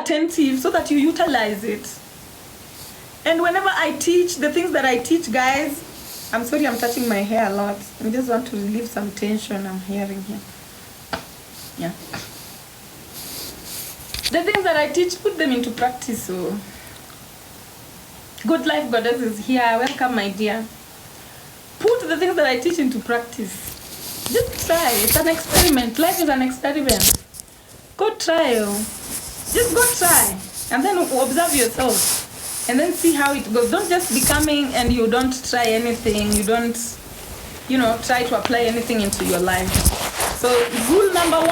attentive so that you utilize it. And whenever I teach, the things that I teach, guys, I'm sorry I'm touching my hair a lot. I just want to relieve some tension I'm hearing here. Yeah. The things that I teach, put them into practice. So, Good Life Goddess is here. Welcome, my dear. Put the things that I teach into practice. Just try. It's an experiment. Life is an experiment. Go try. Just go try. And then observe yourself. And then see how it goes. Don't just be coming and you don't try anything. You don't, try to apply anything into your life. So rule number 1,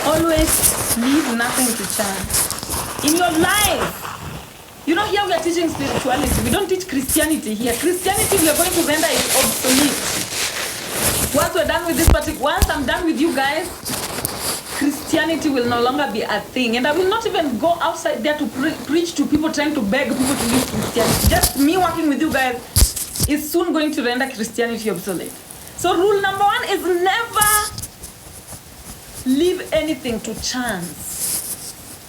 always leave nothing to chance. In your life, here we are teaching spirituality. We don't teach Christianity here. Christianity, we are going to render it obsolete. Once we're done with this once I'm done with you guys, Christianity will no longer be a thing. And I will not even go outside there to preach to people, trying to beg people to use Christianity. Just me working with you guys is soon going to render Christianity obsolete. So rule number 1 is never leave anything to chance.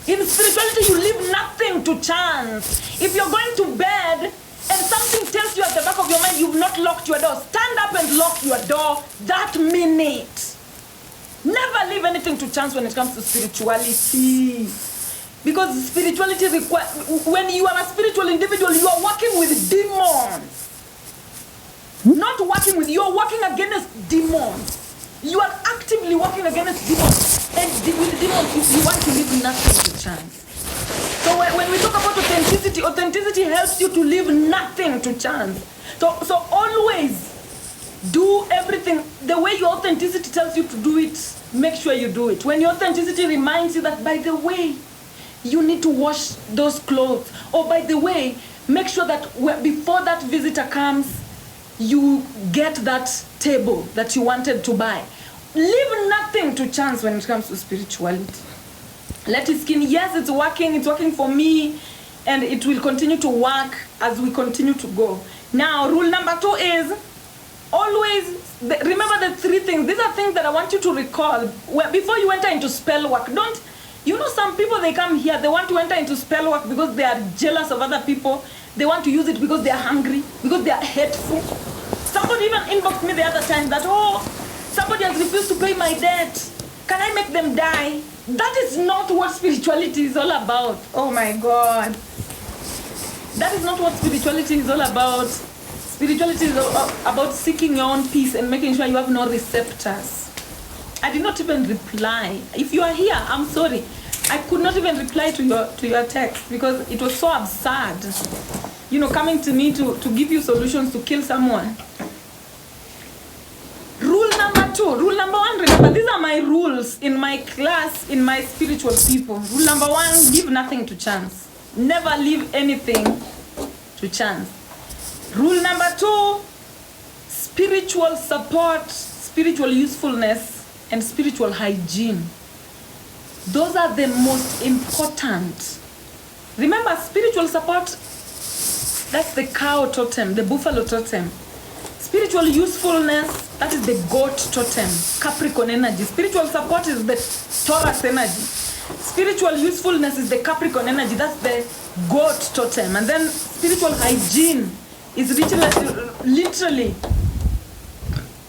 In spirituality, you leave nothing to chance. If you're going to bed and something tells you at the back of your mind you've not locked your door, stand up and lock your door that minute. Never leave anything to chance when it comes to spirituality. Because spirituality requires, when you are a spiritual individual, you are working with demons. Not working with, you are working against demons. You are actively working against demons. And with demons, you want to leave nothing to chance. So when we talk about authenticity, authenticity helps you to leave nothing to chance. So always do everything the way your authenticity tells you to do it. Make sure you do it. When your authenticity reminds you that, by the way, you need to wash those clothes, or by the way, make sure that before that visitor comes, you get that table that you wanted to buy. Leave nothing to chance when it comes to spirituality. Let it skin. Yes, it's working for me, and it will continue to work as we continue to go. Now, rule number 2 is always remember the 3 things. These are things that I want you to recall before you enter into spell work. Some people, they come here, they want to enter into spell work because they are jealous of other people. They want to use it because they are hungry, because they are hateful. Somebody even inboxed me the other time that, somebody has refused to pay my debt. Can I make them die? That is not what spirituality is all about. Oh my God. That is not what spirituality is all about. Spirituality is about seeking your own peace and making sure you have no receptors. I did not even reply. If you are here, I'm sorry. I could not even reply to your text because it was so absurd. Coming to me to give you solutions to kill someone. Rule number 2. Rule number 1, remember, these are my rules in my class, in my spiritual people. Rule number 1, leave nothing to chance. Never leave anything to chance. Rule number 2, spiritual support, spiritual usefulness, and spiritual hygiene. Those are the most important. Remember, spiritual support, that's the cow totem, the buffalo totem. Spiritual usefulness, that is the goat totem, Capricorn energy. Spiritual support is the Taurus energy. Spiritual usefulness is the Capricorn energy, that's the goat totem. And then spiritual hygiene is literally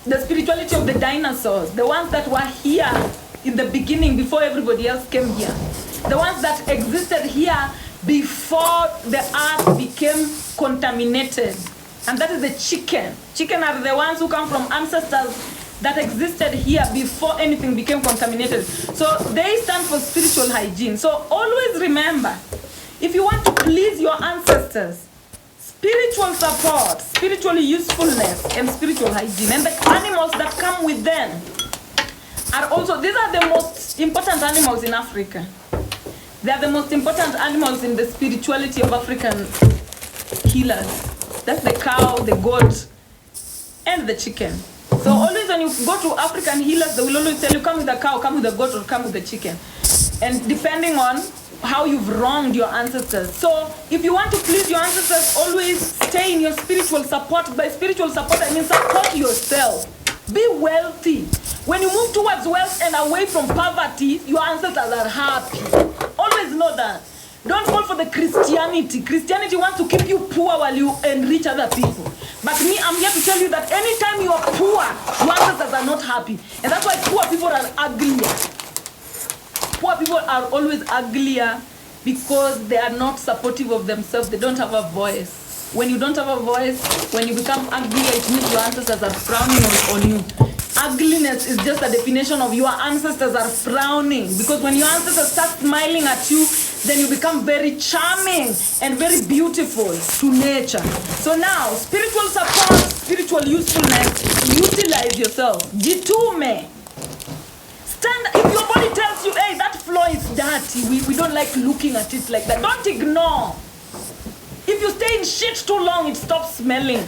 the spirituality of the dinosaurs, the ones that were here in the beginning before everybody else came here. The ones that existed here before the earth became contaminated. And that is the chicken. Chicken are the ones who come from ancestors that existed here before anything became contaminated. So they stand for spiritual hygiene. So always remember, if you want to please your ancestors, spiritual support, spiritual usefulness, and spiritual hygiene. And the animals that come with them are also, these are the most important animals in Africa. They are the most important animals in the spirituality of African healers. That's the cow, the goat, and the chicken. So always when you go to African healers, they will always tell you, come with the cow, come with the goat, or come with the chicken. And depending on how you've wronged your ancestors. So if you want to please your ancestors, always stay in your spiritual support. By spiritual support, I mean support yourself. Be wealthy. When you move towards wealth and away from poverty, your ancestors are happy. Always know that. Don't fall for the Christianity. Christianity wants to keep you poor while you enrich other people. But me, I'm here to tell you that anytime you are poor, your ancestors are not happy. And that's why poor people are uglier. Poor people are always uglier because they are not supportive of themselves. They don't have a voice. When you don't have a voice, when you become uglier, it means your ancestors are frowning on you. Ugliness is just a definition of your ancestors are frowning. Because when your ancestors start smiling at you, then you become very charming and very beautiful to nature. So now, spiritual support, spiritual usefulness, utilize yourself. Jitume. Stand, if your body tells you, hey, that floor is dirty, we don't like looking at it like that. Don't ignore. If you stay in shit too long, it stops smelling.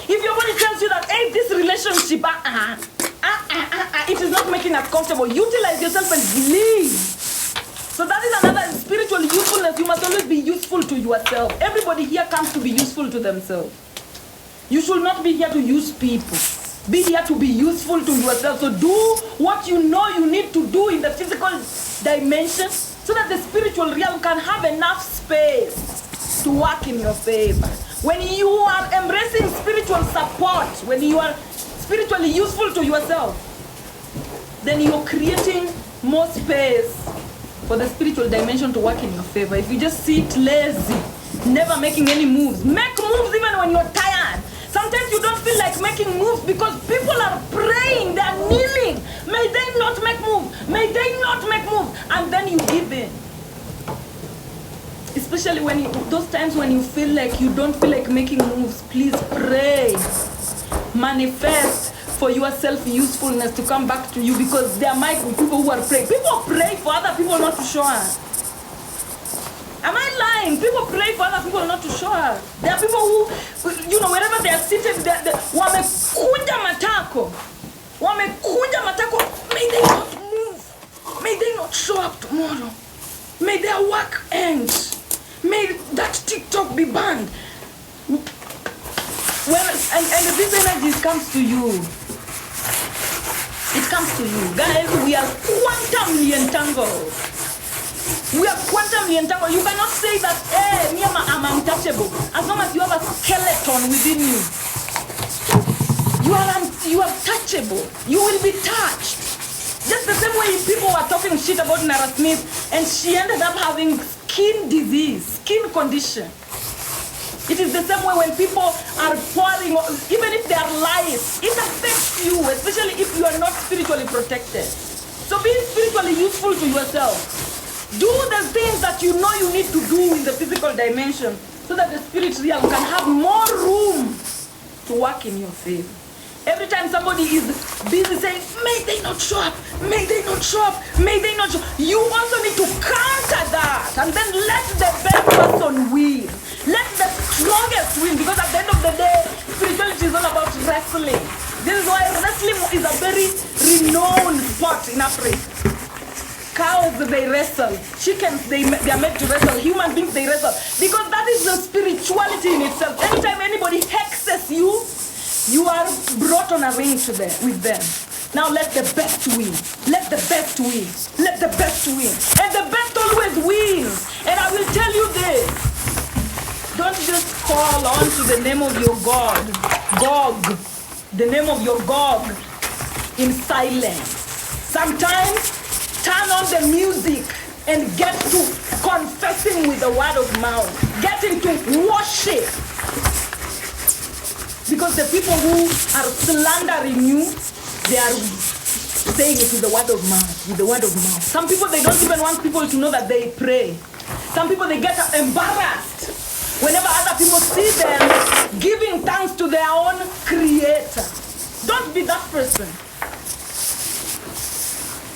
If your body tells you that, hey, this relationship, it is not making us comfortable, utilize yourself and leave. So that is another spiritual usefulness. You must always be useful to yourself. Everybody here comes to be useful to themselves. You should not be here to use people. Be here to be useful to yourself. So do what you know you need to do in the physical dimension so that the spiritual realm can have enough space to work in your favor. When you are embracing spiritual support, when you are spiritually useful to yourself, then you're creating more space for the spiritual dimension to work in your favor. If you just sit lazy, never making any moves, make moves even when you're tired. Sometimes you don't feel like making moves because people are praying, they're kneeling. May they not make moves. May they not make moves. And then you give in. Especially when those times when you feel like you don't feel like making moves, please pray. Manifest for your self-usefulness to come back to you, because there might be people who are praying. People pray for other people not to show up. Am I lying? People pray for other people not to show up. There are people who, wherever they are seated, wamekuja matako. May they not move. May they not show up tomorrow. May their work end. May that TikTok be banned. And this energy comes to you. It comes to you. Guys, we are quantumly entangled. We are quantumly entangled. You cannot say that, hey, me, I'm untouchable. As long as you have a skeleton within you. You are touchable. You will be touched. Just the same way people were talking shit about Nara Smith and she ended up having skin disease, skin condition. It is the same way when people are pouring, even if they are lies, it affects you, especially if you are not spiritually protected. So be spiritually useful to yourself. Do the things that you know you need to do in the physical dimension so that the spirit realm can have more room to work in your favor. Every time somebody is busy saying, may they not show up, may they not show up, may they not show up, you also need to counter that and then let the best person win. Let the strongest win, because at the end of the day, spirituality is all about wrestling. This is why wrestling is a very renowned sport in Africa. Cows, they wrestle. Chickens, they are made to wrestle. Human beings, they wrestle. Because that is the spirituality in itself. Anytime anybody hexes you, you are brought on a ring with them. Now let the best win. Let the best win. Let the best win. And the best always wins. And I will tell you this. Don't just call on to the name of your God, Gog, the name of your God in silence. Sometimes turn on the music and get to confessing with the word of mouth. Get into worship. Because the people who are slandering you, they are saying it with the word of mouth, with the word of mouth. Some people, they don't even want people to know that they pray. Some people, they get embarrassed whenever other people see them giving thanks to their own creator. Don't be that person.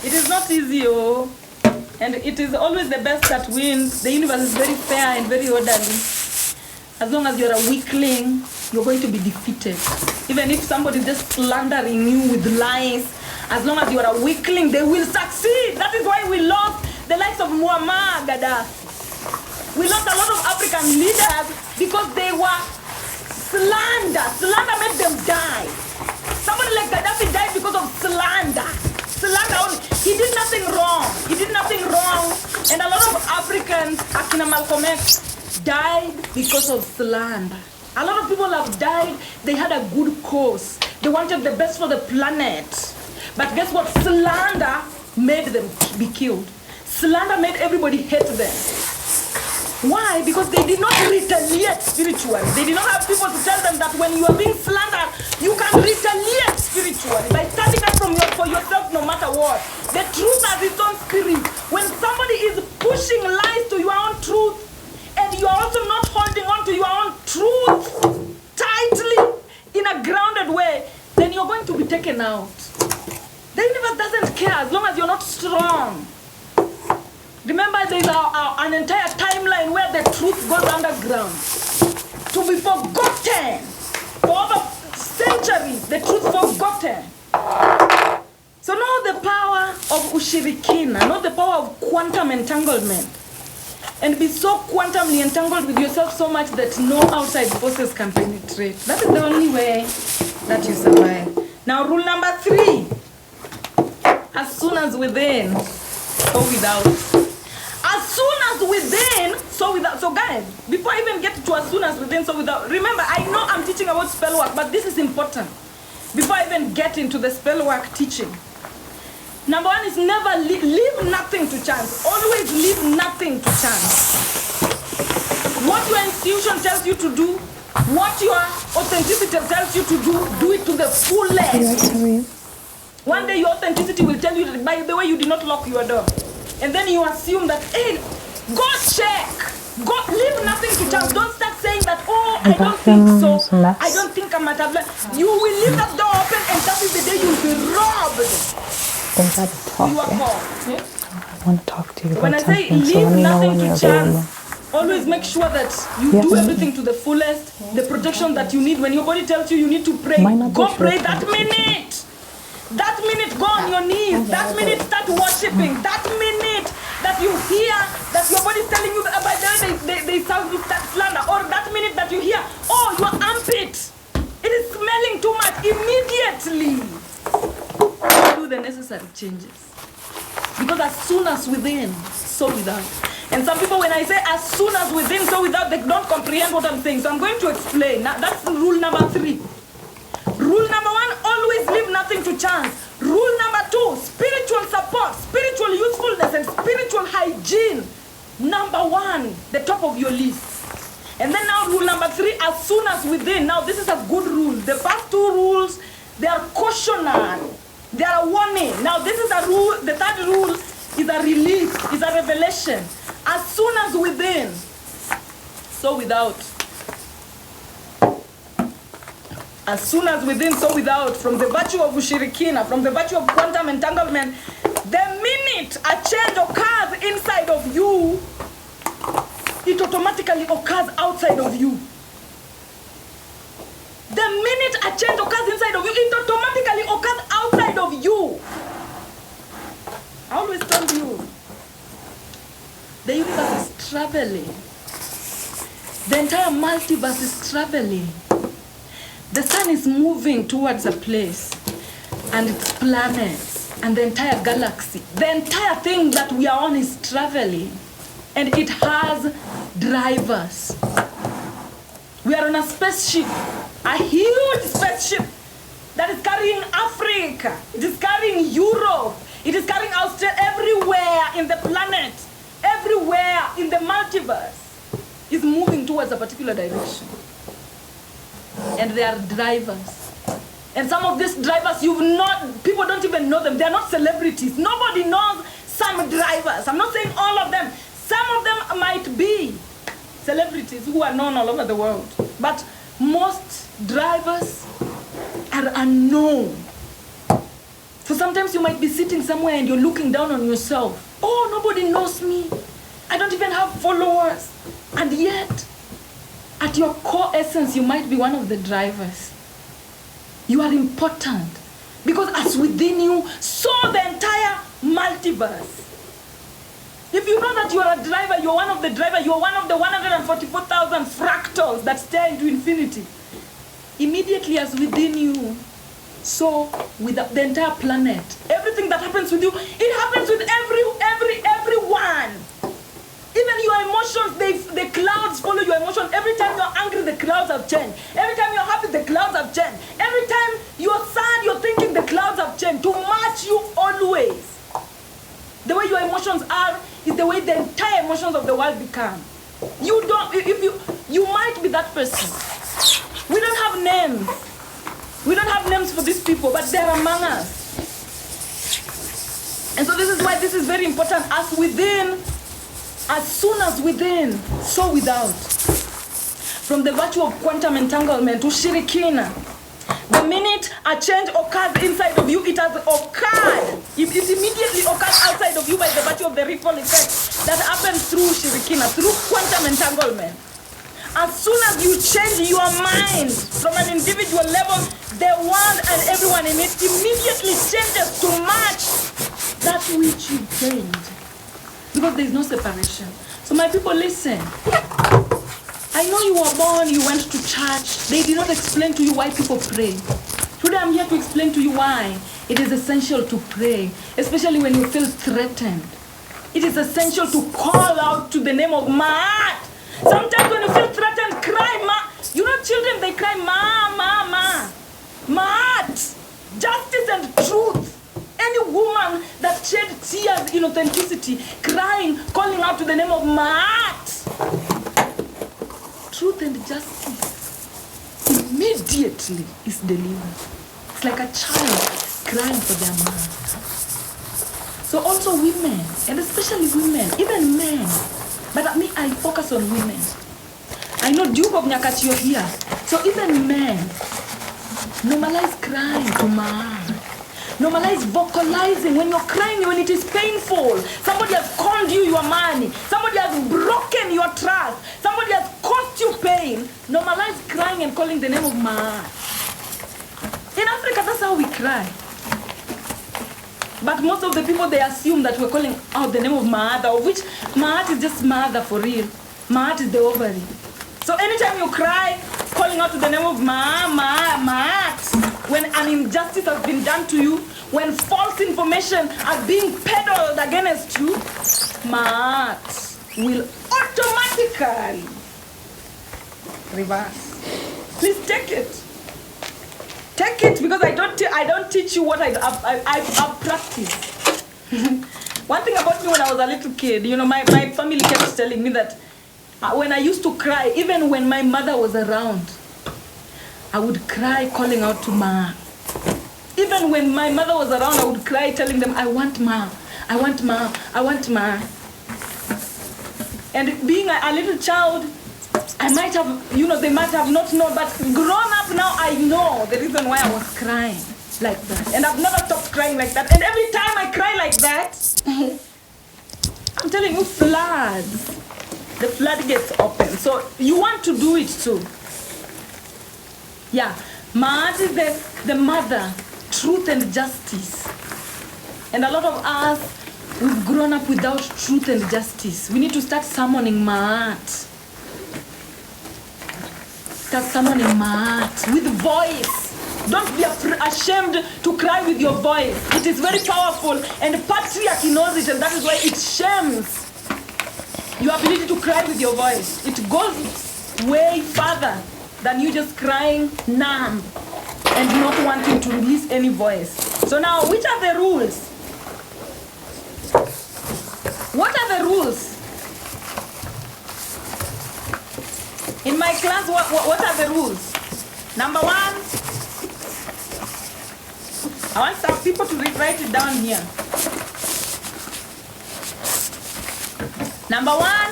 It is not easy, and it is always the best that wins. The universe is very fair and very orderly. As long as you're a weakling, you're going to be defeated. Even if somebody is just slandering you with lies, as long as you're a weakling, they will succeed. That is why we lost the likes of Muammar Gaddafi. We lost a lot of African leaders because they were slandered. Slander made them die. Somebody Somebody like Gaddafi died because of slander. Slander only. He did nothing wrong. He did nothing wrong. And a lot of Africans, Akina Malcolm X, died because of slander. A lot of people have died. They had a good cause. They wanted the best for the planet. But guess what? Slander made them be killed. Slander made everybody hate them. Why? Because they did not retaliate spiritually. They did not have people to tell them that when you are being slandered, you can retaliate spiritually by standing up for yourself no matter what. The truth has its own spirit. When somebody is pushing lies to your own truth, and you are also not holding on to your own truth tightly in a grounded way, then you're going to be taken out. The universe doesn't care as long as you're not strong. Remember, there's an entire timeline where the truth goes underground to be forgotten. For over centuries, the truth forgotten. So know the power of ushirikina, know the power of quantum entanglement. And be so quantumly entangled with yourself so much that no outside forces can penetrate. That is the only way that you survive. Now, rule number 3. As soon as within, so without. As soon as within, so without. So guys, before I even get to as soon as within, so without, remember, I know I'm teaching about spell work, but this is important. Before I even get into the spell work teaching. Number 1 is never leave nothing to chance. Always leave nothing to chance. What your intuition tells you to do, what your authenticity tells you to do it to the fullest. One day your authenticity will tell you that, by the way, you did not lock your door. And then you assume that, hey, go check. Go, leave nothing to chance. Don't start saying that, oh, I don't think so. I don't think I'm at a. You will leave that door open, and that is the day you'll be robbed. You are called. Yeah? I want to talk to you about when I say something, leave so nothing to chance, always make sure that you do everything to the fullest. The protection that you need. When your body tells you need to pray, go pray that minute. That minute, go on your knees. That minute, start worshiping. That minute that you hear that your body is telling you that by the way they sound that slander, or that minute that you hear, oh, your armpit, it is smelling too much, immediately do the necessary changes. Because as soon as within, so without. And some people, when I say as soon as within, so without, they don't comprehend what I'm saying. So I'm going to explain. Now, that's rule number 3. Rule number 1, always leave nothing to chance. Rule number 2, spiritual support, spiritual usefulness, and spiritual hygiene. Number 1, the top of your list. And then now rule number 3, as soon as within. Now this is a good rule. The first 2 rules, they are cautionary. They are a warning. Now this is a rule. The third rule is a release, is a revelation. As soon as within, so without. As soon as within, so without. From the virtue of ushirikina, from the virtue of quantum entanglement, the minute a change occurs inside of you, it automatically occurs outside of you. The minute a change occurs inside of you, it automatically occurs outside of you. I always tell you, the universe is traveling. The entire multiverse is traveling. The sun is moving towards a place, and its planets, and the entire galaxy. The entire thing that we are on is traveling, and it has drivers. We are on a spaceship, a huge spaceship that is carrying Africa, it is carrying Europe, it is carrying Australia, everywhere in the planet, everywhere in the multiverse is moving towards a particular direction. And they are drivers. And some of these drivers, people don't even know them. They are not celebrities. Nobody knows some drivers. I'm not saying all of them. Some of them might be celebrities who are known all over the world. But most drivers are unknown. So sometimes you might be sitting somewhere and you're looking down on yourself. Oh, nobody knows me. I don't even have followers. And yet, at your core essence, you might be one of the drivers. You are important. Because as within you, so the entire multiverse. If you know that you are a driver, you're one of the drivers, you're one of the 144,000 fractals that stare into infinity. Immediately as within you, so with the entire planet. Everything that happens with you, it happens with everyone. Even your emotions, the clouds follow your emotions. Every time you're angry, the clouds have changed. Every time you're happy, the clouds have changed. Every time you're sad, you're thinking, the clouds have changed. To match you always. The way your emotions are is the way the entire emotions of the world become. You don't, if you might be that person. We don't have names. We don't have names for these people, but they're among us. And so this is why this is very important. As within, as soon as within, so without. From the virtue of quantum entanglement to shirikina. The minute a change occurs inside of you, it has occurred. It immediately occurs outside of you by the virtue of the ripple effect that happens through shirikina, through quantum entanglement. As soon as you change your mind from an individual level, the world and everyone in it immediately changes to match that which you changed. Because there is no separation. So my people, listen. I know you were born, you went to church. They did not explain to you why people pray. Today I'm here to explain to you why it is essential to pray, especially when you feel threatened. It is essential to call out to the name of Ma'at. Sometimes when you feel threatened, cry, Ma. You know children, they cry, Ma, Ma, Ma. Ma'at. Justice and truth. Any woman that shed tears in authenticity, crying, calling out to the name of Ma'at. Truth and justice immediately is delivered. It's like a child crying for their mother. So also women, and especially women, even men, but I focus on women. I know Duke of Nyakach, you're here. So even men, normalize crying to man. Normalize vocalizing when you're crying, when it is painful. Somebody has called you your money. Somebody has broken your trust. Somebody has caused you pain. Normalize crying and calling the name of man. In Africa, that's how we cry. But most of the people, they assume that we're calling out the name of mother, of which Ma'at is just mother for real. Ma'at is the ovary. So anytime you cry, calling out to the name of Ma'at, when an injustice has been done to you, when false information are being peddled against you, Ma'at will automatically reverse. Please take it. Take it, because I don't teach you what I've practiced. One thing about me when I was a little kid, you know, my family kept telling me that when I used to cry, even when my mother was around, I would cry calling out to Ma. Even when my mother was around, I would cry telling them, I want Ma, I want Ma, I want Ma. And being a little child, I might have, you know, they might have not known, but grown up now, I know the reason why I was crying like that. And I've never stopped crying like that. And every time I cry like that, I'm telling you, floods. The floodgates open. So you want to do it too. Yeah. Ma'at is the mother, truth and justice. And a lot of us, we've grown up without truth and justice. We need to start summoning Ma'at. Start summoning Ma'at with voice. Don't be ashamed to cry with your voice. It is very powerful, and patriarchy knows it, and that is why it shames your ability to cry with your voice. It goes way further than you just crying numb and not wanting to release any voice. So now, which are the rules? What are the rules? In my class, what are the rules? Number one, I want some people to write it down here. Number one,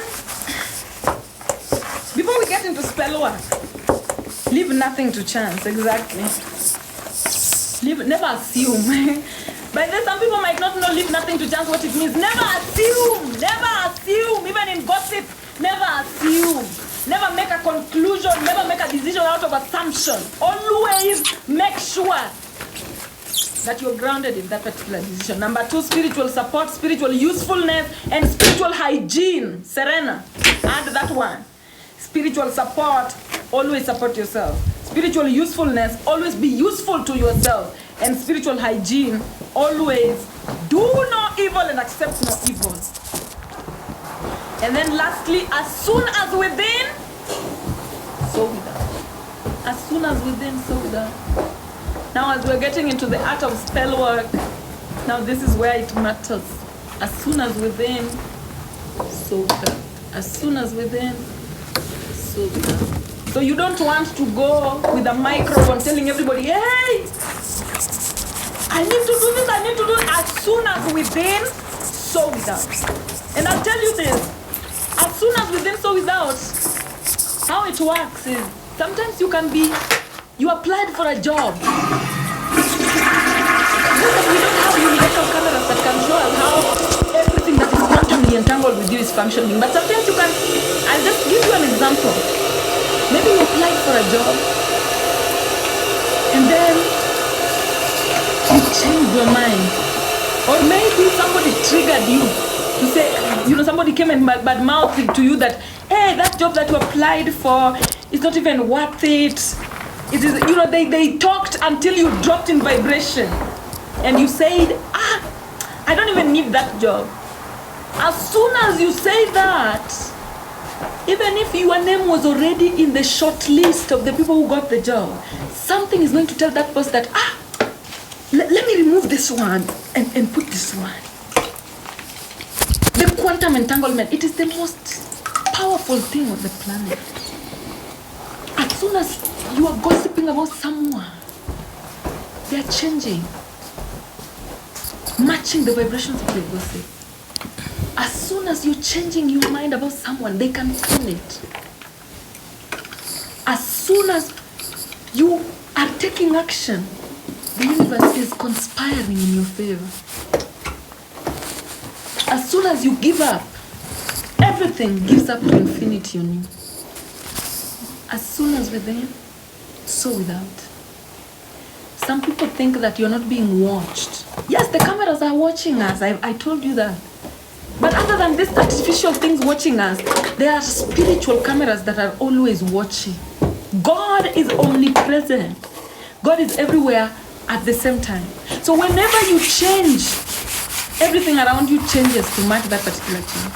before we get into spell work, leave nothing to chance. Exactly. Never assume. But then some people might not know leave nothing to chance what it means. Never assume. Never assume. Even in gossip, never assume. Never make a conclusion. Never make a decision out of assumption. Always make sure that you're grounded in that particular decision. Number two, spiritual support, spiritual usefulness, and spiritual hygiene. Serena, add that one. Spiritual support, always support yourself. Spiritual usefulness, always be useful to yourself. and spiritual hygiene, always do no evil and accept no evil. And then lastly, as soon as within, so without. As soon as within, so without. Now as we're getting into the art of spell work, now this is where it matters. As soon as within, so without. As soon as within, so without. So you don't want to go with a microphone telling everybody, hey, I need to do this, I need to do it. As soon as within, so without. And I'll tell you this, as soon as within, so without, how it works is, sometimes you applied for a job. We don't have universal cameras that can show us how everything that is quantumly entangled with you is functioning. But sometimes I'll just give you an example. Maybe you applied for a job, and then you changed your mind. Or maybe somebody triggered you to say, somebody came and bad-mouthed to you that, hey, that job that you applied for is not even worth it. It is, they talked until you dropped in vibration. And you said, I don't even need that job. As soon as you say that, even if your name was already in the short list of the people who got the job, something is going to tell that person that, let me remove this one and put this one. The quantum entanglement, it is the most powerful thing on the planet. As soon as you are gossiping about someone, they are changing, matching the vibrations of your gossip. As soon as you're changing your mind about someone, they can feel it. As soon as you are taking action, the universe is conspiring in your favor. As soon as you give up, everything gives up to infinity on you. As soon as within, so without. Some people think that you're not being watched. Yes, the cameras are watching us. I told you that. But other than these artificial things watching us, there are spiritual cameras that are always watching. God is omnipresent. God is everywhere at the same time. So whenever you change, everything around you changes to match that particular change.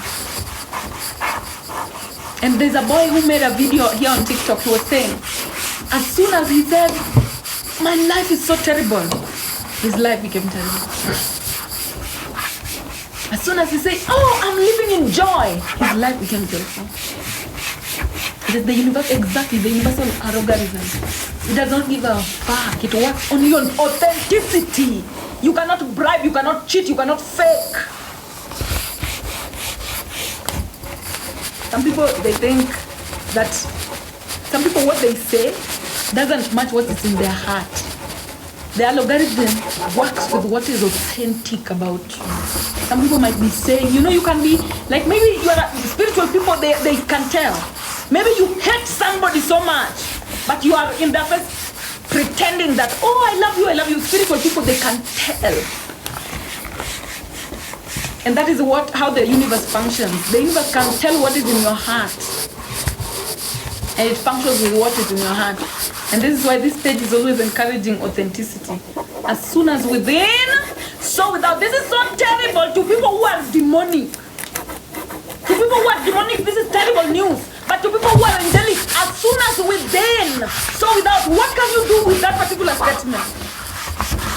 And there's a boy who made a video here on TikTok who was saying, as soon as he said, my life is so terrible, his life became terrible. As soon as he said, oh, I'm living in joy, his life became joyful. It is the universe, exactly, the universal algorithm. It does not give a fuck. It works only on authenticity. You cannot bribe, you cannot cheat, you cannot fake. Some people, they think that, some people what they say doesn't match what is in their heart. The algorithm works with what is authentic about you. Some people might be saying, you can be, like maybe you are spiritual people, they can tell. Maybe you hate somebody so much, but you are in their face pretending that, oh, I love you. Spiritual people, they can tell. And that is how the universe functions. The universe can tell what is in your heart. And it functions with what is in your heart. And this is why this page is always encouraging authenticity. As soon as within, so without. This is so terrible to people who are demonic. To people who are demonic, this is terrible news. But to people who are angelic, as soon as within, so without, what can you do with that particular statement?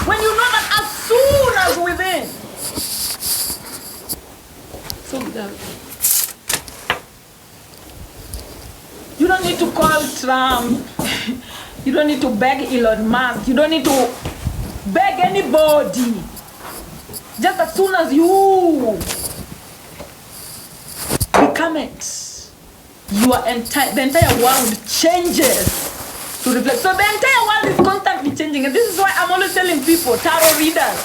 When you know that as soon as within, so without. You don't need to call Trump. You don't need to beg Elon Musk. You don't need to beg anybody. Just as soon as you become it, the entire world changes to reflect. So the entire world is constantly changing. And this is why I'm always telling people, tarot readers.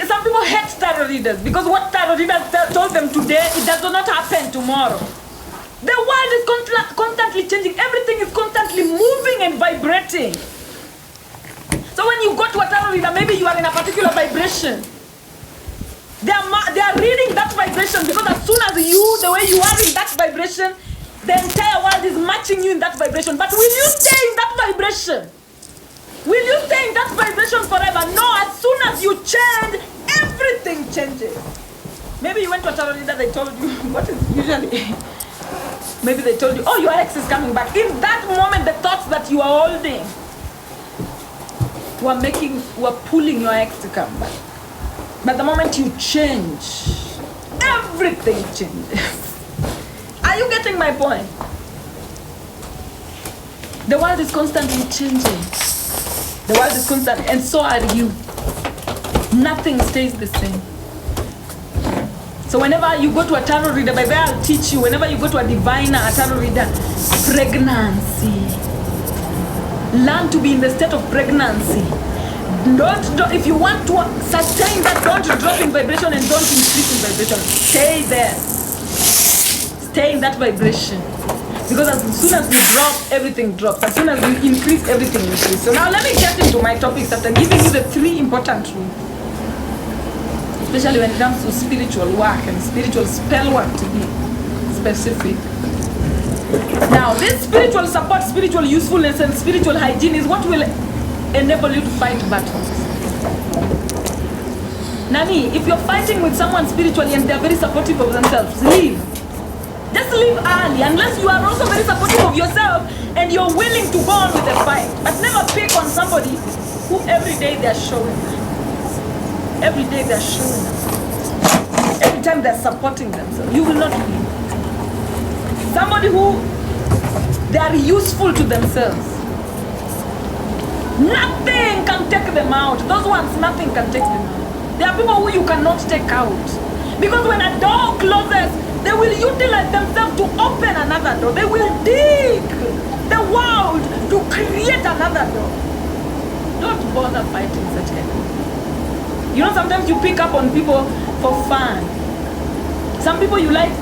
Some people hate tarot readers because what tarot readers told them today, it does not happen tomorrow. The world is constantly changing. Everything is constantly moving and vibrating. So when you go to a tarot reader, maybe you are in a particular vibration. They are reading that vibration because as soon as the way you are in that vibration, the entire world is matching you in that vibration. But will you stay in that vibration? Will you stay in that vibration forever? No, as soon as you change, everything changes. Maybe you went to a tarot reader, they told you, what is usually, maybe they told you, oh, your ex is coming back. In that moment, the thoughts that you are holding were pulling your ex to come back. But the moment you change, everything changes. Are you getting my point? The world is constantly changing. The world is constant, and so are you. Nothing stays the same. So whenever you go to a tarot reader, by the way, I'll teach you, whenever you go to a diviner, a tarot reader, pregnancy. Learn to be in the state of pregnancy. Don't, if you want to sustain that, don't drop in vibration and don't increase in vibration. Stay there. Stay in that vibration. Because as soon as you drop, everything drops. As soon as you increase, everything increases. So now let me get into my topics after giving you the 3 important rules. Especially when it comes to spiritual work and spiritual spell work, to be specific. Now, this spiritual support, spiritual usefulness, and spiritual hygiene is what will enable you to fight battles. Nani, if you're fighting with someone spiritually and they're very supportive of themselves, leave. Just leave early, unless you are also very supportive of yourself and you're willing to go on with the fight. But never pick on somebody who every day they're showing. Every day they're showing. Every time they're supporting themselves. You will not win. Somebody who they are useful to themselves. Nothing can take them out. Those ones, nothing can take them out. There are people who you cannot take out. Because when a door closes, they will utilize themselves to open another door. They will dig the world to create another door. Don't bother fighting such kind of people. You know, sometimes you pick up on people for fun. Some people you like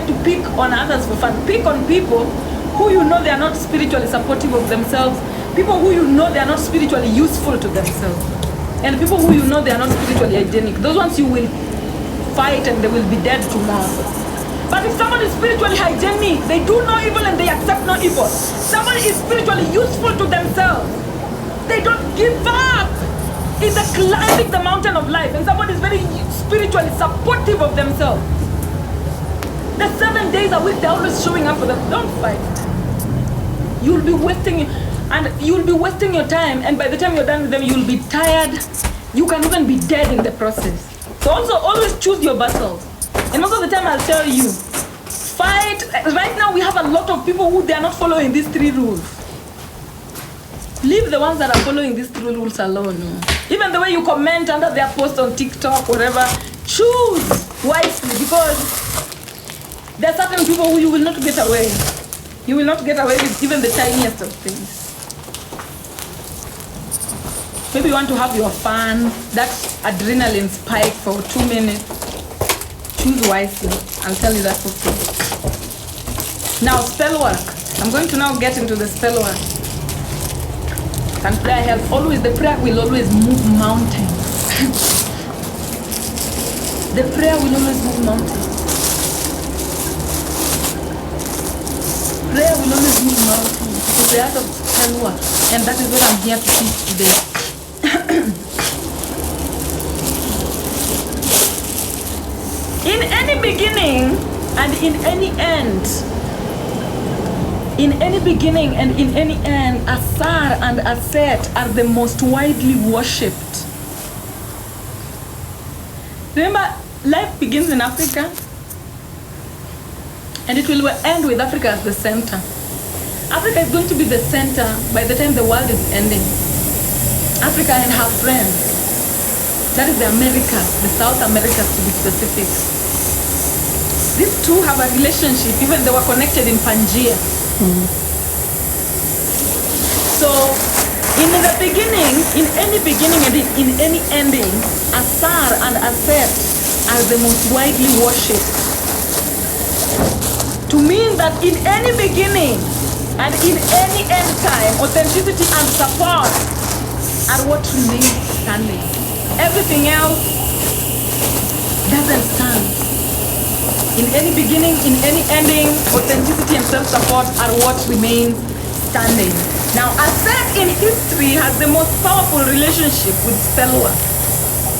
to pick on others for fun. Pick on people who you know they are not spiritually supportive of themselves. People who you know they are not spiritually useful to themselves. And people who you know they are not spiritually hygienic. Those ones you will fight and they will be dead tomorrow. But if somebody is spiritually hygienic, they do no evil and they accept no evil. Somebody is spiritually useful to themselves. They don't give up. It's a climbing the mountain of life. And somebody is very spiritually supportive of themselves. The 7 days a week, they're always showing up for them. Don't fight. You'll be wasting your time. And by the time you're done with them, you'll be tired. You can even be dead in the process. So also always choose your battles. And most of the time I'll tell you, fight. Right now we have a lot of people who they are not following these 3 rules. Leave the ones that are following these 3 rules alone. Even the way you comment under their post on TikTok, whatever, choose wisely, because there are certain people who you will not get away. You will not get away with even the tiniest of things. Maybe you want to have your fun, that adrenaline spike for 2 minutes. Choose wisely. I'll tell you that for free. Now, spell work. I'm going to now get into the spell work. And prayer helps. Always, the prayer will always move mountains. The prayer will always move mountains. Prayer will always move mountains. It's the art of spell work. And that is what I'm here to teach today. In any beginning and in any end, in any beginning and in any end, Asar and Aset are the most widely worshipped. Remember, life begins in Africa and it will end with Africa as the center. Africa is going to be the center by the time the world is ending. Africa and her friends. That is the Americas, the South Americas to be specific. These two have a relationship, even they were connected in Pangaea. So, in the beginning, in any beginning and in any ending, Asar and Aset are the most widely worshipped. To mean that in any beginning and in any end time, authenticity and support are what remains standing. Everything else doesn't stand. In any beginning, in any ending, authenticity and self-support are what remains standing. Now, ASEC in history has the most powerful relationship with spell work.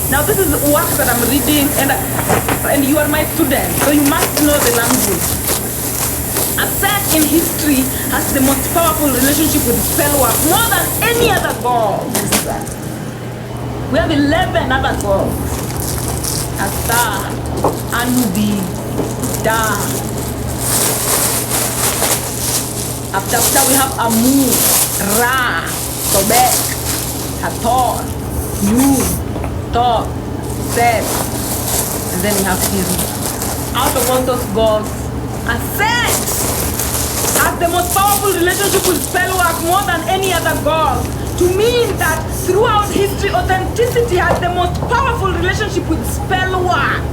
Now, this is work that I'm reading, and you are my student, so you must know the language. ASEC in history has the most powerful relationship with spell work, more than any other god. We have 11 other gods. Astar, Anubis, Da. After we have Amun, Ra, Sobek, Hathor, Yud, Thoth, Set, and then we have Hiri. Out of all those gods, ASEC has the most powerful relationship with spell work more than any other god. To mean that throughout history, authenticity has the most powerful relationship with spell work.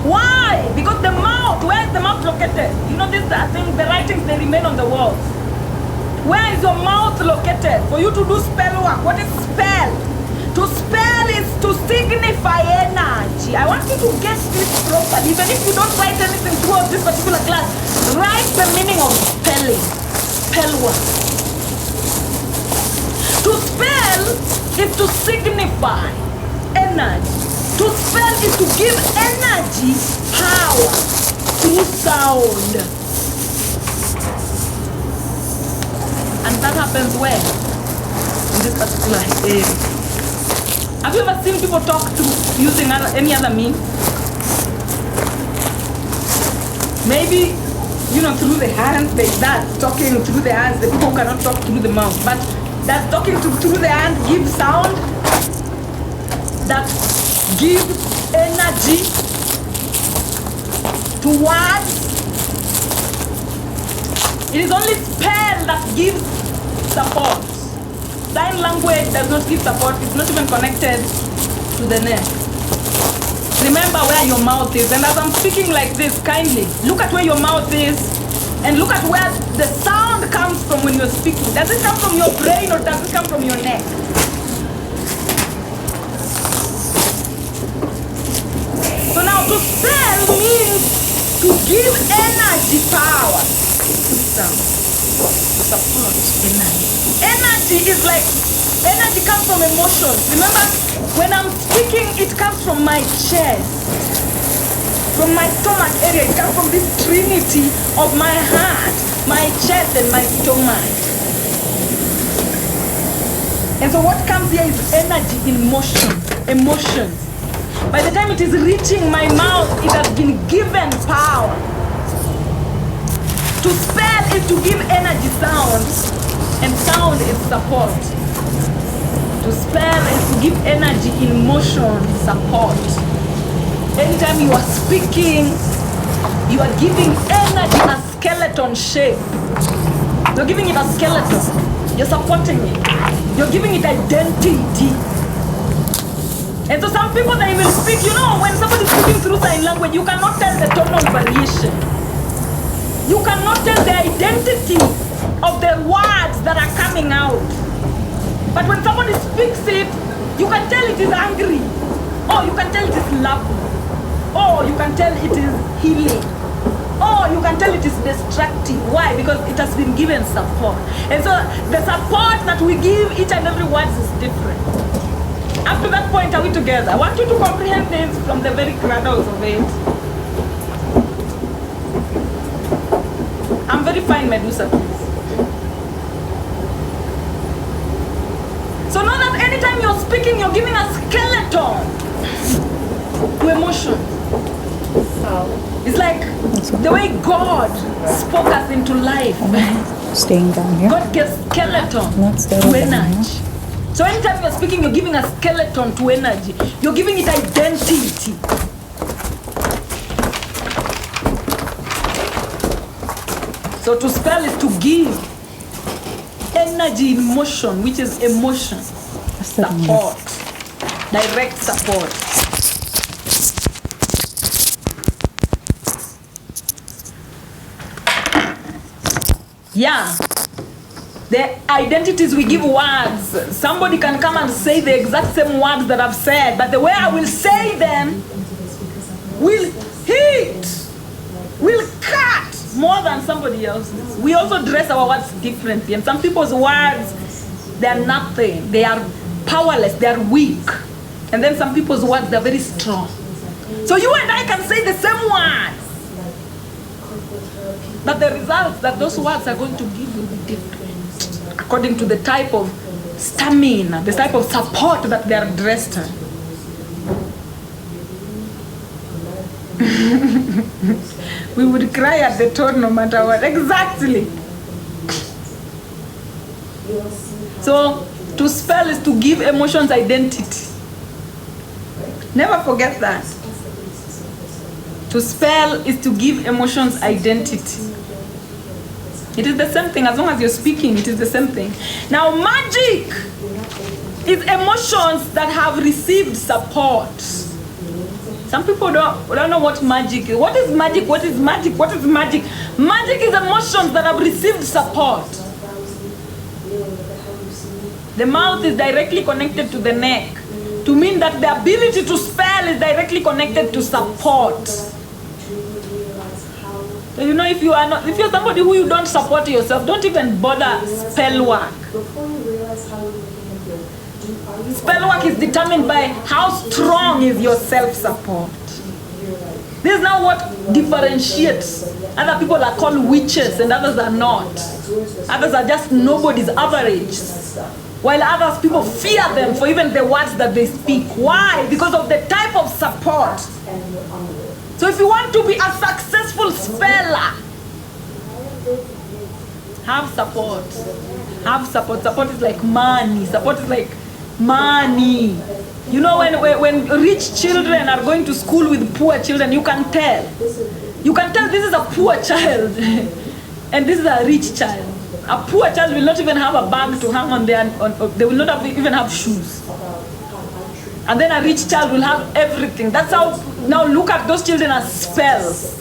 Why? Because the mouth, where is the mouth located? You know this, I think the writings, they remain on the walls. Where is your mouth located? For you to do spell work, what is spell? To spell is to signify energy. I want you to get this properly. Even if you don't write anything throughout this particular class, write the meaning of spelling. Spell work. To spell is to signify energy. To spell is to give energy, power, through sound. And that happens where? In this particular area. Have you ever seen people talk through using any other means? Maybe, through the hands, there's that, talking through the hands, the people who cannot talk through the mouth. But that talking through the hand gives sound, that gives energy to words. It is only spell that gives support. Sign language does not give support. It's not even connected to the neck. Remember where your mouth is. And as I'm speaking like this, kindly look at where your mouth is and look at where the sound comes from when you're speaking. Does it come from your brain or does it come from your neck? So now to spell means to give energy, power. Sound. To support energy. Energy is like, energy comes from emotion. Remember, when I'm speaking, it comes from my chest, from my stomach area. It comes from this trinity of my heart, my chest, and my stomach. And so what comes here is energy in motion, emotions. By the time it is reaching my mouth, it has been given power. To spell is to give energy, sound, and sound is support. To spell is to give energy in motion, support. Anytime you are speaking, you are giving energy a skeleton shape. You're giving it a skeleton. You're supporting it. You're giving it identity. And so some people, they will speak, when somebody is speaking through sign language, you cannot tell the tonal variation. You cannot tell the identity of the words that are coming out. But when somebody speaks it, you can tell it is angry. Or you can tell it is loving. Or you can tell it is healing. Or you can tell it is destructive. Why? Because it has been given support. And so the support that we give each and every word is different. Up to that point, are we together? I want you to comprehend this from the very cradles of it. I'm very fine, Medusa, please. So know that anytime you're speaking, you're giving a skeleton to emotion. It's like the way God spoke us into life. Staying down here. God gave skeleton to energy. So anytime you're speaking, you're giving a skeleton to energy. You're giving it identity. So to spell is to give energy in motion, which is emotion. Support. Direct support. Yeah. The identities we give words. Somebody can come and say the exact same words that I've said, but the way I will say them will hit, will cut more than than somebody else's. We also dress our words differently. And some people's words, they are nothing. They are powerless. They are weak. And then some people's words, they're very strong. So you and I can say the same words. But the results that those words are going to give will be different according to the type of stamina, the type of support that they are addressed. We would cry at the tone no matter what. Exactly. So to spell is to give emotions identity. Never forget that. To spell is to give emotions identity. It is the same thing. As long as you're speaking, it is the same thing. Now, magic is emotions that have received support. Some people don't know what magic is. What is magic? What is magic? What is magic? Magic is emotions that have received support. The mouth is directly connected to the neck, to mean that the ability to spell is directly connected to support. So you know, if you're somebody who you don't support yourself, don't even bother spell work. Spell work is determined by how strong is your self-support. This is now what differentiates. Other people are called witches and others are not. Others are just nobody's average. While others, people fear them for even the words that they speak. Why? Because of the type of support. So if you want to be a successful speller, have support. Have support. Support is like money. Support is like money. You know, when rich children are going to school with poor children, you can tell. You can tell this is a poor child and this is a rich child. A poor child will not even have a bag to hang on there. They will not even have shoes. And then a rich child will have everything. That's how, now look at those children as spells.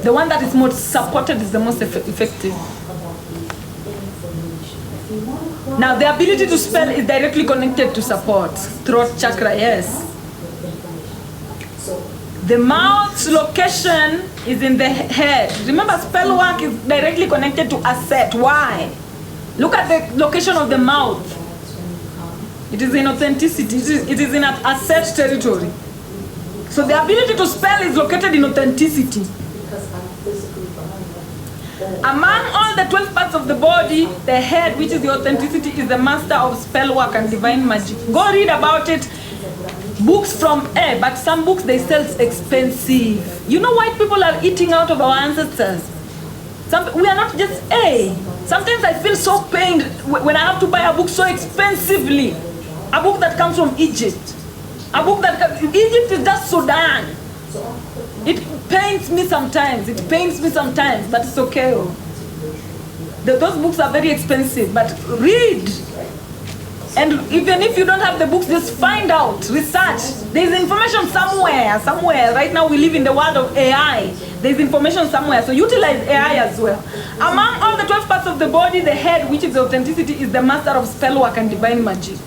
The one that is most supported is the most effective. Now the ability to spell is directly connected to support. Throat chakra, yes. The mouth's location is in the head. Remember, spell work is directly connected to asset. Why? Look at the location of the mouth. It is in authenticity. It is in asset territory. So the ability to spell is located in authenticity. Among all the 12 parts of the body, the head, which is the authenticity, is the master of spell work and divine magic. Go read about it. Books from but some books they sell expensive. You know, white people are eating out of our ancestors. We are not just Sometimes I feel so pained when I have to buy a book so expensively. A book that comes from Egypt. A book that Egypt is just Sudan. It pains me sometimes. But it's okay. Those books are very expensive, but read. And even if you don't have the books, just find out, research. There's information somewhere. Right now we live in the world of AI. There's information somewhere, so utilize AI as well. Among all the 12 parts of the body, the head, which is the authenticity, is the master of spell work and divine magic.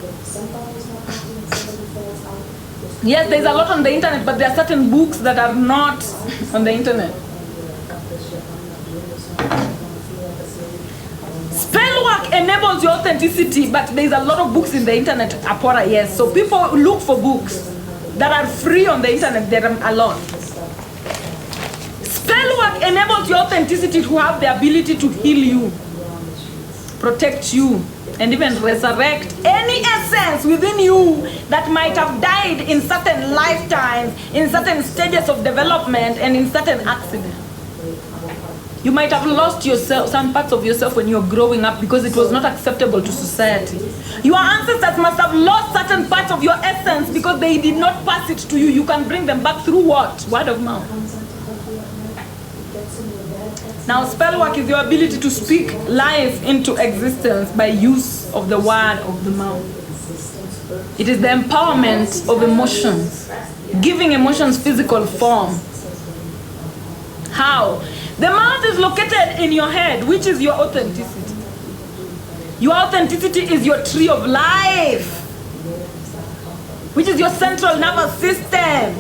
Yes, there's a lot on the internet, but there are certain books that are not on the internet. Spell work enables your authenticity, but there's a lot of books in the internet, Apora, yes. So people look for books that are free on the internet. There are a lot. Spell work enables your authenticity to have the ability to heal you, protect you, and even resurrect any essence within you that might have died in certain lifetimes, in certain stages of development, and in certain accidents. You might have lost yourself, some parts of yourself when you're growing up because it was not acceptable to society. Your ancestors must have lost certain parts of your essence because they did not pass it to you. You can bring them back through what? Word of mouth. Now, spell work is your ability to speak life into existence by use of the word of the mouth. It is the empowerment of emotions, giving emotions physical form. How? The mouth is located in your head, which is your authenticity. Your authenticity is your tree of life, which is your central nervous system.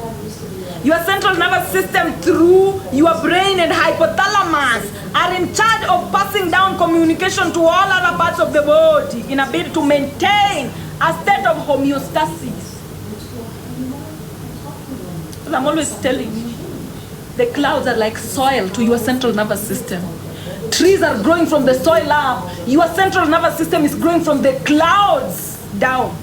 Your central nervous system through your brain and hypothalamus are in charge of passing down communication to all other parts of the body in a bid to maintain a state of homeostasis. As I'm always telling you, the clouds are like soil to your central nervous system. Trees are growing from the soil up. Your central nervous system is growing from the clouds down.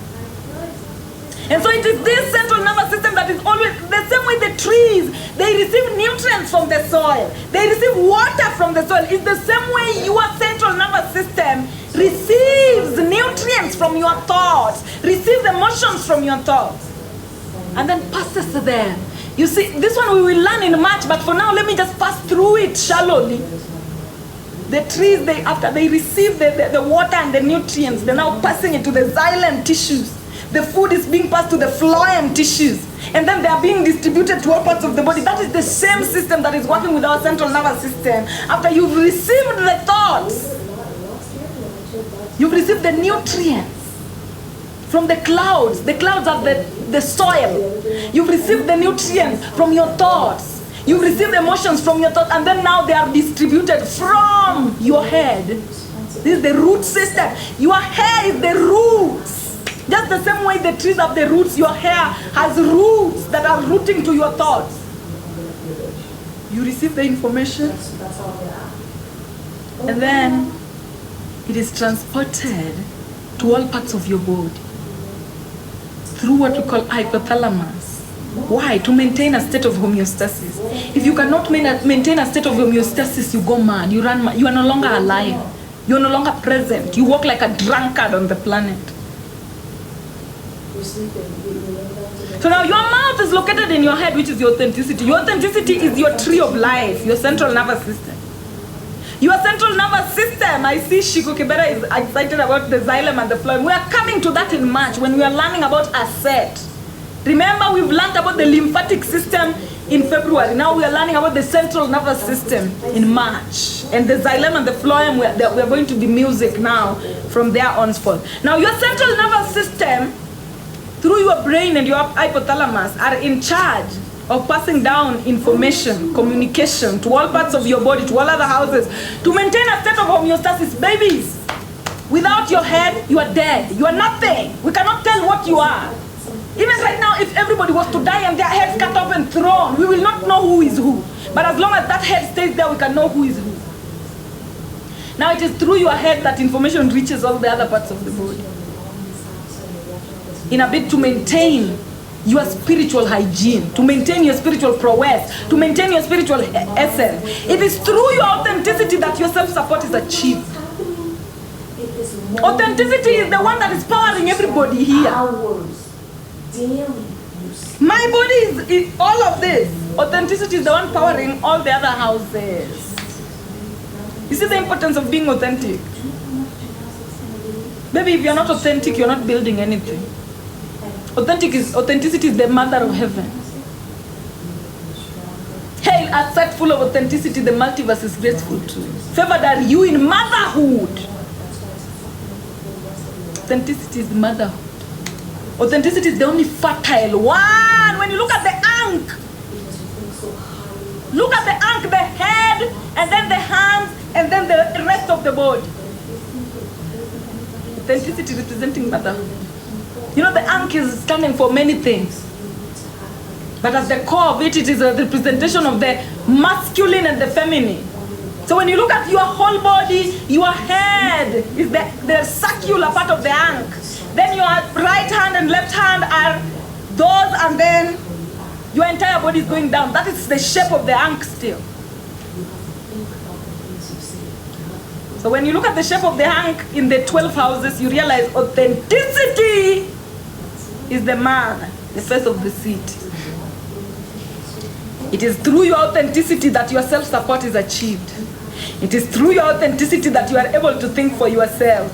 And so it is this central nervous system that is always the same way the trees, they receive nutrients from the soil. They receive water from the soil. It's the same way your central nervous system receives nutrients from your thoughts, receives emotions from your thoughts, and then passes them. You see, this one we will learn in March, but for now, let me just pass through it shallowly. The trees, after they receive the water and the nutrients, they're now passing it to the xylem tissues. The food is being passed to the phloem tissues. And then they are being distributed to all parts of the body. That is the same system that is working with our central nervous system. After you've received the thoughts, you've received the nutrients from the clouds. The clouds are the soil. You've received the nutrients from your thoughts. You've received emotions from your thoughts, and then now they are distributed from your head. This is the root system. Your hair is the roots. Just the same way the trees have the roots, your hair has roots that are rooting to your thoughts. You receive the information, and then it is transported to all parts of your body through what we call hypothalamus. Why? To maintain a state of homeostasis. If you cannot maintain a state of homeostasis, you go mad, you run mad, you are no longer alive, you are no longer present, you walk like a drunkard on the planet. So now your mouth is located in your head, which is your authenticity. Your authenticity is your tree of life, your central nervous system. Your central nervous system, I see Shiko Kibera is excited about the xylem and the phloem. We are coming to that in March when we are learning about asset. Remember, we've learned about the lymphatic system in February. Now we are learning about the central nervous system in March. And the xylem and the phloem, we are going to be music now from there on forth. Now your central nervous system, through your brain and your hypothalamus, are in charge of passing down information, communication to all parts of your body, to all other houses, to maintain a state of homeostasis. Babies, without your head, you are dead. You are nothing. We cannot tell what you are. Even right now, if everybody was to die and their heads cut off and thrown, we will not know who is who. But as long as that head stays there, we can know who is who. Now it is through your head that information reaches all the other parts of the body, in a bid to maintain your spiritual hygiene, to maintain your spiritual prowess, to maintain your spiritual essence. It is through your authenticity that your self-support is achieved. Authenticity is the one that is powering everybody here. My body is all of this. Authenticity is the one powering all the other houses. You see the importance of being authentic? Maybe if you're not authentic, you're not building anything. Authenticity is the mother of heaven. Hail a set full of authenticity, the multiverse is grateful to. Favored are you in motherhood. Authenticity is motherhood. Authenticity is the only fertile one. When you look at the ankh, the head, and then the hands, and then the rest of the body. Authenticity representing motherhood. You know, the ankh is standing for many things. But at the core of it, it is a representation of the masculine and the feminine. So when you look at your whole body, your head is the circular part of the ankh. Then your right hand and left hand are those, and then your entire body is going down. That is the shape of the ankh still. So when you look at the shape of the ankh in the 12 houses, you realize authenticity is the man, the face of the seat. It is through your authenticity that your self-support is achieved. It is through your authenticity that you are able to think for yourself.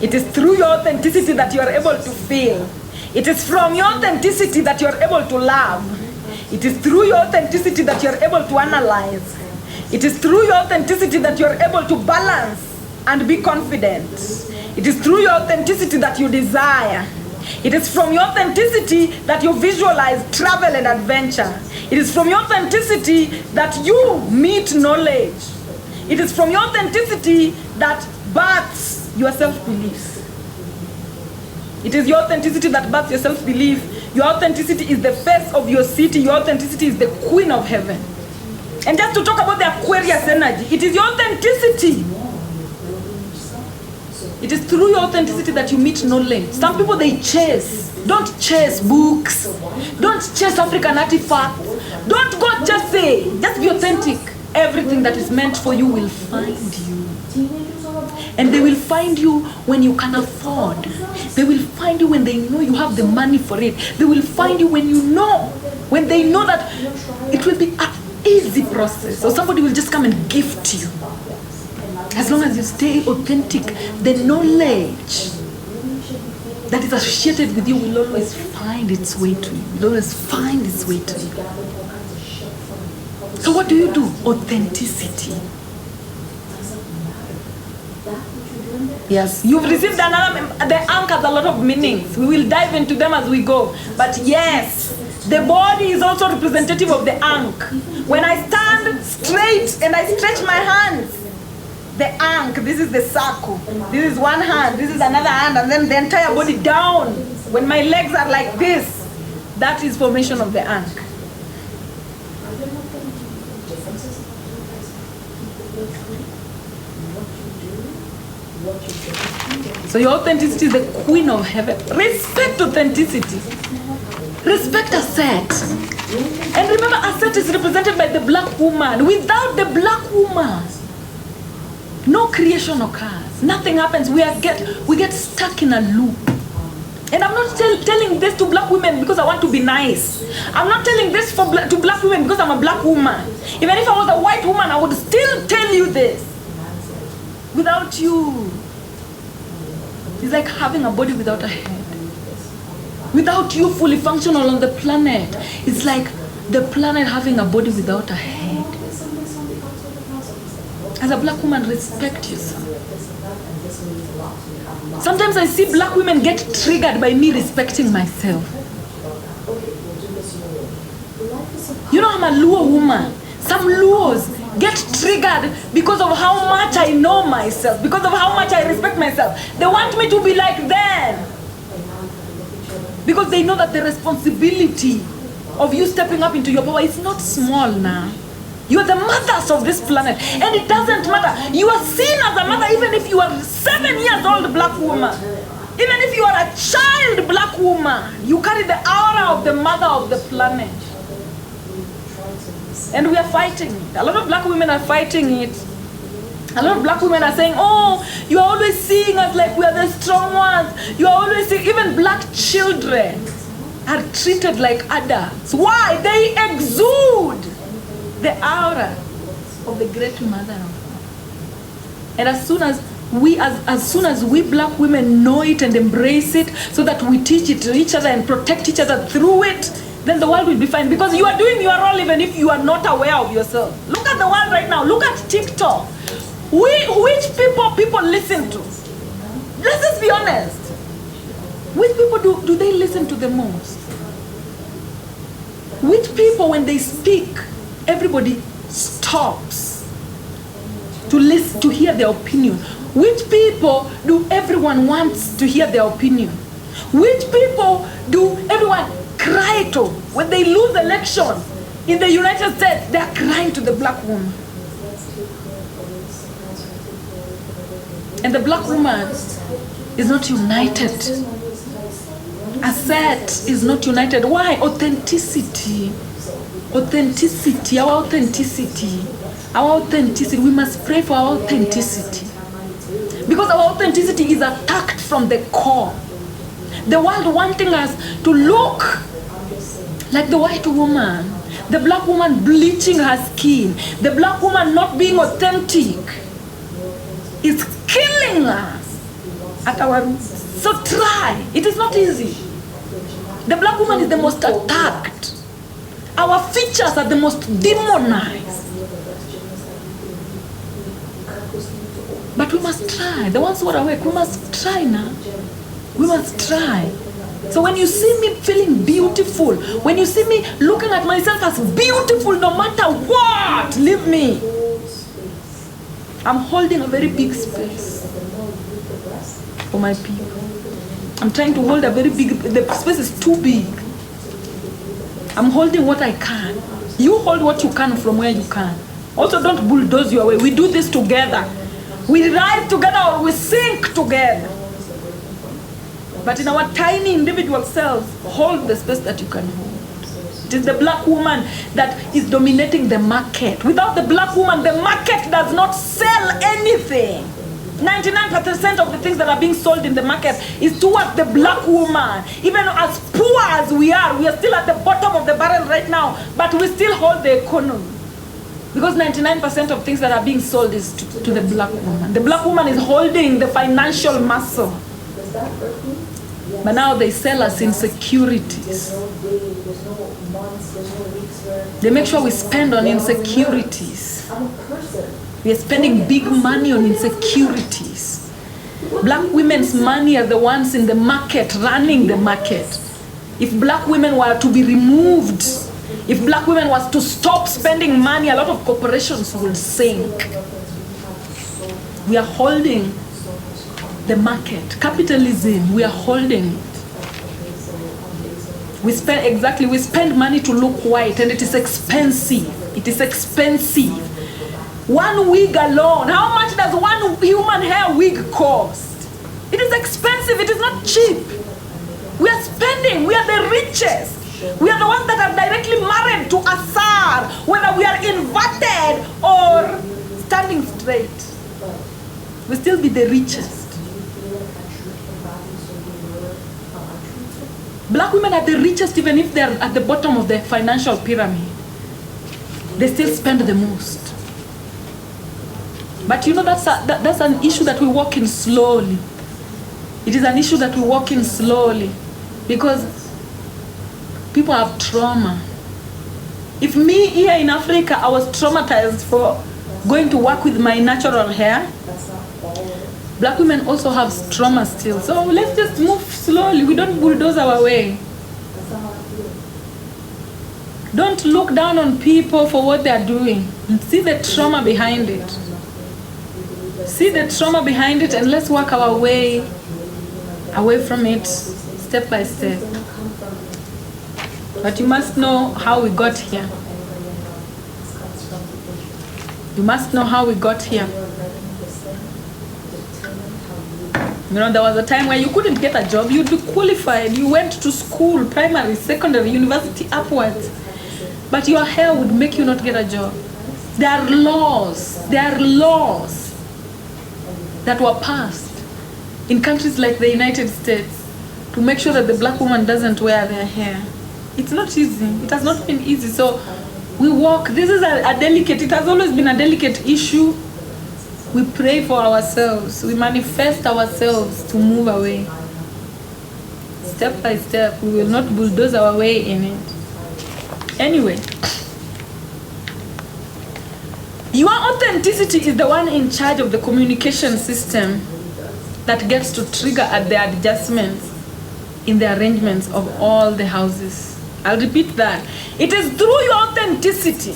It is through your authenticity that you are able to feel. It is from your authenticity that you are able to love. It is through your authenticity that you are able to analyze. It is through your authenticity that you are able to balance and be confident. It is through your authenticity that you desire. It is from your authenticity that you visualize travel and adventure. It is from your authenticity that you meet knowledge. It is from your authenticity that births your self-belief. It is your authenticity that births your self-belief. Your authenticity is the face of your city. Your authenticity is the queen of heaven. And just to talk about the Aquarius energy, it is your authenticity. It is through your authenticity that you meet knowledge. Some people, they chase. Don't chase books. Don't chase African artifacts. Don't go just say, just be authentic. Everything that is meant for you will find you. And they will find you when you can afford. They will find you when they know you have the money for it. They will find you when when they know that it will be an easy process. Or somebody will just come and gift you. As long as you stay authentic, the knowledge that is associated with you will always find its way to you. Will always find its way to you. So what do you do? Authenticity. Yes, you've received another. The Ankh has a lot of meanings. We will dive into them as we go. But yes, the body is also representative of the Ankh. When I stand straight and I stretch my hands, the Ankh, this is the circle. This is one hand, this is another hand, and then the entire body down. When my legs are like this, that is formation of the Ankh. So your authenticity is the queen of heaven. Respect authenticity. Respect Aset. And remember, Aset is represented by the black woman. Without the black woman, no creation occurs. Nothing happens. We get stuck in a loop. And I'm not telling this to black women because I want to be nice. I'm not telling this to black women because I'm a black woman. Even if I was a white woman, I would still tell you this. Without you, it's like having a body without a head. Without you fully functional on the planet, it's like the planet having a body without a head. As a black woman, respect yourself. Sometimes I see black women get triggered by me respecting myself. You know, I'm a Luo woman. Some Luos get triggered because of how much I know myself, because of how much I respect myself. They want me to be like them. Because they know that the responsibility of you stepping up into your power is not small now. You are the mothers of this planet. And it doesn't matter. You are seen as a mother even if you are 7 years old black woman. Even if you are a child black woman. You carry the aura of the mother of the planet. And we are fighting it. A lot of black women are fighting it. A lot of black women are saying, oh, you are always seeing us like we are the strong ones. You are always seeing, even black children are treated like adults. Why? They exude the aura of the great mother of God. And as soon as we black women know it and embrace it, so that we teach it to each other and protect each other through it, then the world will be fine. Because you are doing your role even if you are not aware of yourself. Look at the world right now. Look at TikTok. Which people listen to? Let's just be honest. Which people do they listen to the most? Which people, when they speak, everybody stops to listen, to hear their opinion? Which people do everyone wants to hear their opinion? Which people do everyone cry to when they lose election? In the United States, they are crying to the black woman. And the black woman is not united. Aset is not united. Why? Authenticity. Authenticity. Our authenticity. Our authenticity. We must pray for our authenticity. Because our authenticity is attacked from the core. The world wanting us to look like the white woman. The black woman bleaching her skin. The black woman not being authentic. Is killing us at our roots. So try. It is not easy. The black woman is the most attacked. Our features are the most demonized. But we must try. The ones who are awake, we must try now. We must try. So when you see me feeling beautiful, beautiful, when you see me looking at myself as beautiful no matter what, leave me. I'm holding a very big space for my people. I'm trying to hold a very big, the space is too big. I'm holding what I can. You hold what you can from where you can. Also, don't bulldoze your way. We do this together. We rise together or we sink together. But in our tiny individual selves, hold the space that you can hold. It is the black woman that is dominating the market. Without the black woman, the market does not sell anything. 99% of the things that are being sold in the market is towards the black woman. Even as poor as we are still at the bottom of the barrel right now, but we still hold the economy. Because 99% of things that are being sold is to the black woman. The black woman is holding the financial muscle. But now they sell us insecurities. They make sure we spend on insecurities. We are spending big money on insecurities. Black women's money are the ones in the market, running the market. If black women were to be removed, if black women was to stop spending money, a lot of corporations will sink. We are holding the market. Capitalism, we are holding it. We spend money to look white, and it is expensive. It is expensive. One wig alone, how much does one human hair wig cost? It is expensive, it is not cheap. We are spending, we are the richest. We are the ones that are directly married to Asar, whether we are inverted or standing straight. We still be the richest. Black women are the richest even if they are at the bottom of the financial pyramid. They still spend the most. But you know, that's an issue that we walk in slowly. It is an issue that we walk in slowly because people have trauma. If me here in Africa, I was traumatized for going to work with my natural hair, black women also have trauma still. So let's just move slowly. We don't bulldoze our way. Don't look down on people for what they are doing. See the trauma behind it. See the trauma behind it, and let's work our way away from it step by step. But you must know how we got here. You must know how we got here. You know, there was a time where you couldn't get a job. You'd be qualified. You went to school, primary, secondary, university, upwards. But your hair would make you not get a job. There are laws that were passed in countries like the United States to make sure that the black woman doesn't wear their hair. It's not easy. It has not been easy. So we walk. This is a delicate, it has always been a delicate issue. We pray for ourselves. We manifest ourselves to move away. Step by step. We will not bulldoze our way in it. Anyway. Your authenticity is the one in charge of the communication system that gets to trigger at the adjustments in the arrangements of all the houses. I'll repeat that. It is through your authenticity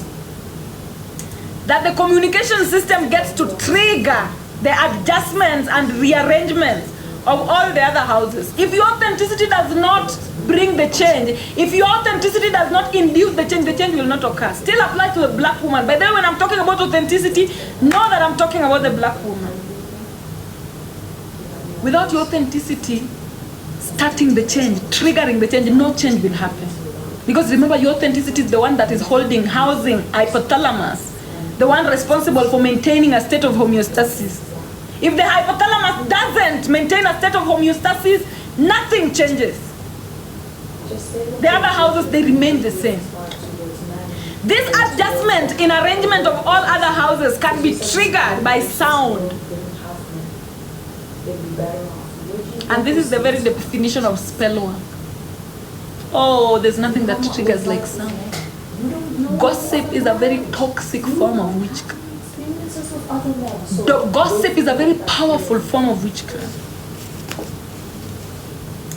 that the communication system gets to trigger the adjustments and rearrangements of all the other houses. If your authenticity does not bring the change, if your authenticity does not induce the change will not occur. Still apply to the black woman. By the way, when I'm talking about authenticity, know that I'm talking about the black woman. Without your authenticity starting the change, triggering the change, no change will happen. Because remember, your authenticity is the one that is housing hypothalamus, the one responsible for maintaining a state of homeostasis. If the hypothalamus doesn't maintain a state of homeostasis, nothing changes. The other houses, they remain the same. This adjustment in arrangement of all other houses can be triggered by sound. And this is the very definition of spell work. Oh, there's nothing that triggers like sound. Gossip is a very toxic form of witchcraft. Gossip is a very powerful form of witchcraft.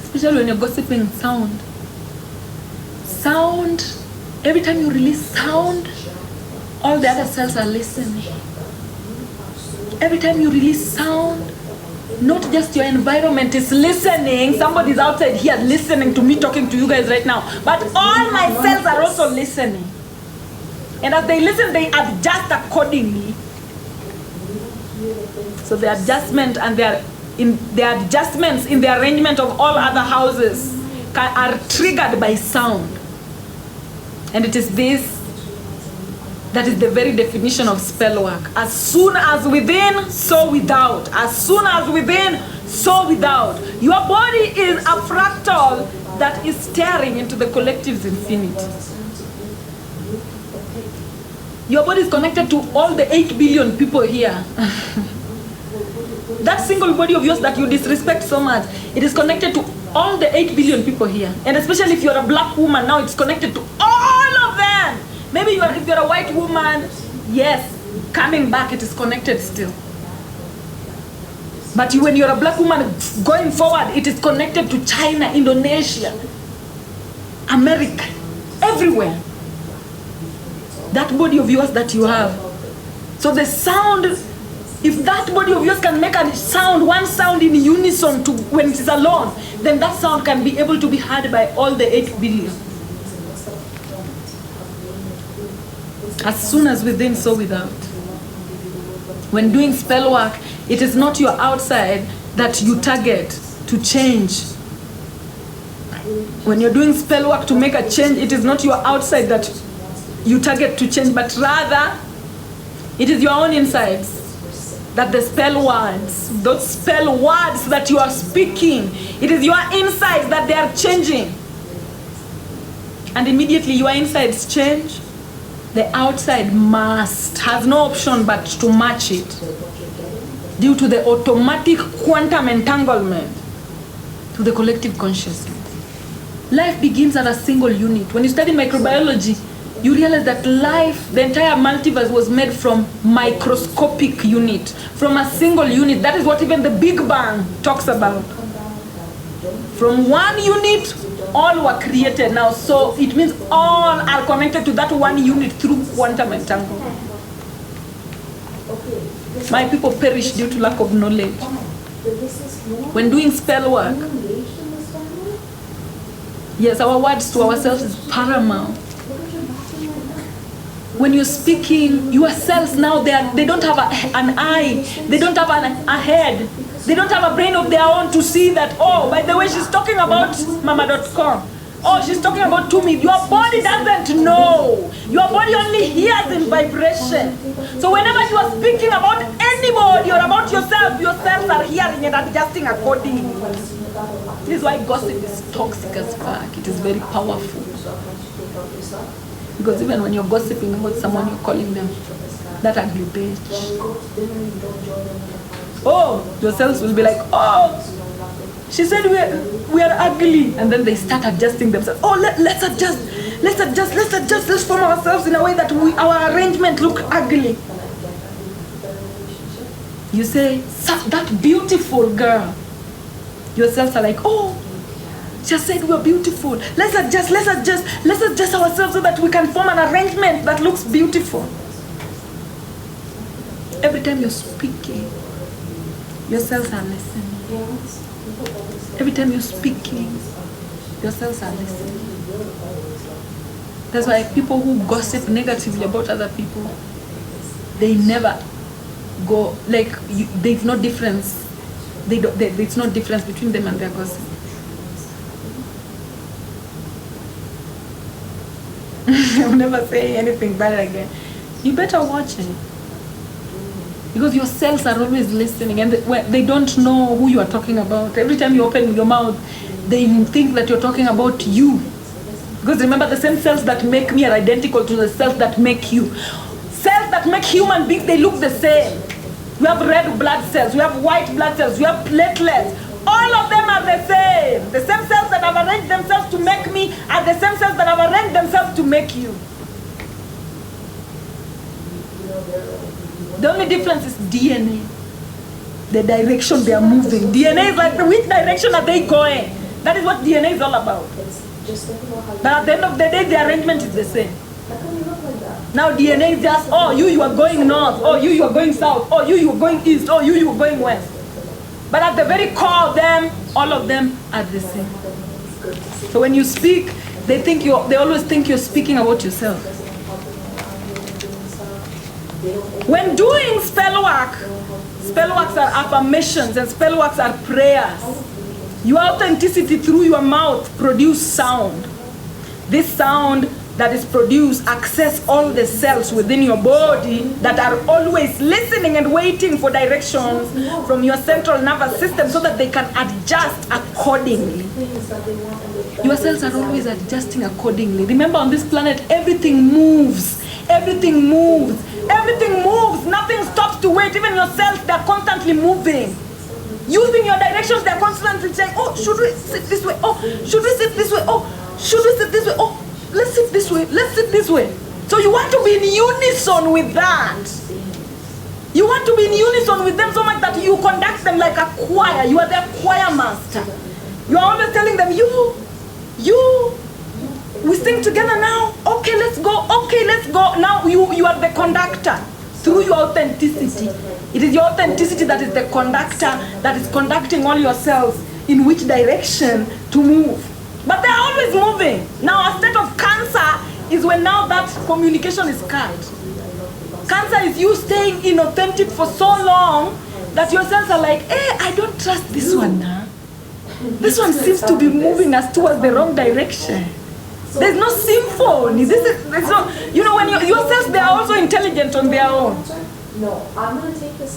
Especially when you're gossiping sound. sound, every time you release sound, all the other cells are listening. Every time you release sound, not just your environment is listening. Somebody's outside here listening to me talking to you guys right now. But all my cells are also listening. And as they listen, they adjust accordingly. So the adjustment and the adjustments in the arrangement of all other houses are triggered by sound. And it is this that is the very definition of spell work. As soon as within, so without. As soon as within, so without. Your body is a fractal that is staring into the collective's infinity. Your body is connected to all the 8 billion people here. That single body of yours that you disrespect so much, it is connected to all the 8 billion people here. And especially if you're a black woman, now it's connected to all of them. Maybe if you're a white woman, yes, coming back, it is connected still. But when you're a black woman going forward, it is connected to China, Indonesia, America, everywhere. That body of yours that you have. So the sound, if that body of yours can make a sound, one sound in unison to when it is alone, then that sound can be able to be heard by all the 8 billion. As soon as within, so without. When doing spell work, it is not your outside that you target to change. When you're doing spell work to make a change, it is not your outside that you target to change, but rather it is your own insides that the spell words, those spell words that you are speaking, it is your insides that they are changing. And immediately your insides change, the outside has no option but to match it due to the automatic quantum entanglement to the collective consciousness. Life begins at a single unit. When you study microbiology, you realize that life, the entire multiverse was made from microscopic unit, from a single unit. That is what even the Big Bang talks about. From one unit, all were created now. So it means all are connected to that one unit through quantum entanglement. My people perish due to lack of knowledge. When doing spell work, yes, our words to ourselves is paramount. When you're speaking, your cells now, they don't have an eye, they don't have a head, they don't have a brain of their own to see that, oh, by the way, she's talking about mama.com. Oh, she's talking about Tumi. Your body doesn't know. Your body only hears in vibration. So whenever you are speaking about anybody or about yourself, your cells are hearing and adjusting accordingly. This is why gossip is toxic as fuck. It is very powerful. Because even when you're gossiping about someone, you're calling them that ugly bitch. Oh, your cells will be like, oh, she said we are ugly. And then they start adjusting themselves. Oh, let's adjust, let's form ourselves in a way that our arrangement look ugly. You say, that beautiful girl. Your cells are like, oh, she said we're beautiful. Let's adjust ourselves so that we can form an arrangement that looks beautiful. Every time you're speaking, your cells are listening. Every time you're speaking, your cells are listening. That's why people who gossip negatively about other people, they never go, like, there's no difference. There's no difference between them and their gossip. I'll never say anything bad again. You better watch it. Because your cells are always listening and they don't know who you are talking about. Every time you open your mouth, they think that you're talking about you. Because remember, the same cells that make me are identical to the cells that make you. Cells that make human beings, they look the same. We have red blood cells, we have white blood cells, we have platelets. All of them are the same. The same cells that have arranged themselves to make me are the same cells that have arranged themselves to make you. The only difference is DNA. The direction they are moving. DNA is like, which direction are they going? That is what DNA is all about. But at the end of the day, the arrangement is the same. Now DNA is just, oh, you are going north, oh, you are going south, oh, you are going east, oh, you are going west. But at the very core of them, all of them are the same. So when you speak, they always think you're speaking about yourself. When doing spell works are affirmations and spell works are prayers. Your authenticity through your mouth produce sound. This sound that is produced access all the cells within your body that are always listening and waiting for directions from your central nervous system so that they can adjust accordingly. Your cells are always adjusting accordingly. Remember, on this planet, everything moves. Everything moves. Everything moves. Nothing stops to wait. Even your cells, they're constantly moving. Using your directions, they're constantly saying, oh, should we sit this way? Oh, should we sit this way? Oh, should we sit this way? Oh, let's sit this way. Let's sit this way. So you want to be in unison with that. You want to be in unison with them so much that you conduct them like a choir. You are their choir master. You are always telling them, we sing together now. Okay, let's go. Okay, let's go. Now you are the conductor through your authenticity. It is your authenticity that is the conductor that is conducting all yourselves in which direction to move. But they are always moving. Now a state of cancer is when now that communication is cut. Cancer is you staying inauthentic for so long that your cells are like, hey, I don't trust this one now. This one seems to be moving us towards the wrong direction. There's no symphony. There's no, when your cells, they are also intelligent on their own.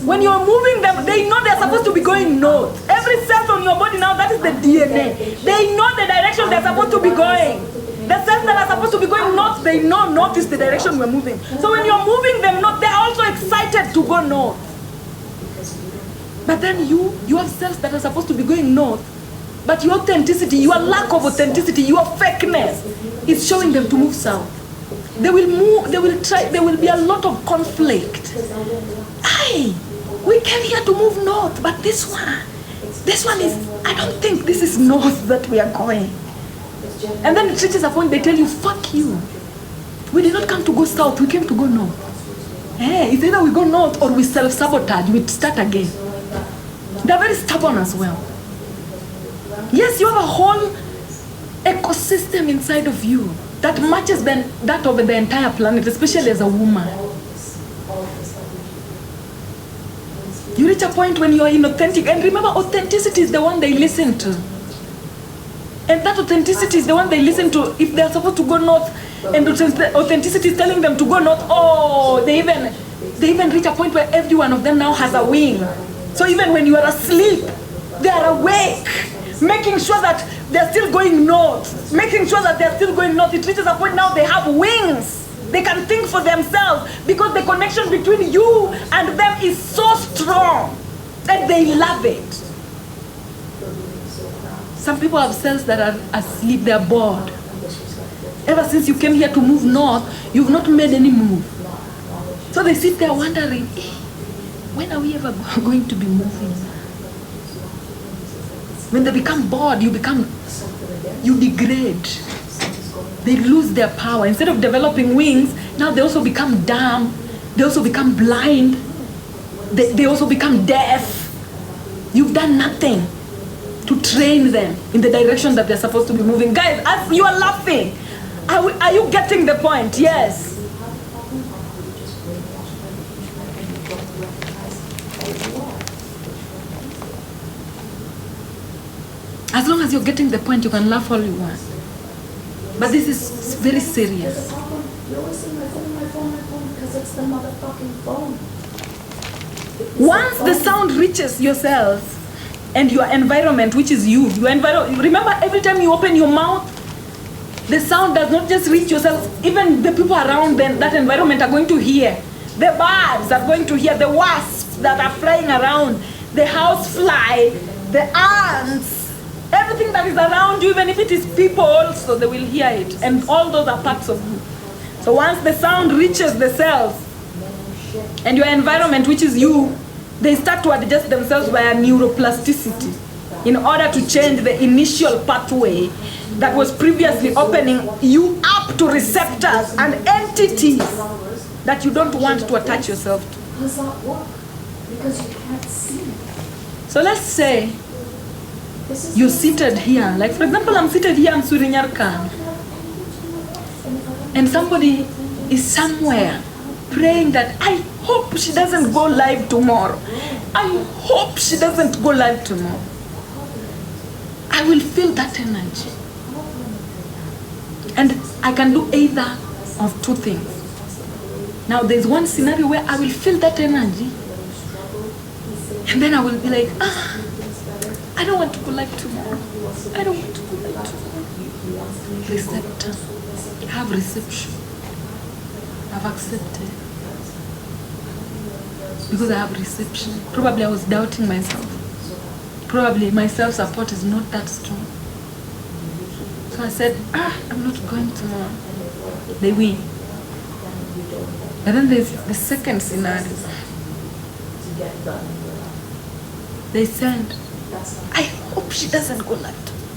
When you're moving them, they know they're supposed to be going north. Every cell on your body now, that is the DNA. They know the direction they're supposed to be going. The cells that are supposed to be going north, they know north is the direction we're moving. So when you're moving them north, they're also excited to go north. But then you have cells that are supposed to be going north, but your authenticity, your lack of authenticity, your fakeness is showing them to move south. They will move, they will try, there will be a lot of conflict. We came here to move north, but this one is, I don't think this is north that we are going. And then it reaches a point they tell you, fuck you. We did not come to go south, we came to go north. It's either we go north or we self-sabotage, we start again. They're very stubborn as well. Yes, you have a whole ecosystem inside of you that matches that of the entire planet, especially as a woman. You reach a point when you are inauthentic, and remember, authenticity is the one they listen to. And that authenticity is the one they listen to if they're supposed to go north, and authenticity is telling them to go north. They even reach a point where every one of them now has a wing. So even when you are asleep, they are awake, making sure that they're still going north, making sure that they're still going north. It reaches a point now they have wings. They can think for themselves because the connection between you and them is so strong that they love it. Some people have cells that are asleep, they're bored. Ever since you came here to move north, you've not made any move. So they sit there wondering, when are we ever going to be moving? When they become bored, you degrade. They lose their power. Instead of developing wings, now they also become dumb. They also become blind. They also become deaf. You've done nothing to train them in the direction that they're supposed to be moving. Guys, as you are laughing, are you getting the point? Yes. As long as you're getting the point, you can laugh all you want. But this is very serious. Once the sound reaches your cells and your environment, which is you, remember, every time you open your mouth, the sound does not just reach yourself. Even the people around that environment are going to hear. The birds are going to hear. The wasps that are flying around, the housefly, the ants, everything that is around you, even if it is people also, they will hear it. And all those are parts of you. So once the sound reaches the cells and your environment, which is you, they start to adjust themselves via neuroplasticity in order to change the initial pathway that was previously opening you up to receptors and entities that you don't want to attach yourself to. Does not work because you can't see it. So let's say This is you're seated here. Like for example, I'm seated here, I'm Surinyarkan. And somebody is somewhere praying that I hope she doesn't go live tomorrow. I hope she doesn't go live tomorrow. I will feel that energy. And I can do either of two things. Now there's one scenario where I will feel that energy and then I will be like, I don't want to go live tomorrow. I don't want to go live tomorrow. Receptor. I have reception. I've accepted. Because I have reception. Probably I was doubting myself. Probably my self-support is not that strong. So I said, I'm not going tomorrow. They win. And then there's the second scenario. They said, I hope she doesn't go live tomorrow.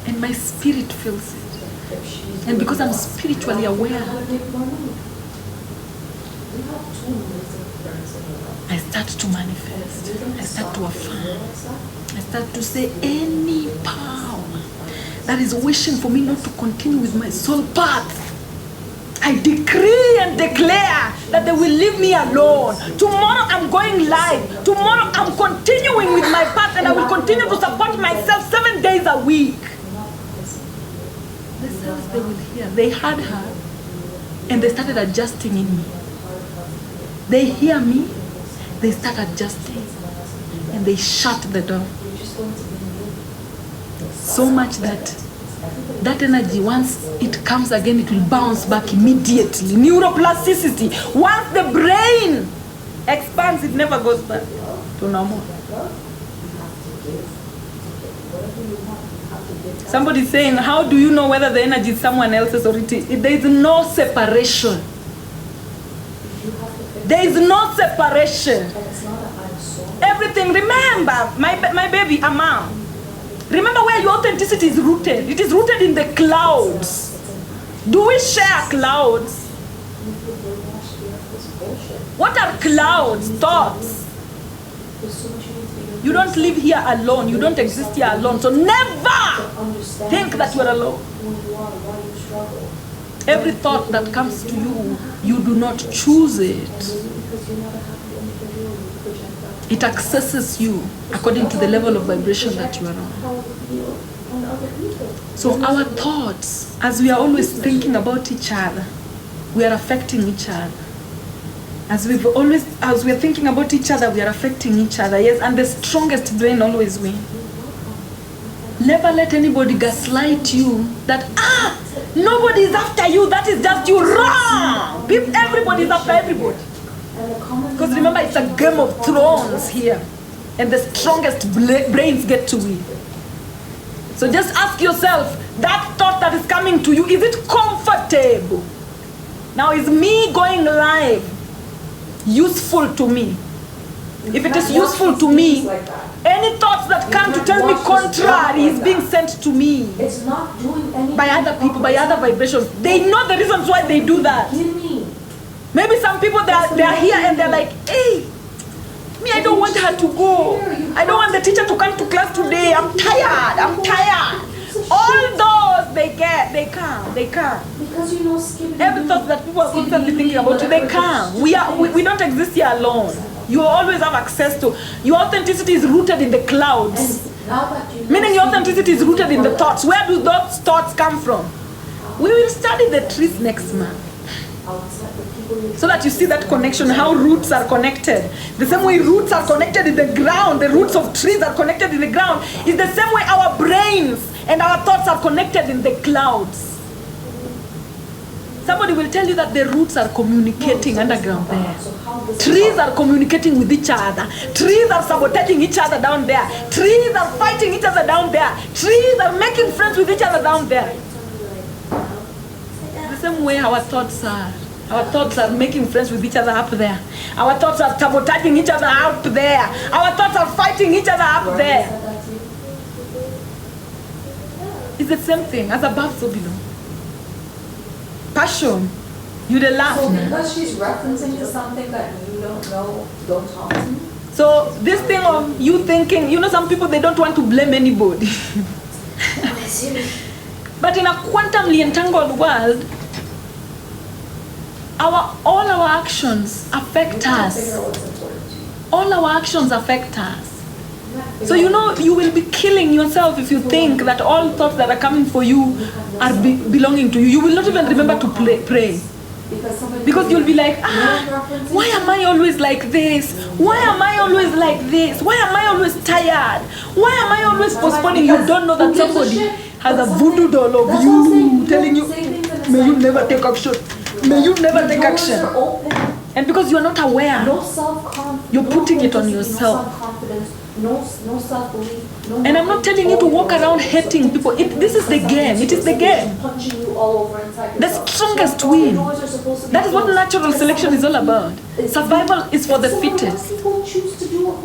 And my spirit feels it. And because I'm spiritually aware, I start to manifest. I start to affirm. I start to say, any power that is wishing for me not to continue with my soul path, I decree and declare that they will leave me alone. Tomorrow I'm going live. Tomorrow I'm continuing with my path and I will continue to support myself 7 days a week. The cells they will hear. They heard her and they started adjusting in me. They hear me, they start adjusting and they shut the door. So much that that energy, once it comes again, it will bounce back immediately. Neuroplasticity. Once the brain expands, it never goes back to normal. Somebody's saying, how do you know whether the energy is someone else's or it is? There is no separation. There is no separation. Everything, remember, my baby, a mom. Remember where your authenticity is rooted. It is rooted in the clouds. Do we share clouds? What are clouds? Thoughts. You don't live here alone. You don't exist here alone. So never think that you are alone. Every thought that comes to you, you do not choose it. It accesses you according to the level of vibration that you are on. So our thoughts, as we are always thinking about each other, we are affecting each other. As we are thinking about each other, we are affecting each other. Yes, and the strongest brain always wins. Never let anybody gaslight you that, nobody is after you, that is just you. Wrong! Everybody is after everybody. Because remember, it's a Game of Thrones here. And the strongest brains get to win. So just ask yourself, that thought that is coming to you, is it comfortable? Now, is me going live useful to me? If it is useful to me, any thoughts that come to tell me contrary is being sent to me by other people, by other vibrations. They know the reasons why they do that. Maybe some people, they are here and they're like, hey, me, I don't want her to go. I don't want the teacher to come to class today. I'm tired. All those they come. Because you know, Every thought that people are constantly thinking about you, they come. We don't exist here alone. You always have access to. Your authenticity is rooted in the clouds. Meaning your authenticity is rooted in the thoughts. Where do those thoughts come from? We will study the trees next month. So that you see that connection, how roots are connected. The same way roots are connected in the ground, the roots of trees are connected in the ground, is the same way our brains and our thoughts are connected in the clouds. Somebody will tell you that the roots are communicating underground there. Trees are communicating with each other. Trees are sabotaging each other down there. Trees are fighting each other down there. Trees are making friends with each other down there. The same way our thoughts are. Our thoughts are making friends with each other up there. Our thoughts are sabotaging each other up there. Our thoughts are fighting each other up there. It's the same thing. As above, so below. Passion. You the laugh. So because she's referencing to something that you don't know, don't talk to me? So this thing of you thinking, some people, they don't want to blame anybody. But in a quantumly entangled world, all our actions affect us. All our actions affect us. So you will be killing yourself if you think that all thoughts that are coming for you are belonging to you. You will not even remember to pray. Because you'll be like, why am I always like this? Why am I always like this? Why am I always tired? Why am I always postponing? You don't know that somebody has a voodoo doll of you telling you, may you never take action. May you never take action. And because you're not aware, you're putting it on yourself. No self-belief. And I'm not telling you to walk around hating people. This is the game. It is the game. The strongest win. That is what natural selection is all about. Survival is for the fittest.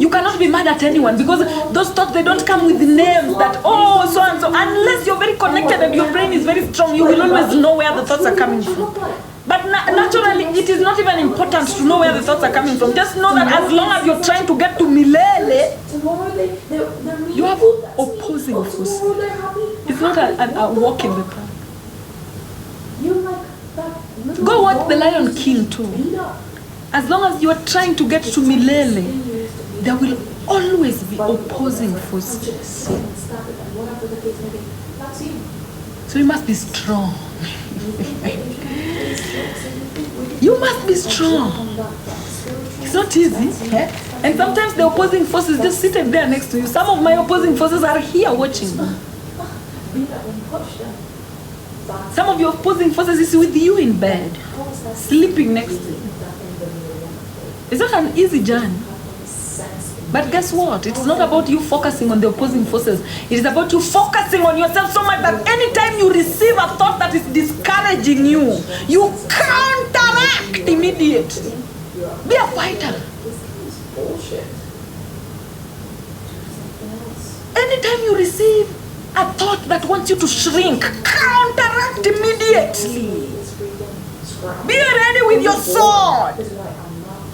You cannot be mad at anyone because those thoughts, they don't come with names that, oh, so and so. Unless you're very connected and your brain is very strong, you will always know where the thoughts are coming from. But naturally, it is not even important to know where the thoughts are coming from. Just know that as long as you're trying to get to Milele, you have opposing forces. It's not a walk in the park. Go watch The Lion King too. As long as you are trying to get to Milele, there will always be opposing forces. So you must be strong. You must be strong. It's not easy. And sometimes the opposing forces just seated there next to you. Some of my opposing forces are here watching me. Some of your opposing forces is with you in bed, sleeping next to you. It's not an easy journey. But guess what? It's not about you focusing on the opposing forces. It is about you focusing on yourself so much that anytime you receive a thought that is discouraging you, you counteract immediately. Be a fighter. Anytime you receive a thought that wants you to shrink, counteract immediately. Be ready with your sword.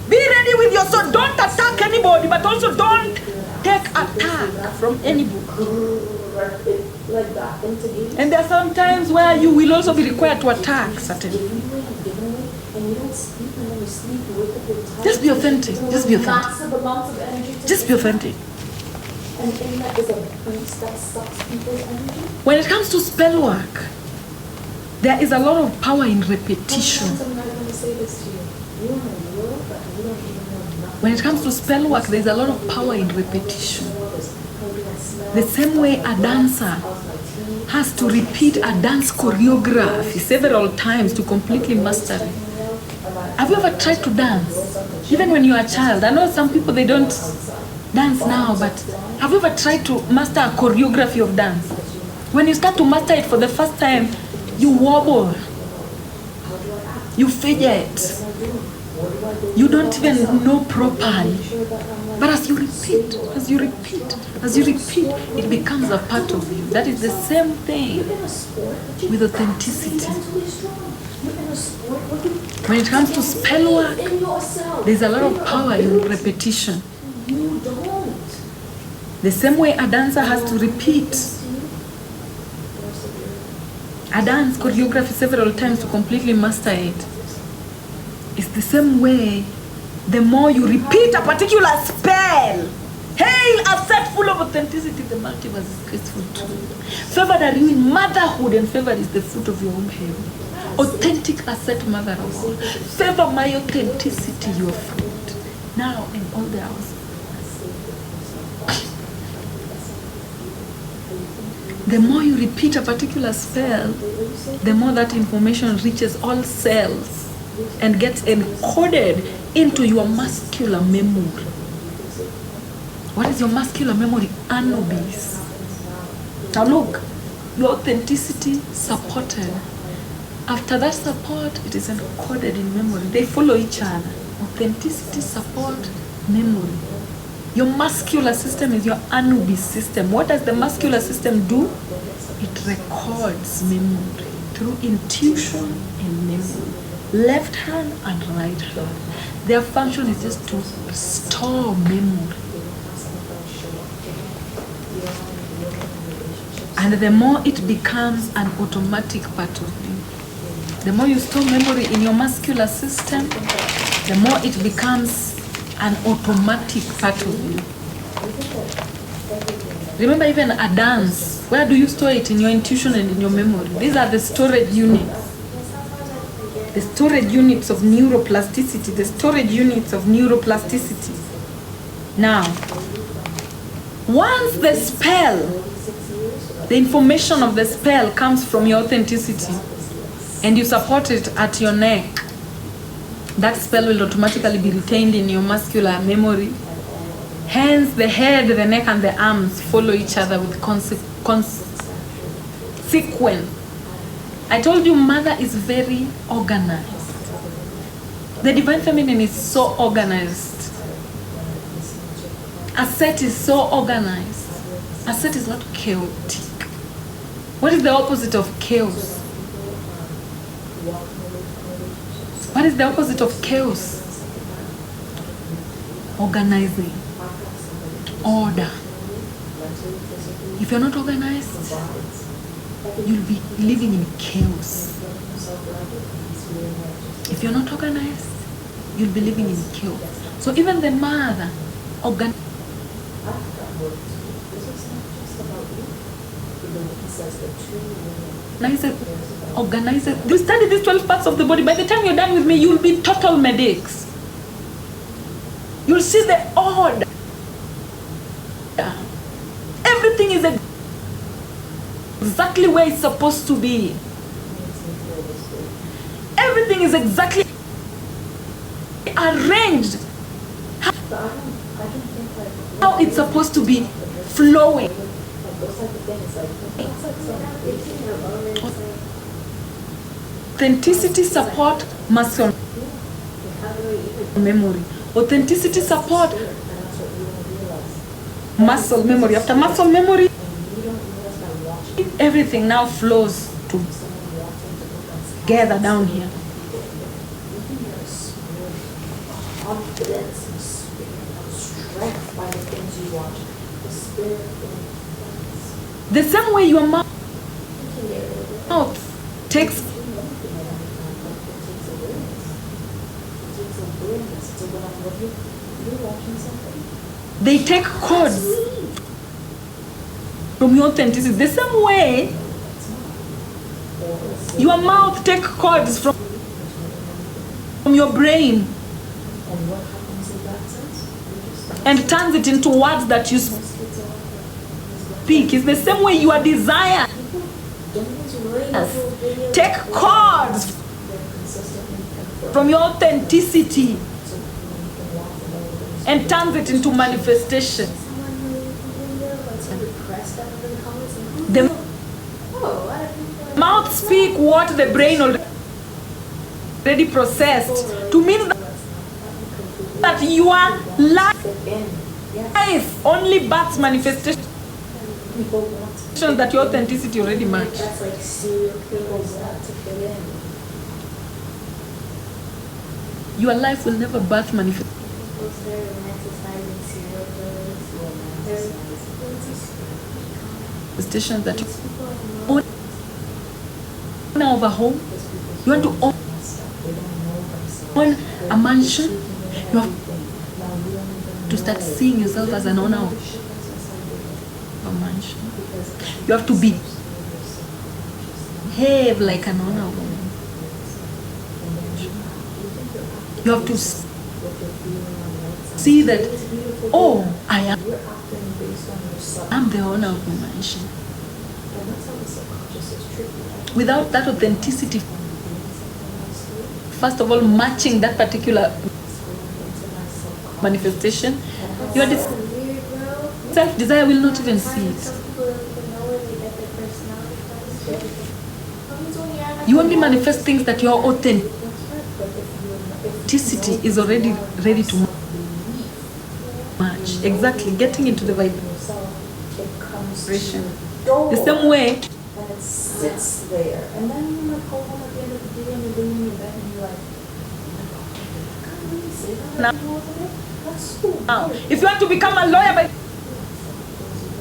Be ready with your sword. Don't attack anybody, but also don't take attack from anybody. And there are some times where you will also be required to attack certain people. Just be authentic. Just be authentic. Just be authentic. When it comes to spell work, there is a lot of power in repetition. When it comes to spell work, there is a lot of power in repetition. The same way a dancer has to repeat a dance choreography several times to completely master it. Have you ever tried to dance? Even when you are a child. I know some people, they don't dance now, but have you ever tried to master a choreography of dance? When you start to master it for the first time, you wobble, you fidget, you don't even know properly. But as you repeat, as you repeat, as you repeat, it becomes a part of you. That is the same thing with authenticity. When it comes to spell work, there's a lot of power in repetition. The same way a dancer has to repeat a dance choreography several times to completely master it. It's the same way, the more you repeat a particular spell, hail a set full of authenticity, the multiverse is graceful too. Favored are you in motherhood, and favored is the fruit of your womb heaven. Authentic asset, mother of all. Favor my authenticity, your fruit, now in all the hours. The more you repeat a particular spell, the more that information reaches all cells and gets encoded into your muscular memory. What is your muscular memory? Anubis. Now look, your authenticity supported. After that support, it is encoded in memory. They follow each other. Authenticity, support, memory. Your muscular system is your Anubis system. What does the muscular system do? It records memory through intuition and memory. Left hand and right hand. Their function is just to store memory. And the more it becomes an automatic part of you, the more you store memory in your muscular system, the more it becomes an automatic part of you. Remember, even a dance, where do you store it? In your intuition and in your memory. These are the storage units. The storage units of neuroplasticity, the storage units of neuroplasticity. Now, once the spell, the information of the spell comes from your authenticity, and you support it at your neck, that spell will automatically be retained in your muscular memory. Hence, the head, the neck, and the arms follow each other with sequence. I told you, mother is very organized. The divine feminine is so organized. A set is so organized. A set is not chaotic. What is the opposite of chaos? What is the opposite of chaos? Organizing. Order. If you're not organized, you'll be living in chaos. If you're not organized, you'll be living in chaos. So even the mother, organize it. You study these 12 parts of the body. By the time you're done with me, you'll be total medics. You'll see the order. Everything is exactly where it's supposed to be. Everything is exactly arranged how it's supposed to be flowing. Authenticity support muscle memory. Authenticity support muscle memory. After muscle memory, everything now flows together down here. Confidence and spirit, strength by the things you want. The spirit in the same way your mouth takes they take codes from your authenticity. The same way your mouth takes codes from your brain and turns it into words that you speak. It's the same way your desire take codes from your authenticity and turns it into manifestation. The mouth speak what the brain already processed to mean that your life only births manifestation that your authenticity already match. Your life will never birth manifestation that you own over home. You want to own a mansion. You have to start seeing yourself as an owner of a mansion. You have to behave like an owner of a mansion. You have to see that, oh, I am the owner of my mansion. Without that authenticity, first of all, matching that particular manifestation, your self-desire will not even see it. You only manifest things that your authenticity is already ready to match. Exactly, getting into the vibration. The same way sits there, and then you like go home at the end of the day and you're laying in your bed and you're like, oh my God, I can't really say that Now- anymore today. That's so Now, weird. if you want to become a lawyer by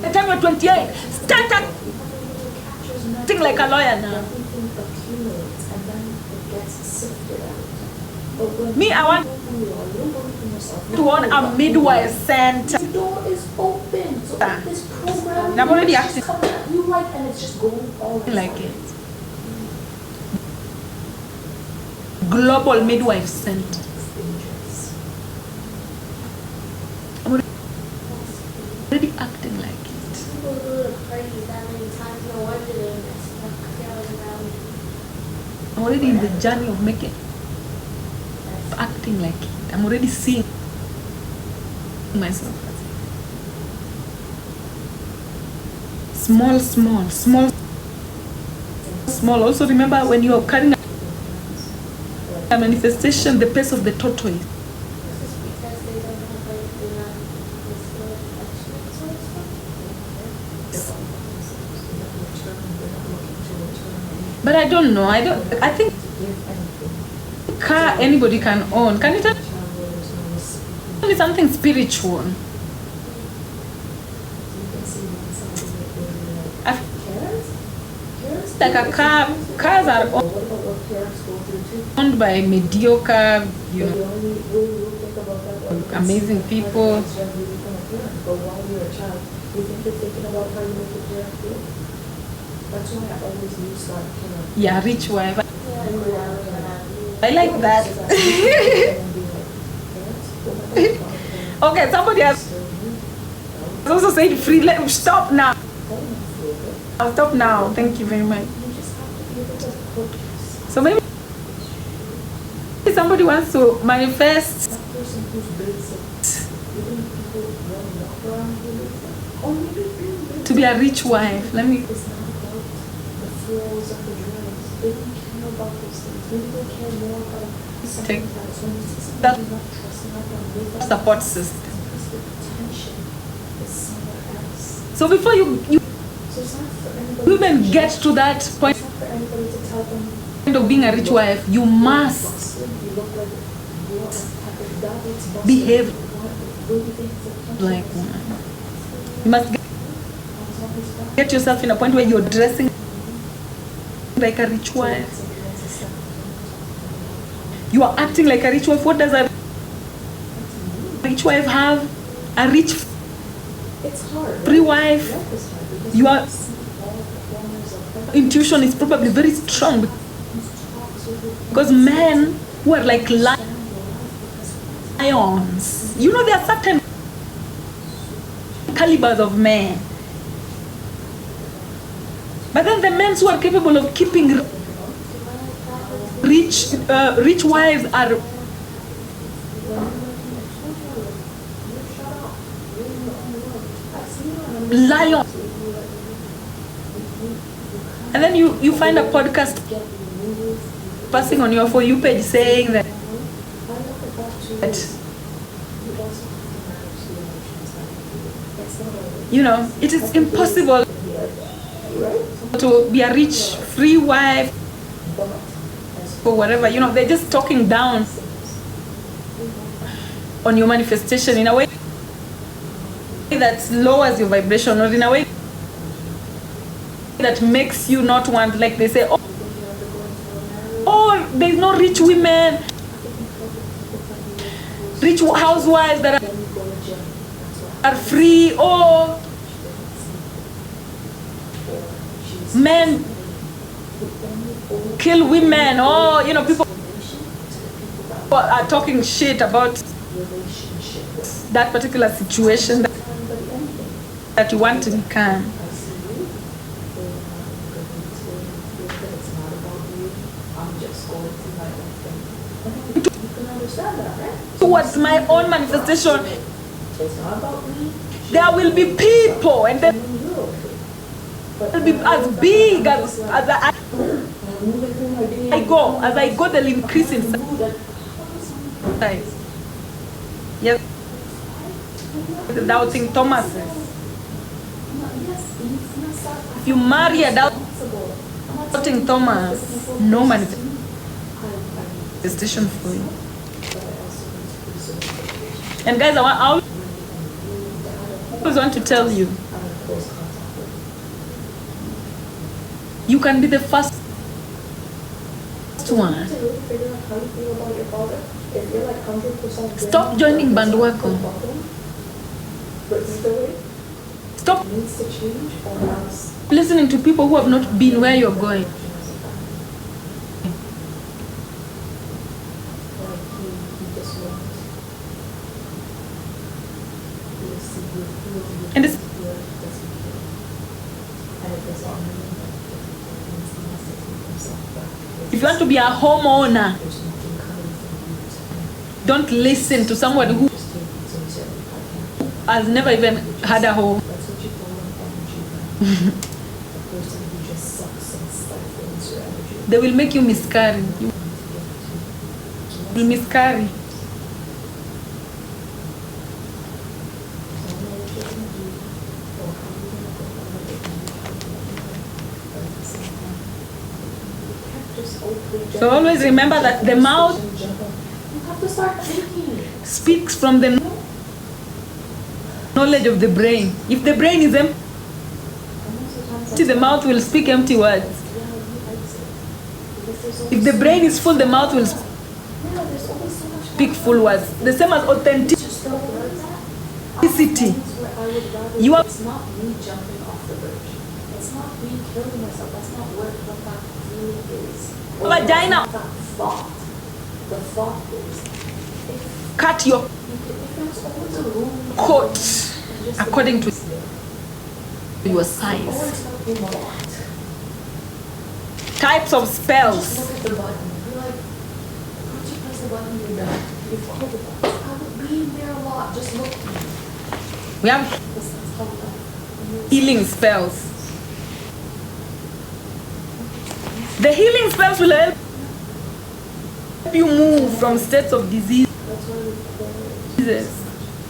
the time you're 28, start acting like a lawyer now. Everything accumulates and then it gets sifted out. But when Me, I want you know who you are, you don't believe in yourself. You to don't own know a what midwife you center. are. The door is open. So Ah. this program I'm already is acting just coming at you like, and it's just going all the like time. it. Global midwife center. It's dangerous. I'm already acting like it. People go to parties that many times, no wonder they mess up. Feeling around. I'm already in the journey of making, acting like it. I'm already seeing myself. Small, small, small, small. Also remember when you are carrying a manifestation, the pace of the tortoise. This is because they don't have like the But I don't know. I think car anybody can own. Can you tell me something spiritual? I feel like a car. Cars are owned by mediocre, you know, amazing people. But while you're a child, you think you're thinking about how you make your parents feel. That's why I always use that parent. Yeah, rich wife. Yeah. I like that. Okay, somebody has also said free. Stop now. I'll stop now. Thank you very much. You just have to be able to focus. So maybe somebody wants to manifest That person who's basic, even people don't walk around who live there. Or maybe being basic to be a rich wife. Let me. is not about the flaws of the drugs. They don't care about those things. Maybe they care more about something Take- that's when you see that- somebody not trusting like them, they don't Support system. because the potential is somewhere else. So before you So it's not for anybody even to get judge. to that point It's not for anybody to tell them of being a rich wife, you must busted, you look like you are at the dad's busted. behave What do you think is the potential? like one. You must On top of that, get yourself in a point where you're dressing like a rich wife. You are acting like a rich wife. What does a rich wife have? A rich it's hard. free right? wife. Life is hard because You are see all the corners of life. intuition is probably very strong Who talks with you, because men who are like understand your life because lions, you know, there are certain calibers of men. But then the men who are capable of keeping rich wives are lions. And then you find a podcast passing on your For You page saying that you know it is impossible to be a rich free wife or whatever. You know, they're just talking down on your manifestation in a way that lowers your vibration, or in a way that makes you not want, like they say, oh, there's no rich women, rich housewives that are free, or men kill women, or you know, people are talking shit about that particular situation that you want to become. Towards my own manifestation, there will be people, and then will be as big as I go. As I go, they'll increase in size. Yes. The doubting Thomases. If you marry a Supporting Thomas, no manifestation for you. And guys, I always want to tell you, you can be the first one. Stop joining bandwagon. Stop listening to people who have not been where you're going. And it's, if you want to be a homeowner, don't listen to someone who has never even had a home. They will make you miscarry. You will miscarry. So always remember that the mouth speaks from the knowledge of the brain. If the brain is empty, the mouth will speak empty words. If the brain is full, the mouth will speak full words. The same as authenticity. You are It's not me jumping off the bridge. It's not me killing myself. That's not what that feeling is. vagina. That thought. The thought is, Cut your if there's always a room coat according to your size. always something a lot. Types of Just spells. look at the button. You're like, once you press the button, you're done. You've called the button. I would be in there a lot. Just look. We have That's how life. healing spells. The healing spells will help you move from states of diseases That's why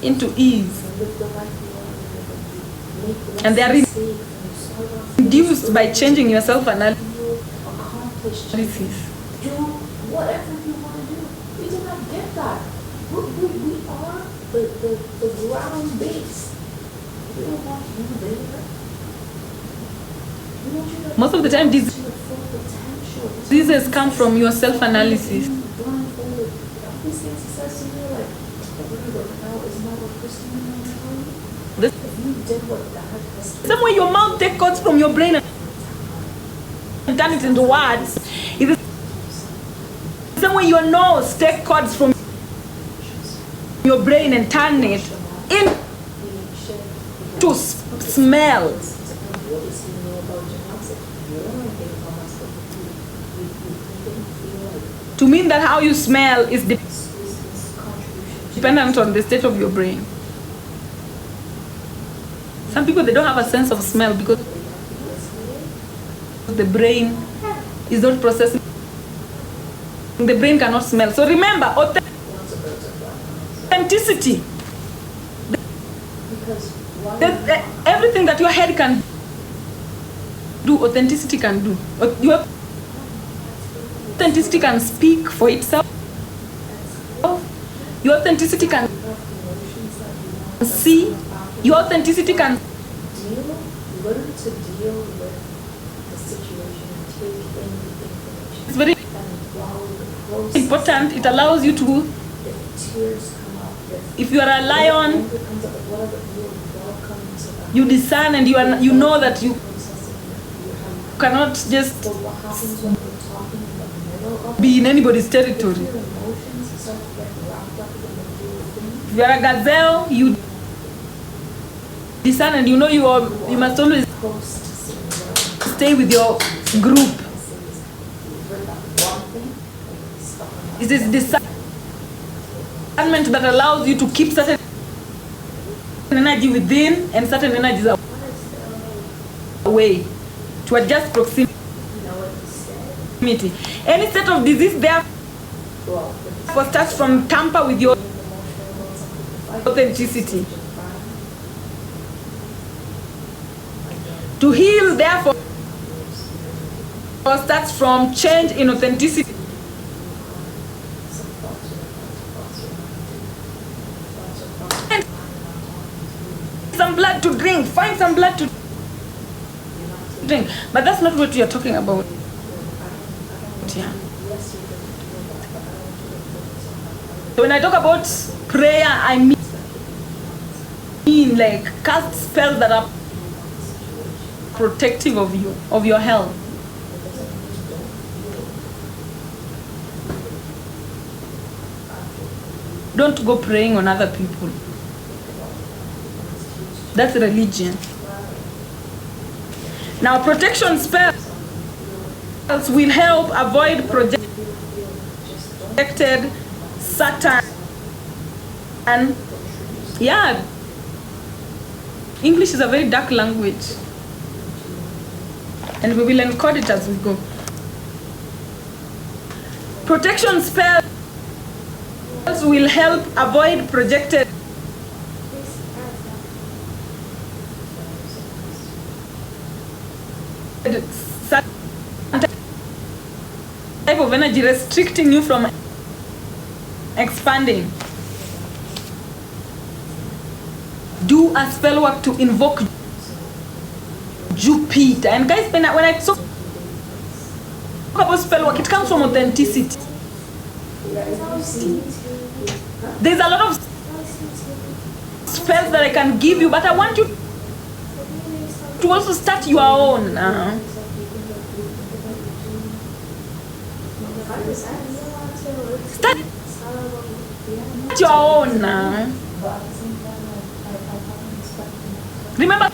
we into ease. live the life you want to live. Make less And they are mistakes and you start off Induced by changing your self-analysis. feel accomplished. Do whatever you want to do. We do not get that. We are the ground base. We don't want you there. We want you to Most of the time, to your full potential. diseases come from your self-analysis. Blindfolded. These things he says to me like, whatever, now is not what Christine is telling you. The If you did what God has told same way your mouth takes codes from your brain and turn it into words. It's the same way your nose takes codes from your brain and turn it into smells. To mean that how you smell is dependent on the state of your brain. Some people, they don't have a sense of smell because the brain is not processing. The brain cannot smell. So remember, authenticity. Everything that your head can do, authenticity can do. Your authenticity can speak for itself. Your authenticity can see. Your authenticity can learn to deal with the situation and take in the information. it's very And while the process, important. It allows you to, if tears come up, if you are a lion, anger comes up, whatever, you're welcome to that you discern and you know that you processing that you have. cannot just But what happens when we're talking in the middle of be in anybody's it, territory. your emotions start to get wrapped up in the real thing. If you are a gazelle, you discern and you know you must always Post syndrome. stay with your group. You've heard that one thing, and you're stuck on that. It is discernment that allows you to keep certain energy within and certain energies away to adjust proximity. Any state of disease therefore starts from tamper with your authenticity. To heal, therefore, Or starts from change in authenticity. Some blood to drink. Find some blood to drink. But that's not what we are talking about. Yeah. So when I talk about prayer, I mean like cast spells that are protective of you, of your health. Don't go praying on other people. That's religion. Now, protection spells will help avoid projected Satan. And yeah, English is a very dark language. And we will encode it as we go. Protection spells will help avoid projected type of energy restricting you from expanding. Do a spell work to invoke Jupiter. And guys, when I talk about spell work, it comes from authenticity. There's a lot of spells that I can give you, but I want you to also start your own. Start your own. Remember,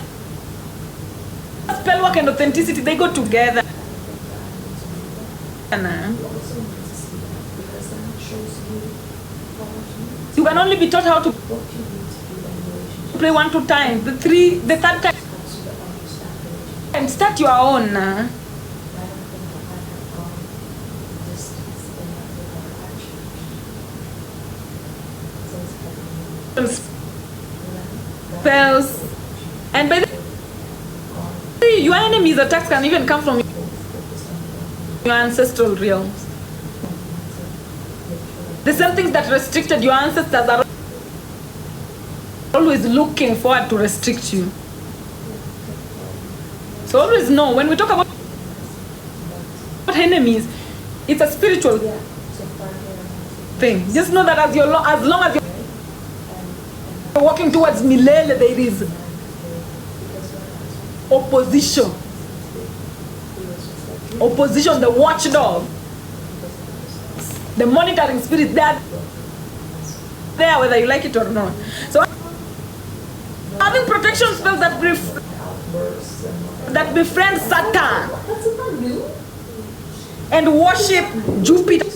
spell work and authenticity, they go together. You can only be taught how to play 1-2 times. The third time, and start your own. Spells, and by the way, your enemies' attacks can even come from your ancestral realms. The same things that restricted your ancestors are always looking forward to restrict you. So always know, when we talk about enemies, it's a spiritual thing. Just know that as long as you're walking towards Milele, there is opposition. Opposition, the watchdog, the monitoring spirit, they are there whether you like it or not. So having protection spells that befriend Satan and worship Jupiter.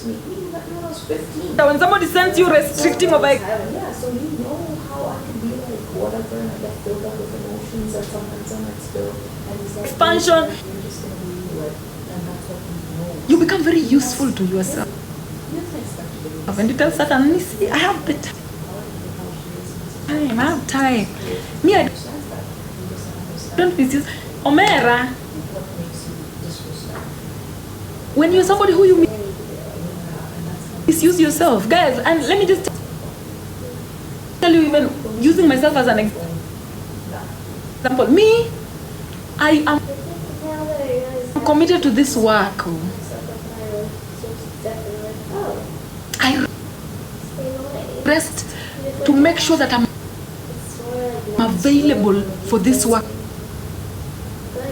When somebody sends you restricting of like, Yeah, so you know how I can be like whatever and I get filled up with emotions and sometimes I might spill and it's like expansion, you're just gonna be like, and that's what you know. you become very useful to yourself. You can expect to be When you tell Satan, "You see, I have the time, I have time. Me, I don't misuse. Omera, when you're somebody who you misuse yourself, guys, and let me just tell you, even using myself as an example, me, I am committed to this work. I rest to make sure that I'm available for this work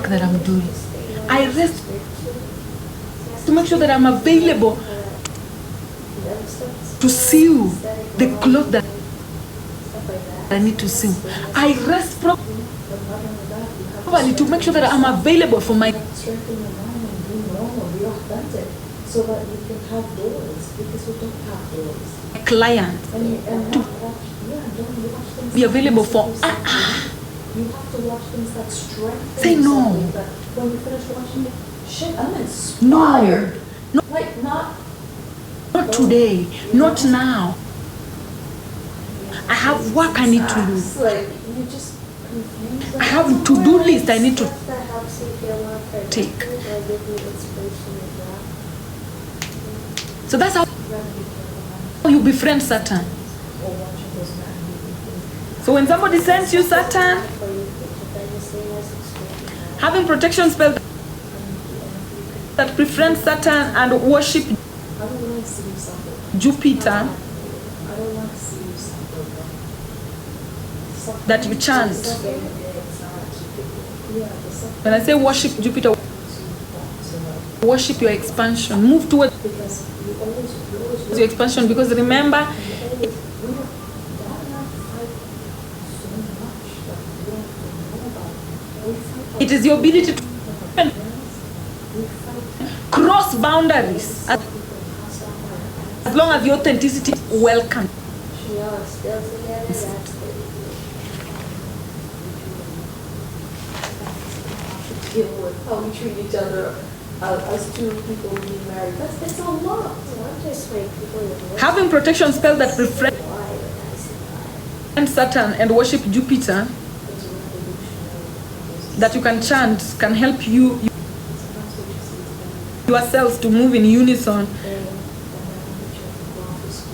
that I'm doing. I rest to make sure that I'm available to sew the clothes that I need to sew. I rest properly to make sure that I'm available for my strengthen your mind and be normal, be authentic, so that you can have doors, because we don't have doors. client. And don't watch things. Be available for you have to watch things that strengthen. Say no. something that when we finish watching it, shit, I'm inspired. No. Like not today, not now. I have work I need to do. Like you just confuse. I have to-do list I need to That helps See if you're more Take. productive or give you inspiration as well. So that's how you befriend Satan. So when somebody sends you Satan, For you, then the same as extreme. having protection spell that befriend Satan and worship I don't want to see you suffer. Jupiter I don't want to see you suffer. that you chant. Yeah, the suffering When I say worship Jupiter, worship your expansion. Move towards because you always your expansion, because remember, God and I fight so much that we don't even know about. We fight it is your ability to we fight cross boundaries as long as your authenticity is welcome. You know, it's still together, that's the deal with how we treat each other as two people being married. It's a lot. So I'm just like people with Having protection spell that befriend why and I see why. Saturn and worship Jupiter that you can chant can help you yourselves to move in unison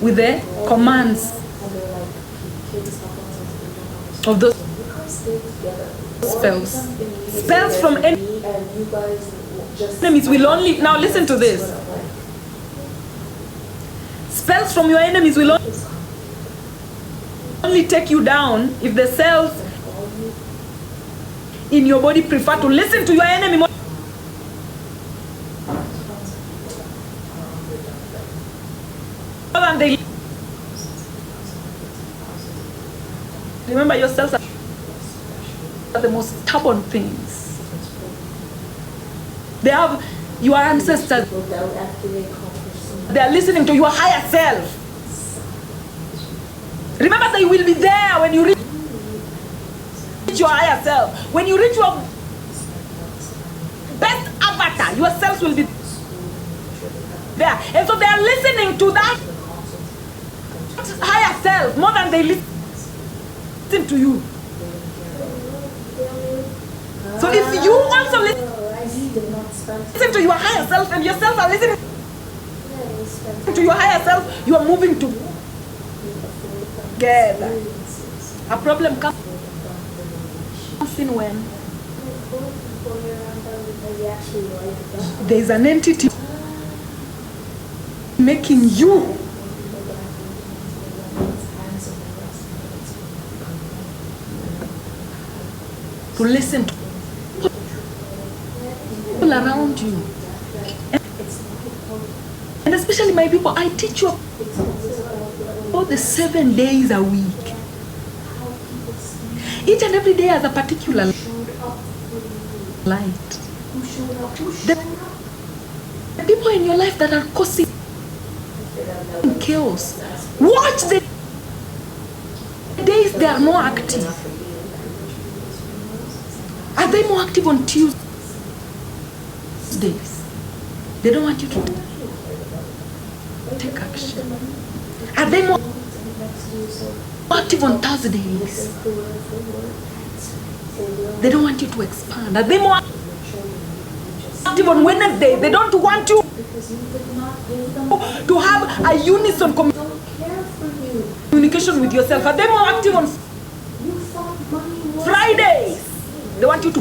with the commands of those spells. Spells from enemies will only, now listen to this. Spells from your enemies will only take you down if the cells in your body prefer to listen to your enemy more than they. Remember, your cells are the most stubborn things. They have your ancestors. They are listening to your higher self. Remember, they will be there when you reach your higher self. When you reach your best avatar, your cells will be there. And so they are listening to that higher self more than they listen to you. So if you also listen to your higher self and yourself are listening to your higher self, you are moving together. A problem comes in when there is an entity making you to listen to people around you. And especially my people, I teach you about the 7 days a week. Each and every day has a particular light. The people in your life that are causing chaos, watch the days they are more active. Are they more active on Tuesdays? They don't want you to take action. Are they more active on Thursdays? They don't want you to expand. Are they more active on Wednesday? They don't want you to have a unison communication with yourself. Are they more active on Fridays? They want you to.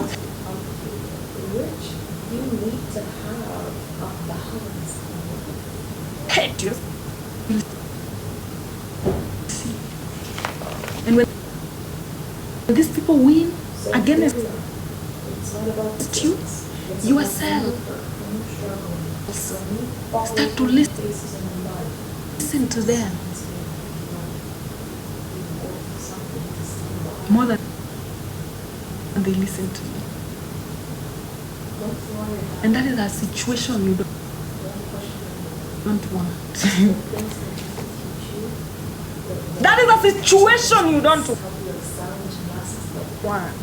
Hate you. And when these people win against you, yourself start to listen to them more than they listen to you. And that is a situation you don't want. That is a situation you don't want.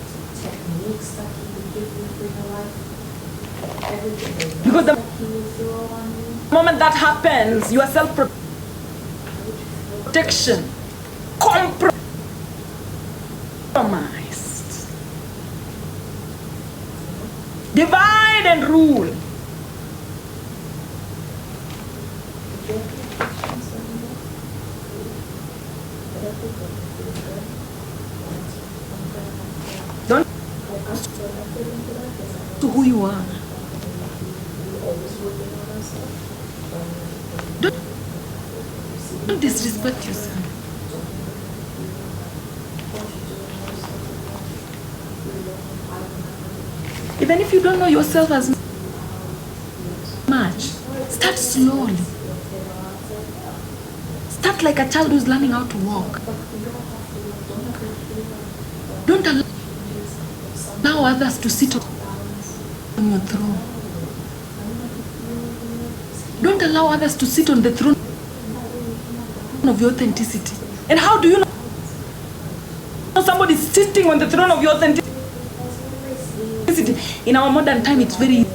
Because the moment that happens, your self-protection compromised. Divide and rule. Don't to who you are. Don't disrespect yourself. Even if you don't know yourself as much, start slowly. Start like a child who's learning how to walk. Don't allow others to sit on your throne. Don't allow others to sit on the throne of your authenticity. And how do you know somebody is sitting on the throne of your authenticity? In our modern time, it's very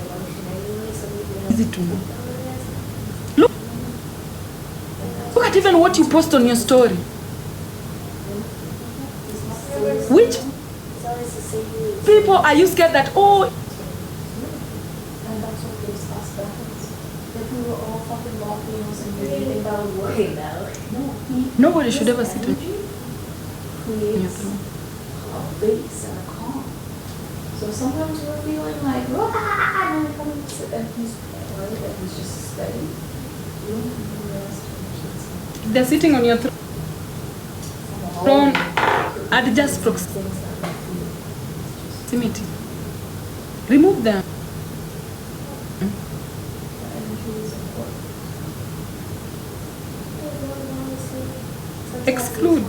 easy to know. Look at even what you post on your story. Which people are you scared that, oh, nobody should ever sit on your throne. So sometimes we're feeling like, "Rah!" and then come and sit and he's right, and he's just steady. You don't have to realize how much it's If they're sitting on your throne at just proximity, remove them. Exclude.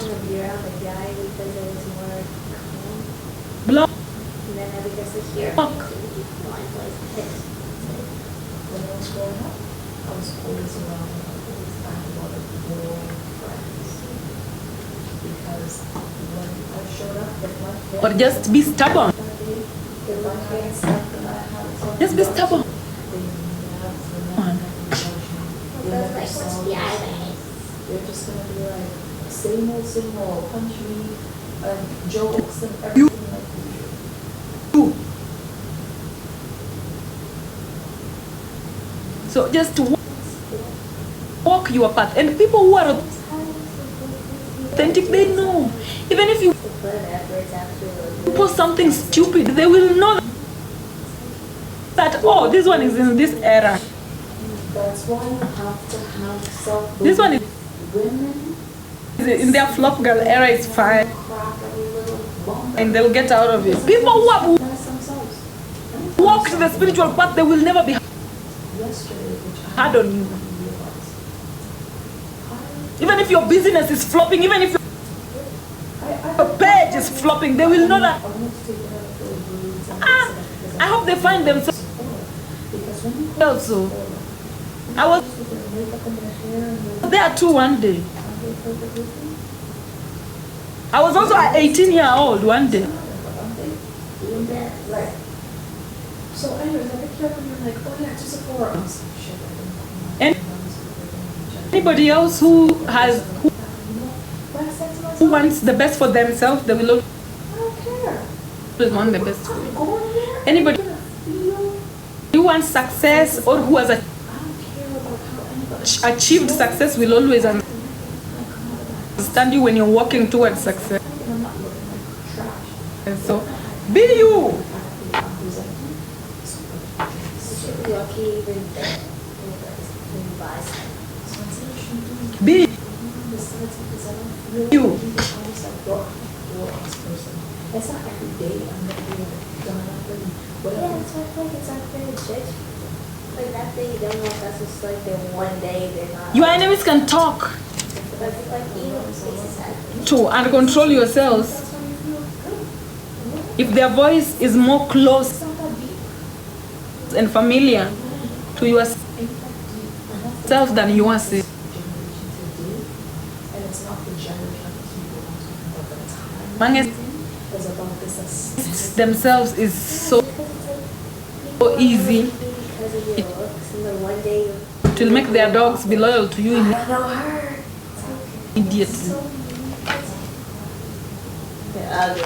Block. Fuck. When I was growing up, I was always around a lot of boring friends. Because when I showed up, if my Or just be stubborn. if my parents said that I had Just be stubborn. they're just gonna be like same old, punch me, jokes and everything like usual. So just walk your path. And people who are authentic, they know. Even if you post something stupid, they will know that, oh, this one is in this era. That's why you have to have self. This one is Women in their flop girl era, is fine. crack every little bump And they'll get out of it. People who have mess themselves. walked the spiritual path, they will never be Yesterday, which I hard on you. realized. Even if your business is flopping, even if your page is flopping, they will know that. I want to take it out of the rules and Ah, I hope they find themselves because when you also. I was put their makeup and their hair and their there too one day. perfect looking, I was also an 18-year-old one day. doing that, like. So anyways, I picked you up and you're like, oh yeah, to Sephora. I was like, shit, I didn't And anybody else who has But I said to myself, who wants the best for themselves, they will I don't care. always want the best for you. Go in there. Anybody You're gonna feel. who wants success or who has I don't care about how anybody. achieved success will always understand you when you're walking towards success. I'm not looking like trash. And so, be you. Lucky even then. Be you. That's not every day I'm gonna be like done up and Yeah, whatever. that's why I feel like it's unfair to judge people. Like that thing, you don't know if that's just like their one day, they're not. Your enemies can talk But like even spaces have. to and control yourselves That's why you feel good. if their voice is more close It's not that deep. and familiar to yourself Ain't that deep. And that's the than yours. generation to do. And it's not the generation of people I'm talking about, but the time Manges is about this aesthetic. themselves is so easy. Because of your looks, and then one day you It will make their dogs be loyal to you I know her. immediately. They're ugly.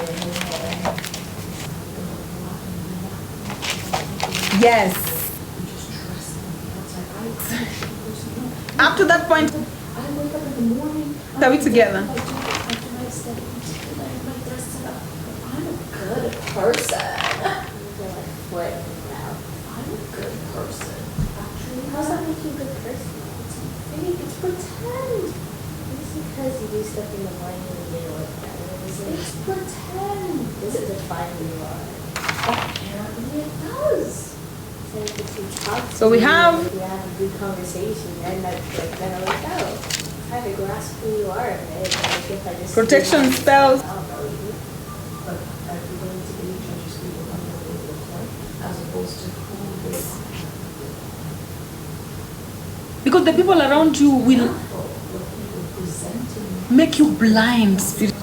Yes. You just trust them. It's like, I trust the person. No. Up to that point, I wake up in the morning. are we together? I do my studies. I have my dress set up. I'm a good person. You're like, what now? I'm a good person. Actually, How's that make you a good person? it's fake. It's pretend. It's because you do stuff in the morning and you get work done. It's pretend. Does it define who you are? Apparently it does. So if you talk to So we me, have- if you have a good conversation, then that's like gonna work out. Try to grasp who you are, right? Like if I just Protection spells. I don't know you. But everybody today judges people on what they look like as opposed to who they are. Because the people around you will Careful with people presenting make you blind spiritually.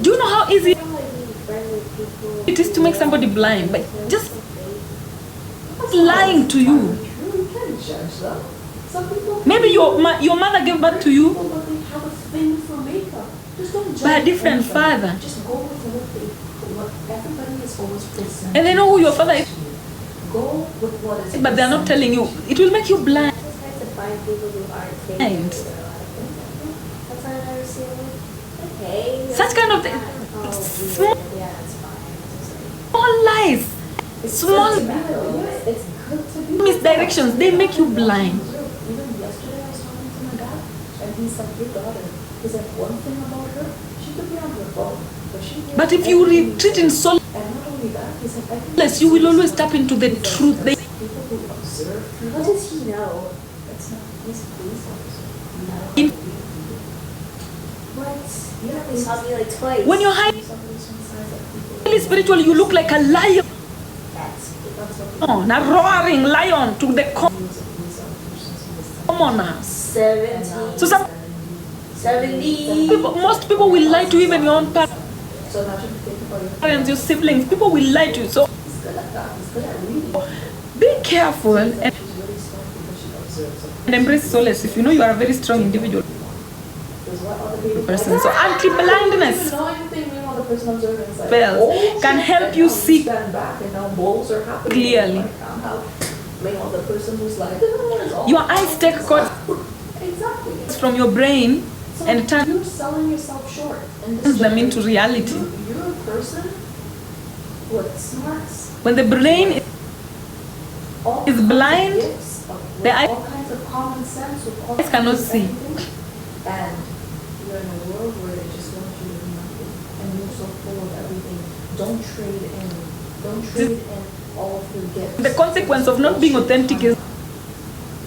Do you know how easy I don't like being friends with people it is to make somebody blind? But just lying to you. You can't judge them. Some people Maybe your mother gave birth to you people, but they have a thing for makeup. Just don't judge by a different them. father. Just go with what everybody is always presenting. And they know who your father is, Go with what is but they are not telling you. It will make you blind. I just like to find people who aren't fake. And- That's why I never see them. Okay. Such kind of Oh, small, yeah, that's fine. It's just like, small lies, small It's good to be misdirections, they make you blind. Even yesterday I was talking to my dad and he's like, your daughter, he's like, one thing about her, she could be on her phone, but she hears But if you everything retreat in say. solace, And not only that, he's like, I can you will always tap into the truth. They, people who observe how people, does he know? it's not, he's a police officer. In- What? Yeah, He saw me like twice. when you're highly somebody's on the side of people. spiritual, you look like a lion, That's a roaring lion to the He was a police officer since he was commoners. 70. So some 70. people, most people will lie to you, even your own So imagine if you think about your parents, your siblings. People will lie to you. So he's good at that, he's good at reading. be careful and, She's really smart because she observes and embrace solace if you know you are a very strong individual Because what other people person. So anti-blindness You know anything, meanwhile the person observing is like, spells oh, can shit, help and you now see stand back and now blows are happening. clearly. Like, meanwhile the person who's like, is all Your eyes take codes exactly. from your brain So and turn you're selling yourself short and this them into reality. You're a person with smarts, When the brain all is kinds of blind, gifts, with the eye- all kinds of common sense, with all eyes cannot kinds of see. everything, and you're in a world where they just want you to do nothing, and you're so full of everything. Don't trade in all of your gifts. The consequence of not being authentic is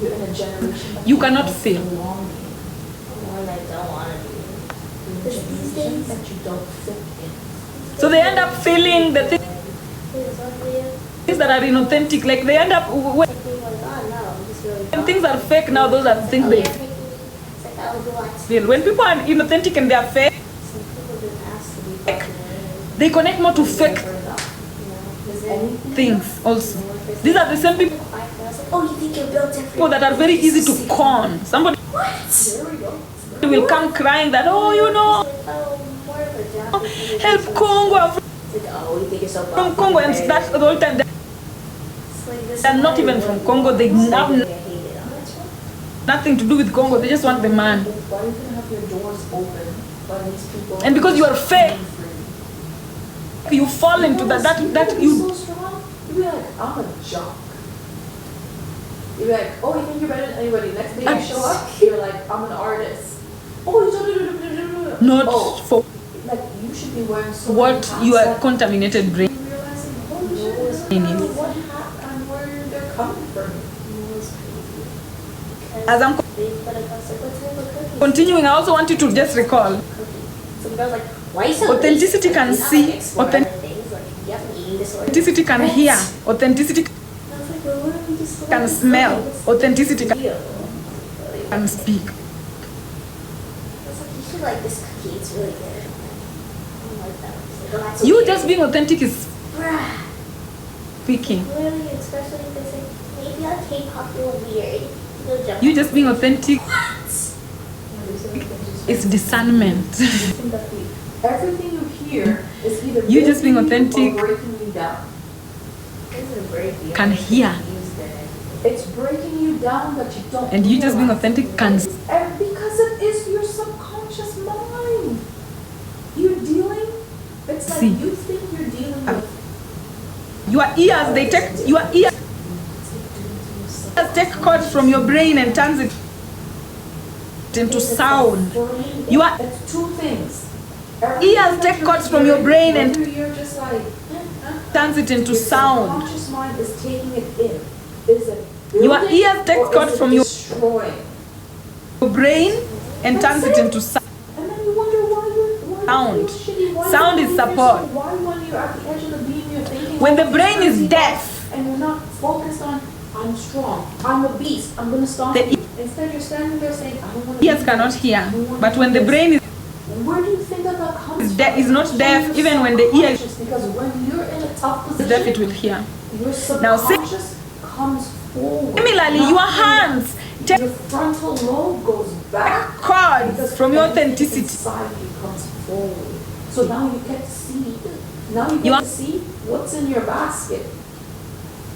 You're in a generation that you cannot don't fail. belong in. One I don't want to be. You're in a generation that you don't fit in. so they end up feeling the Please, what do you? things that are inauthentic. Like they end up when Like, being like, oh no, I'm just really things are fake now. Those are things Oh, they you're faking. It's like, oh, what? feel. When people are inauthentic and they are fake, Some people didn't ask to be popular. they connect more to fake You know, is it? things also. These are the same people Oh, you think you're built different? that are very easy to con. Somebody What? There we go. will come crying that, oh, you know, Oh, more of a job. help Congo. I'm It's like, oh, you think you're so from Congo, and that's the whole time. They're not even from Congo. They have nothing to do with Congo. They just want the man. Why are you gonna have your doors open when these people? And because you are fake, free? you fall into that you you. so strong. You'd be like, I'm a jock. You'd be like, oh, you think you're better than anybody? Next day you show up, you're like, I'm an artist. Oh, you don't. Not Oh, for like you should be wearing so what many hats you are that contaminated brain. you're realizing, holy shit, this It is is. what hat and where they're coming from. As I'm continuing, I also want you to just recall Some girls like, why are you so Authenticity racist? can Like, you see, have, like, explore authen- other things, like, you have an eating disorder. authenticity can hear, authenticity I was like, well, what if we just can like, smell, this authenticity can, real? can speak. I was like, you should like this cookie, it's really good. I don't like that. She's like, oh, that's You weird. just being authentic is Bruh. speaking. Literally, especially if they say, maybe on K-pop you're weird. You'll jump You on just being authentic What? is discernment. You think that everything you hear is either You just being building you authentic. or breaking you down. doesn't break you. can hear. It's breaking you down, but you don't. And you just being realize authentic it. can And because it is your subconscious mind. You're dealing. It's like See. you think you're dealing with. your ears, they take your ears take chords from your brain and turns it into It's sound. You are It's two things. ears take chords from your brain and Whether you're just like. turns it into Your sound. subconscious mind is taking it in. Is it Your building ears take or chords is it from your destroying? brain and turns it into sound. And then you wonder why Sound. you feel shitty. Why Sound you is feel support. yourself? Why when you're at the edge of the beam you're thinking When the all brain these is crazy deaf. thoughts and you're not focused on I'm strong, I'm a beast, I'm gonna stomp The you. Instead you're standing there saying I don't want to Ears cannot hear. But when the brain is where do you think that comes Is from? de- is not It comes deaf, from your even when the ear is subconscious, because when you're in a tough position deaf, it will hear. your Now, subconscious comes forward. Similarly, not your forward. hands take Your frontal lobe goes back. chords Because from your everything authenticity. inside you comes forward. So now you get to see. Now you You get are- to see what's in your basket.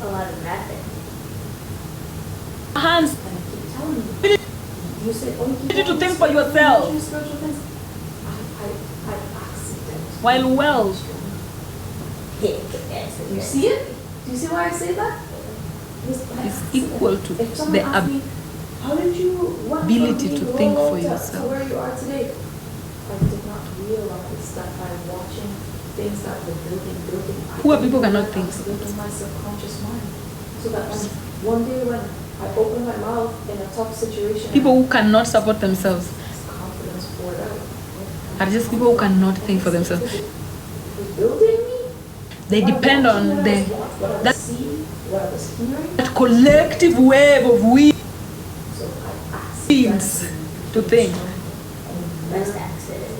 A lot of method. Hands And I keep telling you. You say, oh, You need to think for yourself. Spiritual things. I accidentally. while well. You see it? Do you see why I say that? It's equal to If someone the asks me, how did you went ability from to being think low for to yourself. where you are today? I did not realize that by watching things that were building. Poor people cannot think. Building my subconscious mind. So that one day when I open my mouth in a tough situation, People who cannot support themselves confidence poured out. are just people who cannot think for themselves. It's building me. They depend on what the I that, was seeing, what I was hearing. that collective wave of So I asked weeds to think. Best accident.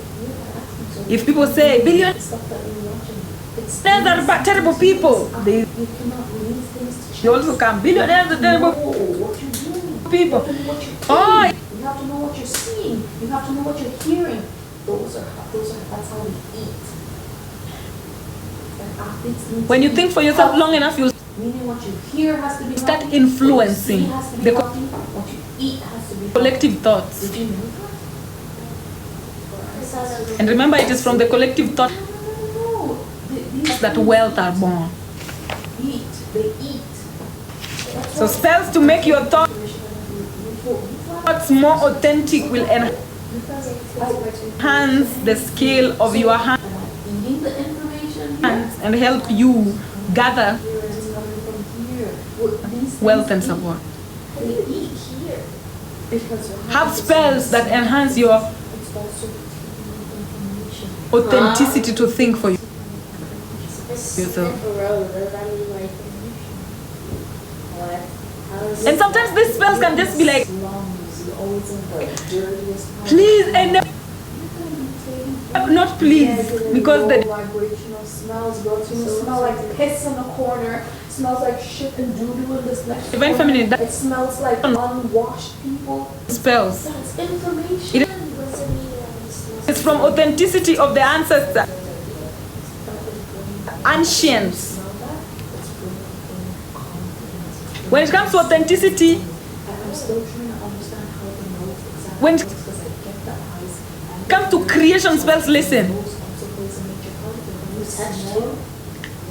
If people say billionaires Stuff that you're watching. are terrible people, they You cannot leave things to they also come. Billionaires are know terrible what you're doing. people. You have to know what you're Oh, eating. You have to know what you're seeing. You have to know what you're hearing. That's how we eat. And athletes need when to you eat think for yourself healthy. long enough, you Meaning what you hear has to be Start healthy, influencing what you see has to be the healthy, what you eat has to be healthy. collective thoughts. Did you know that? And remember, it is from the collective thought No. These that things wealth are born. eat. They eat. That's So why- spells to make your thoughts more authentic will Because enhance the skill of your hands am I eating the information here? and help you gather Here it's coming from here. These wealth things and support. They eat here. Because you Have spells that enhance your It's also information. authenticity to think for you. Yourself. And sometimes these spells can just be like, Slums, you're always in the dirtiest part. please, and not please, because the vibrational smells go to smell like piss in the corner, smells like shit and doo-doo in this next Divine corner. Feminine, that- It smells like unwashed people. spells. That's information. It is from authenticity of the ancestor, ancients. Smell that? It's bringing confidence. When it comes to authenticity, I'm still trying to understand how to know exactly When- because I get the eyes and come to creation spells, listen. those also plays a major part of it. When you smell,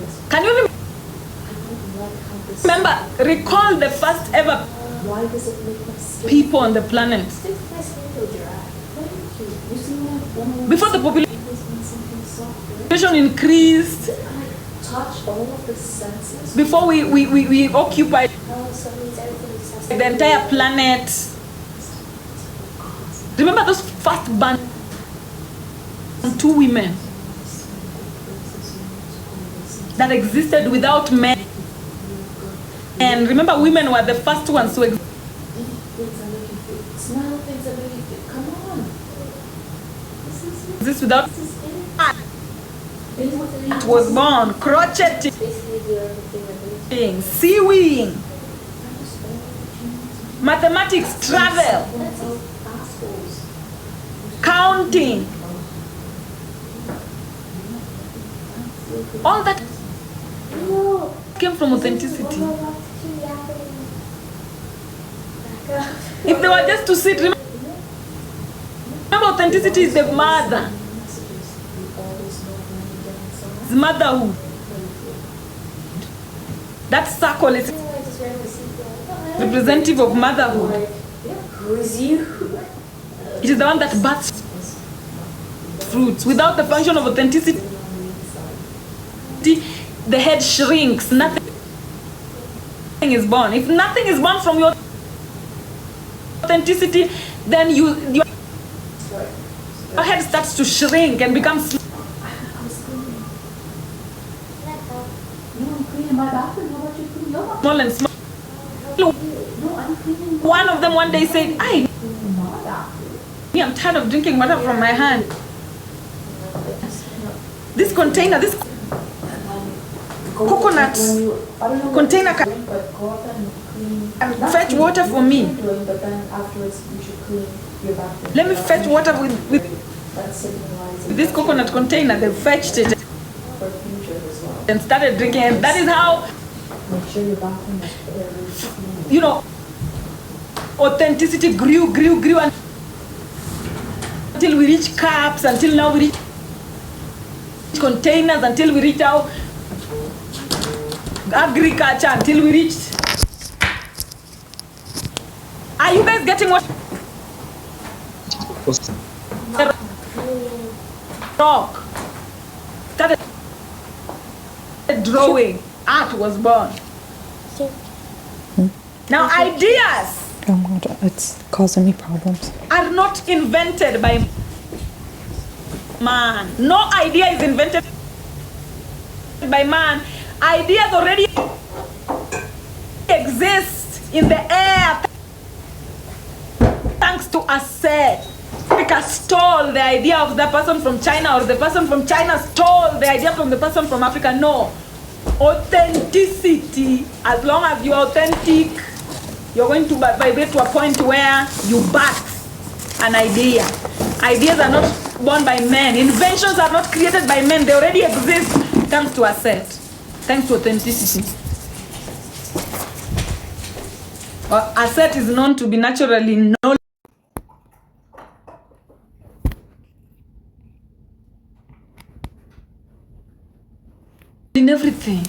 yes, Can you I don't like how this remember, recall the first ever why does it make my skin people on the planet? Thank you. You see when Before the population always want something soft, increased, right? And I touch all of the senses. before we occupied Oh, the entire planet. Remember those first born two women that existed without men. And remember, women were the first ones to Eat things that make you feel. Smell things that make you feel. Come on. exist without This is it. it was born, crotcheting, basically do everything that they seaweeing, mathematics, travel, Assholes. counting, all that came from authenticity. Back up. If they were just to sit, remember authenticity is the mother. It's motherhood. That circle is representative of motherhood. Who is you? It is the one that births fruits. Without the function of authenticity, the head shrinks. Nothing is born. If nothing is born from your authenticity, then your head starts to shrink and becomes No, I'm cleaning my bathroom. How about you clean your bathroom? small and small. No, I'm cleaning One of them one day said, my bathroom. I'm tired of drinking water from my hand. This container, this coconut container can fetch water for me. But then afterwards you should clean your bathroom. Let me fetch water with That's signalizing this coconut container. They fetched it for future as well. and started drinking. And that is how, Make sure your bathroom is very clean. authenticity grew until we reach cups, until now we reach containers, until we reach our agriculture, until we reach. Are you guys getting what? Rock started drawing. Art was born. Now ideas It's causing me problems. are not invented by man. No idea is invented by man. Ideas already exist in the air thanks to a set. Africa stole the idea of the person from China, or the person from China stole the idea from the person from Africa. No. Authenticity, as long as you're authentic, you're going to vibrate to a point where you birth an idea. Ideas are not born by men. Inventions are not created by men. They already exist thanks to a set, thanks to authenticity. A set is known to be naturally knowledge. In everything.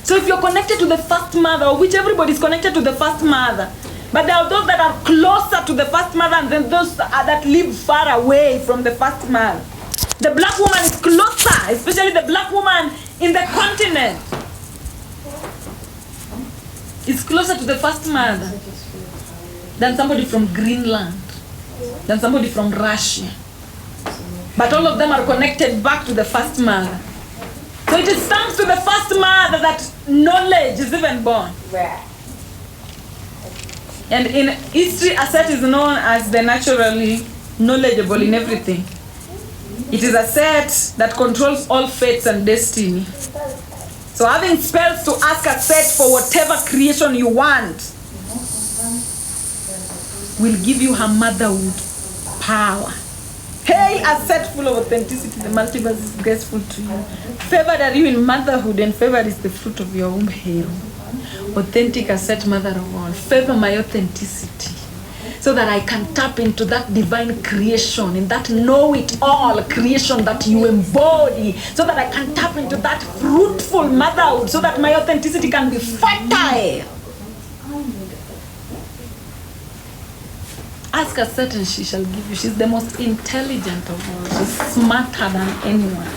So if you're connected to the first mother, which everybody is connected to the first mother, but there are those that are closer to the first mother and then those that live far away from the first mother. The black woman is closer, especially the black woman in the continent. Is closer to the first mother than somebody from Greenland, than somebody from Russia. But all of them are connected back to the first mother. So it is thanks to the first mother that knowledge is even born. Right. And in history, a set is known as the naturally knowledgeable in everything. It is a set that controls all fates and destiny. So having spells to ask a set for whatever creation you want will give you her motherhood power. Hail a set full of authenticity, the multiverse is graceful to you. Favored are you in motherhood, and favored is the fruit of your womb. Hail. Authentic, a set mother of all. Favor my authenticity, so that I can tap into that divine creation, in that know-it-all creation that you embody, so that I can tap into that fruitful motherhood, so that my authenticity can be fertile. Ask a set and she shall give you. She's the most intelligent of all. She's smarter than anyone.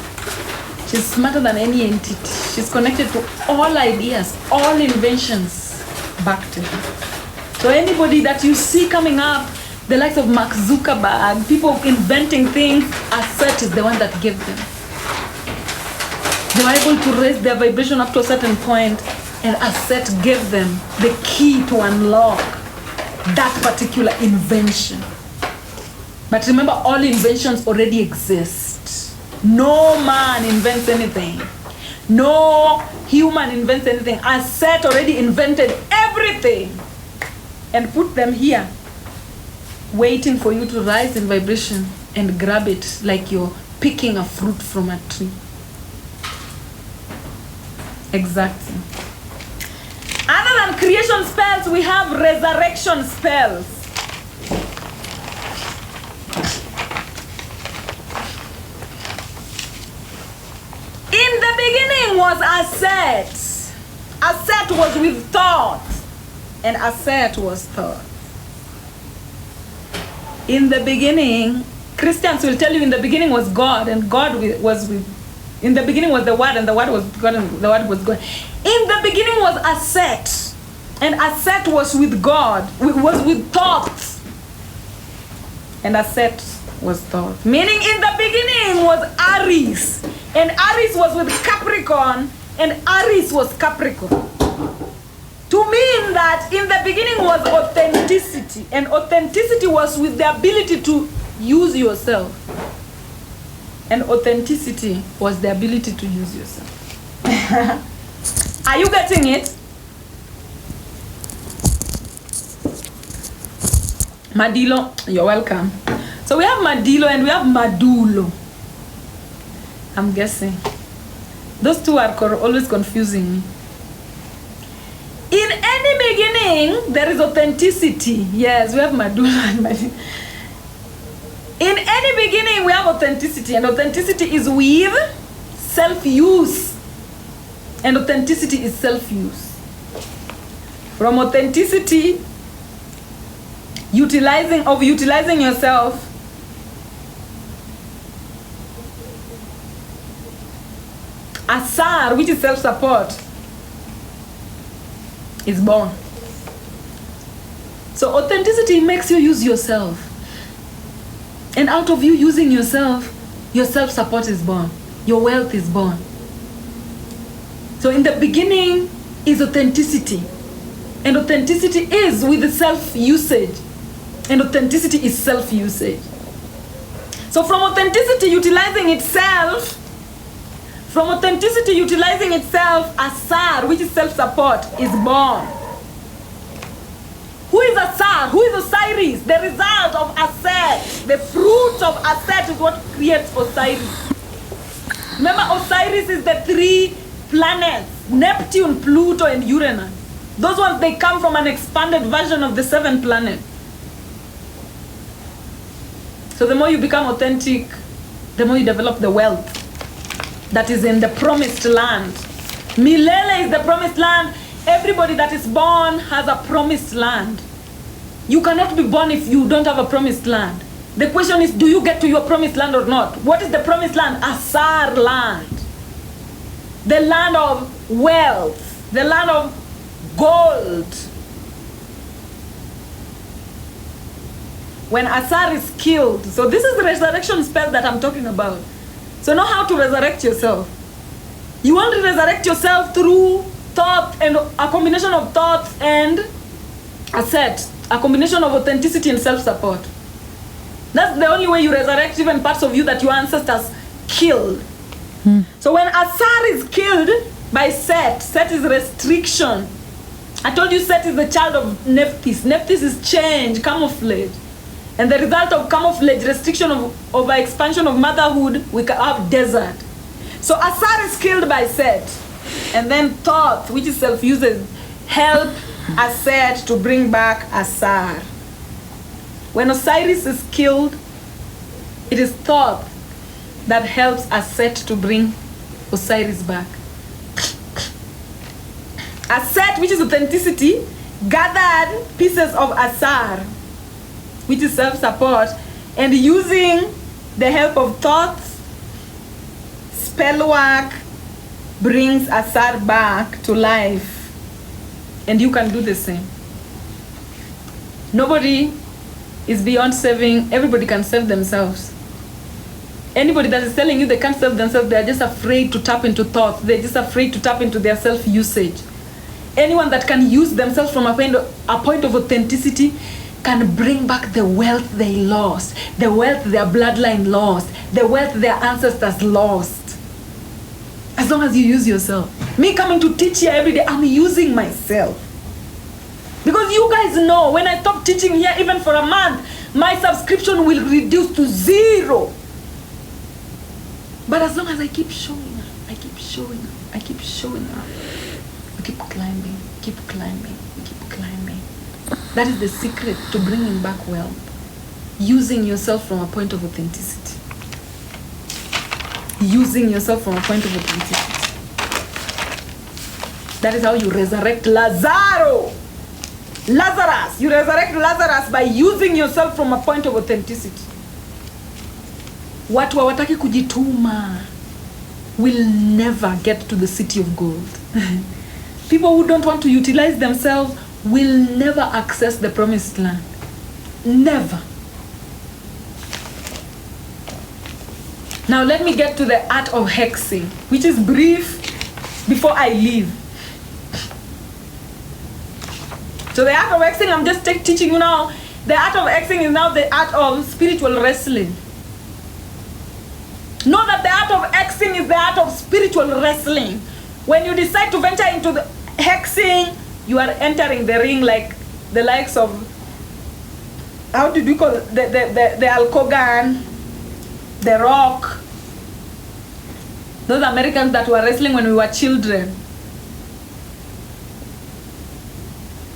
She's smarter than any entity. She's connected to all ideas, all inventions back to her. So anybody that you see coming up, the likes of Mark Zuckerberg, people inventing things, a set is the one that gave them. They were able to raise their vibration up to a certain point, and a set gave them the key to unlock that particular invention. But remember, all inventions already exist. No man invents anything. No human invents anything. A set already invented everything and put them here, waiting for you to rise in vibration and grab it like you're picking a fruit from a tree. Exactly. Other than creation spells, we have resurrection spells. In the beginning was Aset. Aset was with thought, and Aset was thought. In the beginning, Christians will tell you in the beginning was God, and God was with, in the beginning was the Word, and the Word was God, and the Word was God. In the beginning was Aset, and Aset was with God, was with thought, and Aset was thought. Meaning in the beginning was Aries, and Aries was with Capricorn, and Aries was Capricorn. To mean that in the beginning was authenticity, and authenticity was with the ability to use yourself. And authenticity was the ability to use yourself. Are you getting it? Madilo, you're welcome. So we have Madilo and we have Madulo. I'm guessing. Those two are always confusing me. In any beginning, there is authenticity. Yes, we have Madulo and Madilo. In any beginning, we have authenticity, and authenticity is with self-use. And authenticity is self-use. From authenticity, utilizing yourself, Asar, which is self-support, is born. So authenticity makes you use yourself. And out of you using yourself, your self-support is born. Your wealth is born. So in the beginning is authenticity. And authenticity is with the self-usage. And authenticity is self-usage. So from authenticity utilizing itself, Asar, which is self-support, is born. Who is Asar? Who is Osiris? The result of Aset. The fruit of Aset is what creates Osiris. Remember, Osiris is the 3 planets, Neptune, Pluto, and Uranus. Those ones, they come from an expanded version of the 7 planets. So the more you become authentic, the more you develop the wealth that is in the promised land. Milele is the promised land. Everybody that is born has a promised land. You cannot be born if you don't have a promised land. The question is, do you get to your promised land or not? What is the promised land? Asar land. The land of wealth. The land of gold. When Asar is killed, so this is the resurrection spell that I'm talking about. So know how to resurrect yourself. You want to resurrect yourself through thought, and a combination of thought and Aset, a combination of authenticity and self-support. That's the only way you resurrect even parts of you that your ancestors killed. So when Asar is killed by Set, Set is restriction. I told you Set is the child of Nephthys. Nephthys is change, camouflage. And the result of camouflage, restriction of expansion of motherhood, we can have desert. So Asar is killed by Set. And then thought, which is self-usage, help Aset to bring back Asar. When Osiris is killed, it is thought that helps Aset to bring Osiris back. Aset, which is authenticity, gathered pieces of Asar, which is self-support, and using the help of thoughts, spell work, brings Asar back to life. And you can do the same. Nobody is beyond saving. Everybody can save themselves. Anybody that is telling you they can't save themselves, they are just afraid to tap into thoughts. They're just afraid to tap into their self-usage. Anyone that can use themselves from a point of authenticity can bring back the wealth they lost, the wealth their bloodline lost, the wealth their ancestors lost. As long as you use yourself. Me coming to teach here every day, I'm using myself. Because you guys know, when I stop teaching here even for a month, my subscription will reduce to 0. But as long as I keep showing up, I keep showing up, You keep climbing, keep climbing, keep climbing. That is the secret to bringing back wealth. Using yourself from a point of authenticity. Using yourself from a point of authenticity. That is how you resurrect Lazarus. You resurrect Lazarus by using yourself from a point of authenticity. Watu hawataki kujituma will never get to the city of gold. People who don't want to utilize themselves will never access the promised land. Never. Now let me get to the art of hexing, which is brief before I leave. So the art of hexing, I'm just teaching you now. The art of hexing is now the art of spiritual wrestling. Know that the art of hexing is the art of spiritual wrestling. When you decide to venture into the hexing, you are entering the ring like the likes of, how did we call it? The Hulk Hogan, The Rock. Those Americans that were wrestling when we were children.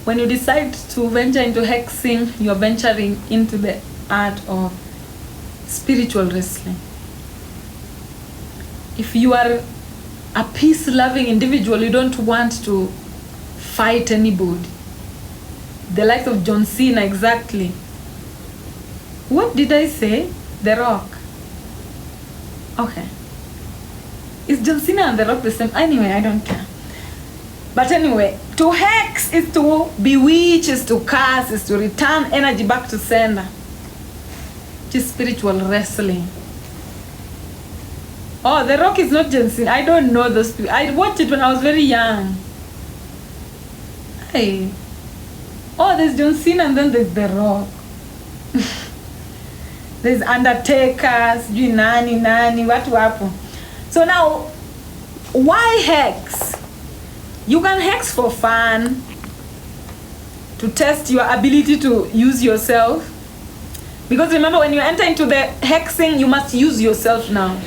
When you decide to venture into hexing, you are venturing into the art of spiritual wrestling. If you are a peace-loving individual, you don't want to fight anybody. The likes of John Cena, exactly. What did I say? The Rock. Okay. Is John Cena and The Rock the same? Anyway, I don't care. But anyway, to hex is to bewitch, is to curse, is to return energy back to sender. It is spiritual wrestling. Oh, The Rock is not John Cena. I don't know those people. I watched it when I was very young. Hey. Oh, there's John Cena and then there's The Rock. There's Undertakers, nani, what happen? So now, why hex? You can hex for fun, to test your ability to use yourself. Because remember, when you enter into the hexing, you must use yourself now.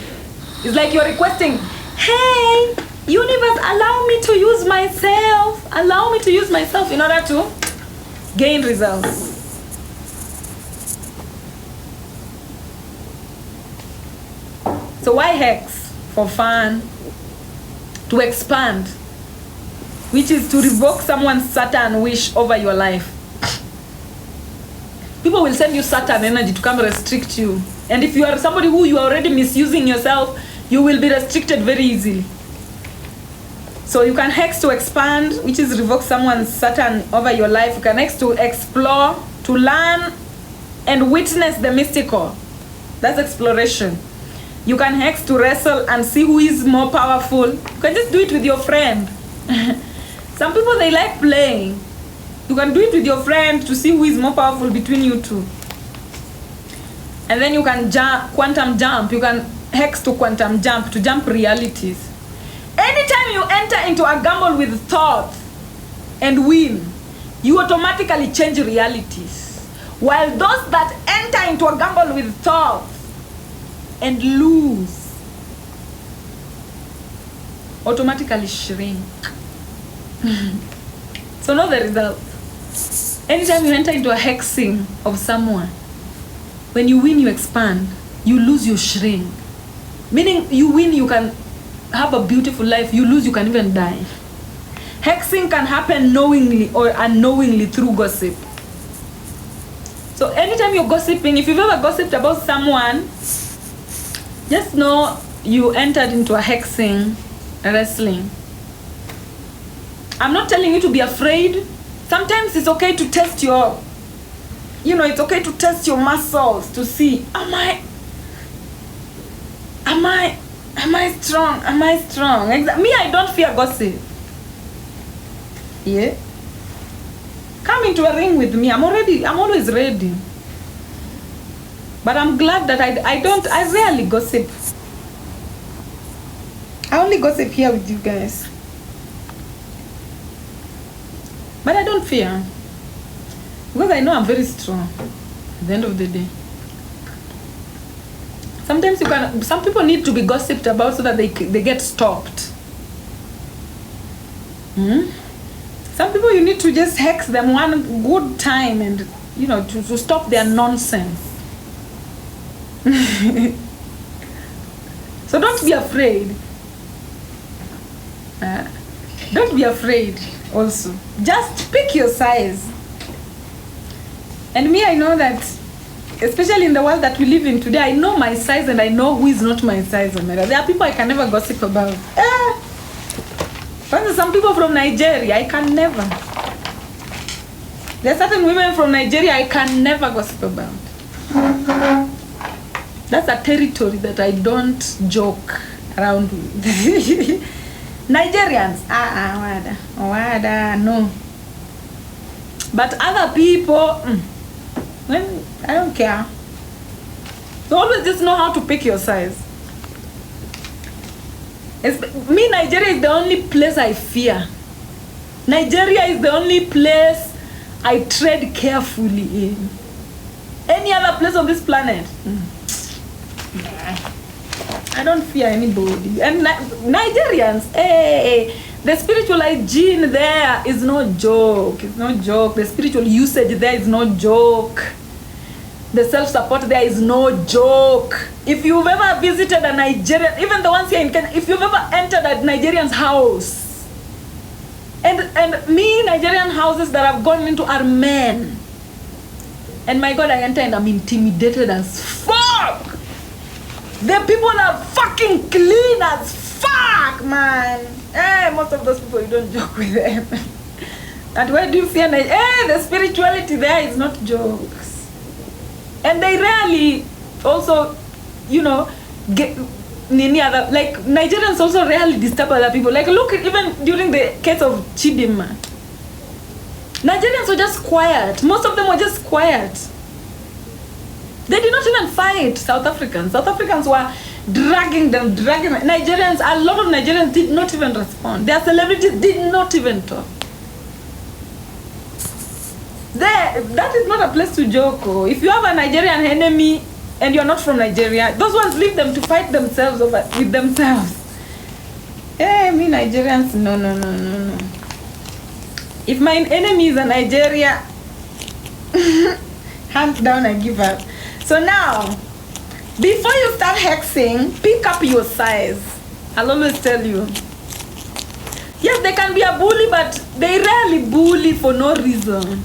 It's like you're requesting, hey, universe, allow me to use myself. Allow me to use myself in order to gain results. So why hex? For fun, to expand, which is to revoke someone's Saturn wish over your life. People will send you Saturn energy to come restrict you. And if you are somebody who you are already misusing yourself, you will be restricted very easily. So you can hex to expand, which is revoke someone's Saturn over your life. You can hex to explore, to learn and witness the mystical. That's exploration. You can hex to wrestle and see who is more powerful. You can just do it with your friend. Some people, they like playing. You can do it with your friend to see who is more powerful between you two. And then you can quantum jump. You can hex to quantum jump, to jump realities. Anytime you enter into a gamble with thought and win, you automatically change realities. While those that enter into a gamble with thought and lose automatically shrink. So know the result. Anytime you enter into a hexing of someone, when you win, you expand. You lose, you shrink. Meaning you win, you can have a beautiful life. You lose, you can even die. Hexing can happen knowingly or unknowingly through gossip. So anytime you're gossiping, if you've ever gossiped about someone, just know you entered into a hexing wrestling. I'm not telling you to be afraid. Sometimes it's okay to test your, it's okay to test your muscles to see, am I strong? Am I strong? Me, I don't fear gossip. Yeah. Come into a ring with me. I'm always ready. But I'm glad that I rarely gossip. I only gossip here with you guys. But I don't fear. Because I know I'm very strong at the end of the day. Sometimes some people need to be gossiped about so that they get stopped. Some people you need to just hex them one good time and, to stop their nonsense. So don't be afraid. Don't be afraid also. Just pick your size. And me, I know that, especially in the world that we live in today, I know my size and I know who is not my size. There are people I can never gossip about. But some people from Nigeria, I can never. There are certain women from Nigeria I can never gossip about. That's a territory that I don't joke around with. Nigerians, wada, no. But other people, I don't care. So always just know how to pick your size. Me, Nigeria is the only place I fear. Nigeria is the only place I tread carefully in. Any other place on this planet, I don't fear anybody. And Nigerians, the spiritual hygiene there is no joke. It's no joke. The spiritual usage there is no joke. The self-support there is no joke. If you've ever visited a Nigerian, even the ones here in Kenya, if you've ever entered a Nigerian's house, and me, Nigerian houses that I've gone into are men. And my God, I enter and I'm intimidated as fuck. The people are fucking clean as fuck, man. Most of those people, you don't joke with them. And why do you fear Nigeria? The spirituality there is not jokes. And they rarely also, get other, like Nigerians also rarely disturb other people. Like look, even during the case of Chidinma, Nigerians were just quiet. Most of them were just quiet. They did not even fight South Africans. South Africans were dragging them. Nigerians, a lot of Nigerians did not even respond. Their celebrities did not even talk. That is not a place to joke. If you have a Nigerian enemy and you're not from Nigeria, those ones leave them to fight themselves with themselves. Me Nigerians, no. If my enemy is a Nigeria, hands down, I give up. So now, before you start hexing, pick up your size. I'll always tell you. Yes, they can be a bully, but they rarely bully for no reason.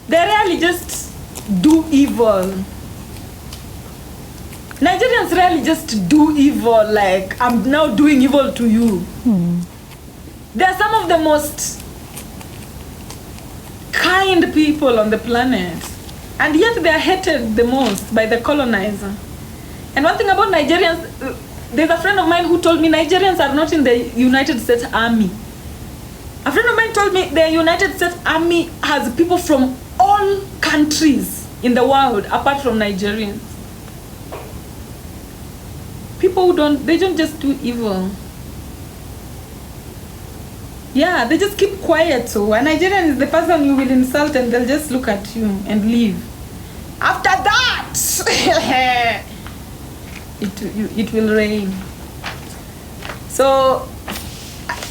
They rarely just do evil. Nigerians rarely just do evil like, I'm now doing evil to you. They are some of the most kind people on the planet. And yet they are hated the most by the colonizer. And one thing about Nigerians, there's a friend of mine who told me Nigerians are not in the United States Army. A friend of mine told me the United States Army has people from all countries in the world apart from Nigerians. People who they don't just do evil. Yeah, they just keep quiet. So a Nigerian is the person you will insult and they'll just look at you and leave. After that, it will rain. So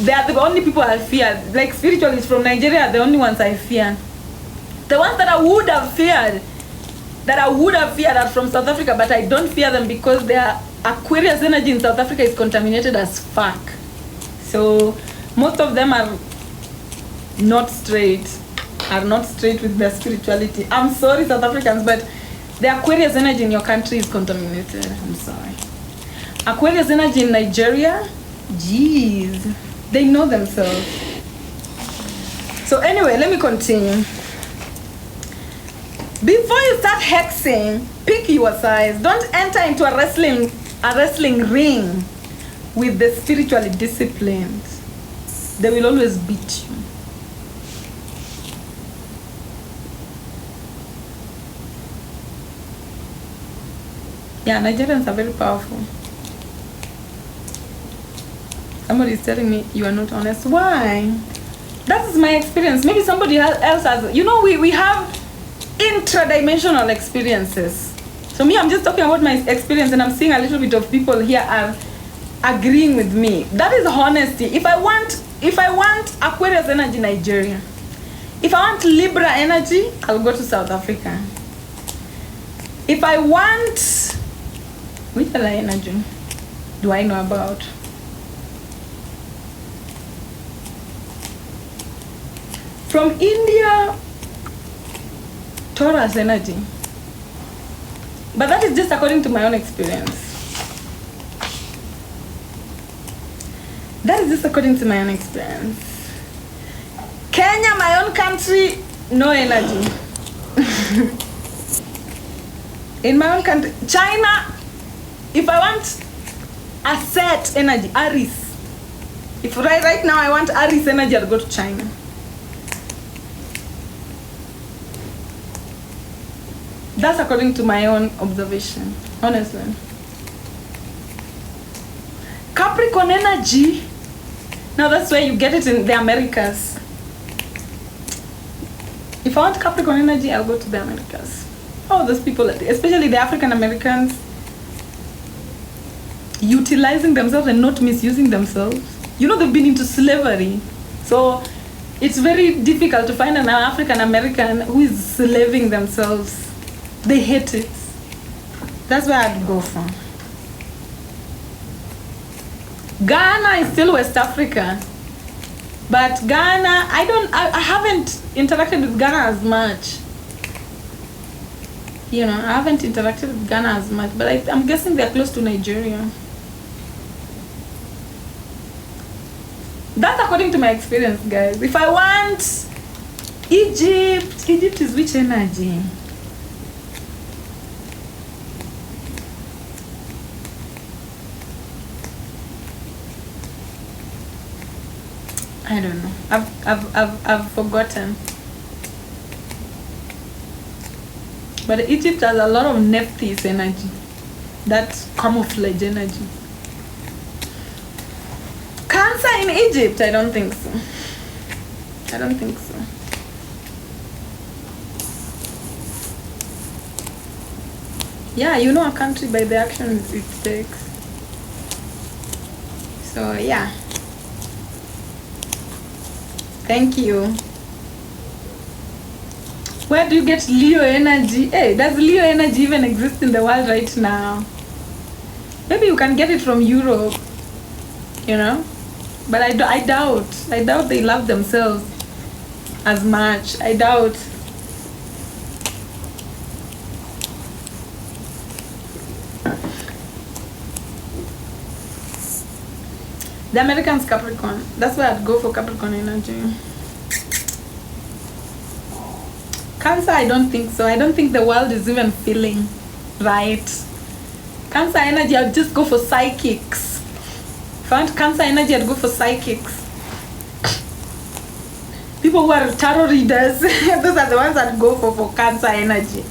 they are the only people I fear. Like spiritualists from Nigeria are the only ones I fear. The ones that I would have feared are from South Africa, but I don't fear them because their Aquarius energy in South Africa is contaminated as fuck. So most of them are not straight with their spirituality. I'm sorry, South Africans, but the Aquarius energy in your country is contaminated. I'm sorry. Aquarius energy in Nigeria, jeez, they know themselves. So anyway, let me continue. Before you start hexing, pick your size. Don't enter into a wrestling ring with the spiritually disciplined. They will always beat you. Yeah, Nigerians are very powerful. Somebody is telling me you are not honest. Why? That is my experience. Maybe somebody else has. We have intradimensional experiences. So me, I'm just talking about my experience, and I'm seeing a little bit of people here are agreeing with me. That is honesty. If I want If I want Aquarius energy, Nigeria. If I want Libra energy, I'll go to South Africa. If I want, which other energy do I know about? From India, Taurus energy. But that is just according to my own experience. That is just according to my own experience. Kenya, my own country, no energy. In my own country, China, if I want a set energy, Aries. If right now I want Aries energy, I'll go to China. That's according to my own observation, honestly. Capricorn energy, now that's where you get it in the Americas. If I want Capricorn energy, I'll go to the Americas. Oh, those people, especially the African Americans, utilizing themselves and not misusing themselves. You know, they've been into slavery. So it's very difficult to find an African American who is slaving themselves. They hate it. That's where I'd go from. Ghana is still West Africa. But Ghana, I haven't interacted with Ghana as much. You know, I haven't interacted with Ghana as much, but I'm guessing they're close to Nigeria. That's according to my experience, guys. If I want Egypt is which energy? I don't know. I've forgotten. But Egypt has a lot of Nephthys energy. That camouflage energy. Cancer in Egypt? I don't think so. I don't think so. Yeah, you know a country by the actions it takes. So yeah. Thank you. Where do you get Leo energy? Hey, does Leo energy even exist in the world right now? Maybe you can get it from Europe, you know? But I doubt. I doubt they love themselves as much. I doubt. The Americans, Capricorn. That's why I'd go for Capricorn energy. Cancer, I don't think so. I don't think the world is even feeling right. Cancer energy, I'd just go for psychics. If I want Cancer energy, I'd go for psychics. People who are tarot readers, those are the ones I'd go for Cancer energy.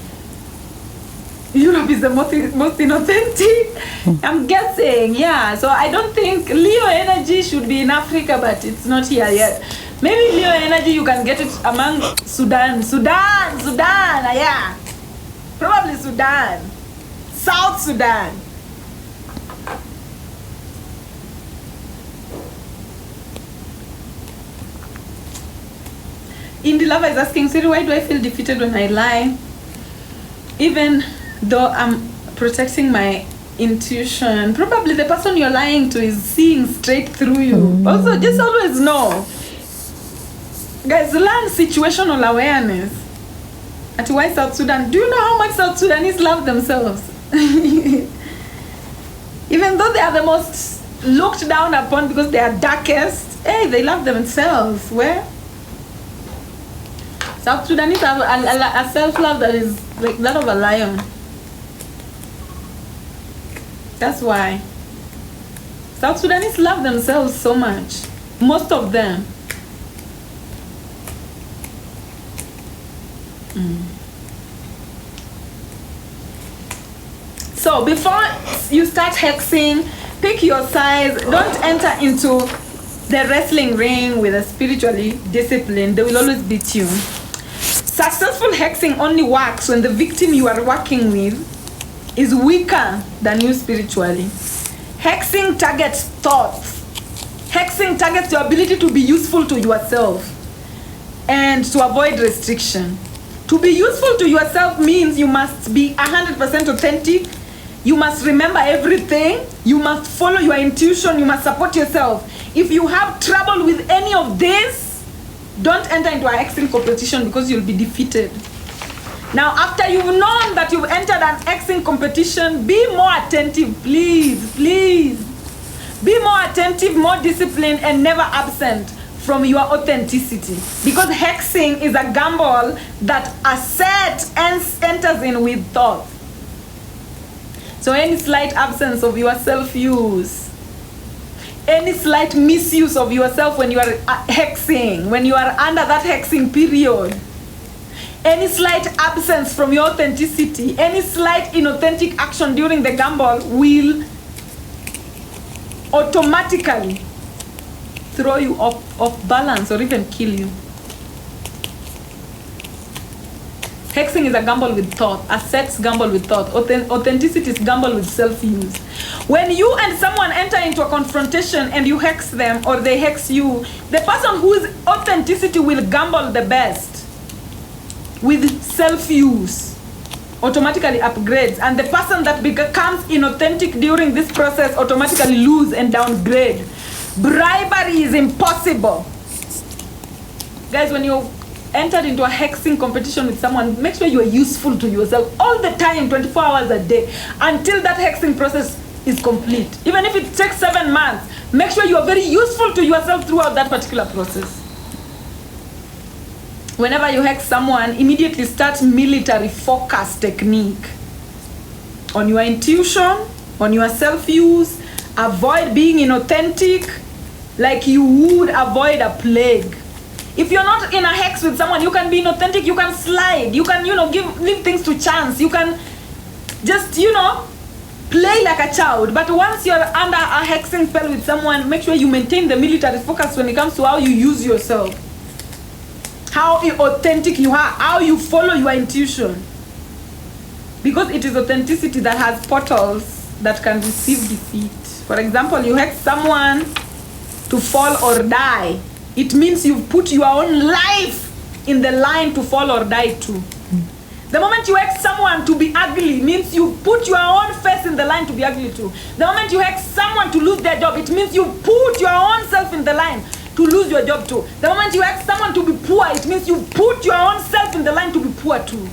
Europe is the most inauthentic. I'm guessing, yeah. So I don't think Leo energy should be in Africa, but it's not here yet. Maybe Leo energy you can get it among Sudan, yeah. Probably Sudan, South Sudan. Indie Lover is asking, Siri, why do I feel defeated when I lie? Even though I'm protecting my intuition, probably the person you're lying to is seeing straight through you. Also, just always know. Guys, learn situational awareness. At why South Sudan? Do you know how much South Sudanese love themselves? Even though they are the most looked down upon because they are darkest, hey, they love themselves. Where? South Sudanese have a self-love that is like that of a lion. That's why. South Sudanese love themselves so much. Most of them. So before you start hexing, pick your size. Don't enter into the wrestling ring with a spiritually disciplined. They will always beat you. Successful hexing only works when the victim you are working with is weaker than you spiritually. Hexing targets thoughts Hexing targets your ability to be useful to yourself and to avoid restriction. To be useful to yourself means you must be 100% authentic. You must remember everything. You must follow your intuition. You must support yourself. If you have trouble with any of this, don't enter into a hexing competition because you'll be defeated. Now, after you've known that you've entered an hexing competition, be more attentive, please, please. Be more attentive, more disciplined, and never absent from your authenticity. Because hexing is a gamble that a set enters in with thought. So any slight absence of your self-use, any slight misuse of yourself when you are hexing, when you are under that hexing period, any slight absence from your authenticity, any slight inauthentic action during the gamble will automatically throw you off balance or even kill you. Hexing is a gamble with thought, a sex gamble with thought. Authenticity is gamble with self-use. When you and someone enter into a confrontation and you hex them or they hex you, the person whose authenticity will gamble the best with self-use automatically upgrades, and the person that becomes inauthentic during this process automatically lose and downgrade. Bribery is impossible. Guys, when you entered into a hexing competition with someone, make sure you are useful to yourself all the time, 24 hours a day, until that hexing process is complete. Even if it takes 7 months, make sure you are very useful to yourself throughout that particular process. Whenever you hex someone, immediately start military focus technique on your intuition, on your self-use. Avoid being inauthentic like you would avoid a plague. If you're not in a hex with someone, you can be inauthentic, you can slide, you can, leave things to chance, you can just, play like a child. But once you're under a hexing spell with someone, make sure you maintain the military focus when it comes to how you use yourself, how authentic you are, how you follow your intuition. Because it is authenticity that has portals that can receive defeat. For example, you hex someone to fall or die. It means you've put your own life in the line to fall or die too. The moment you hex someone to be ugly means you put your own face in the line to be ugly too. The moment you hex someone to lose their job, it means you put your own self in the line to lose your job too. The moment you hex someone to be poor, it means you put your own self in the line to be poor too.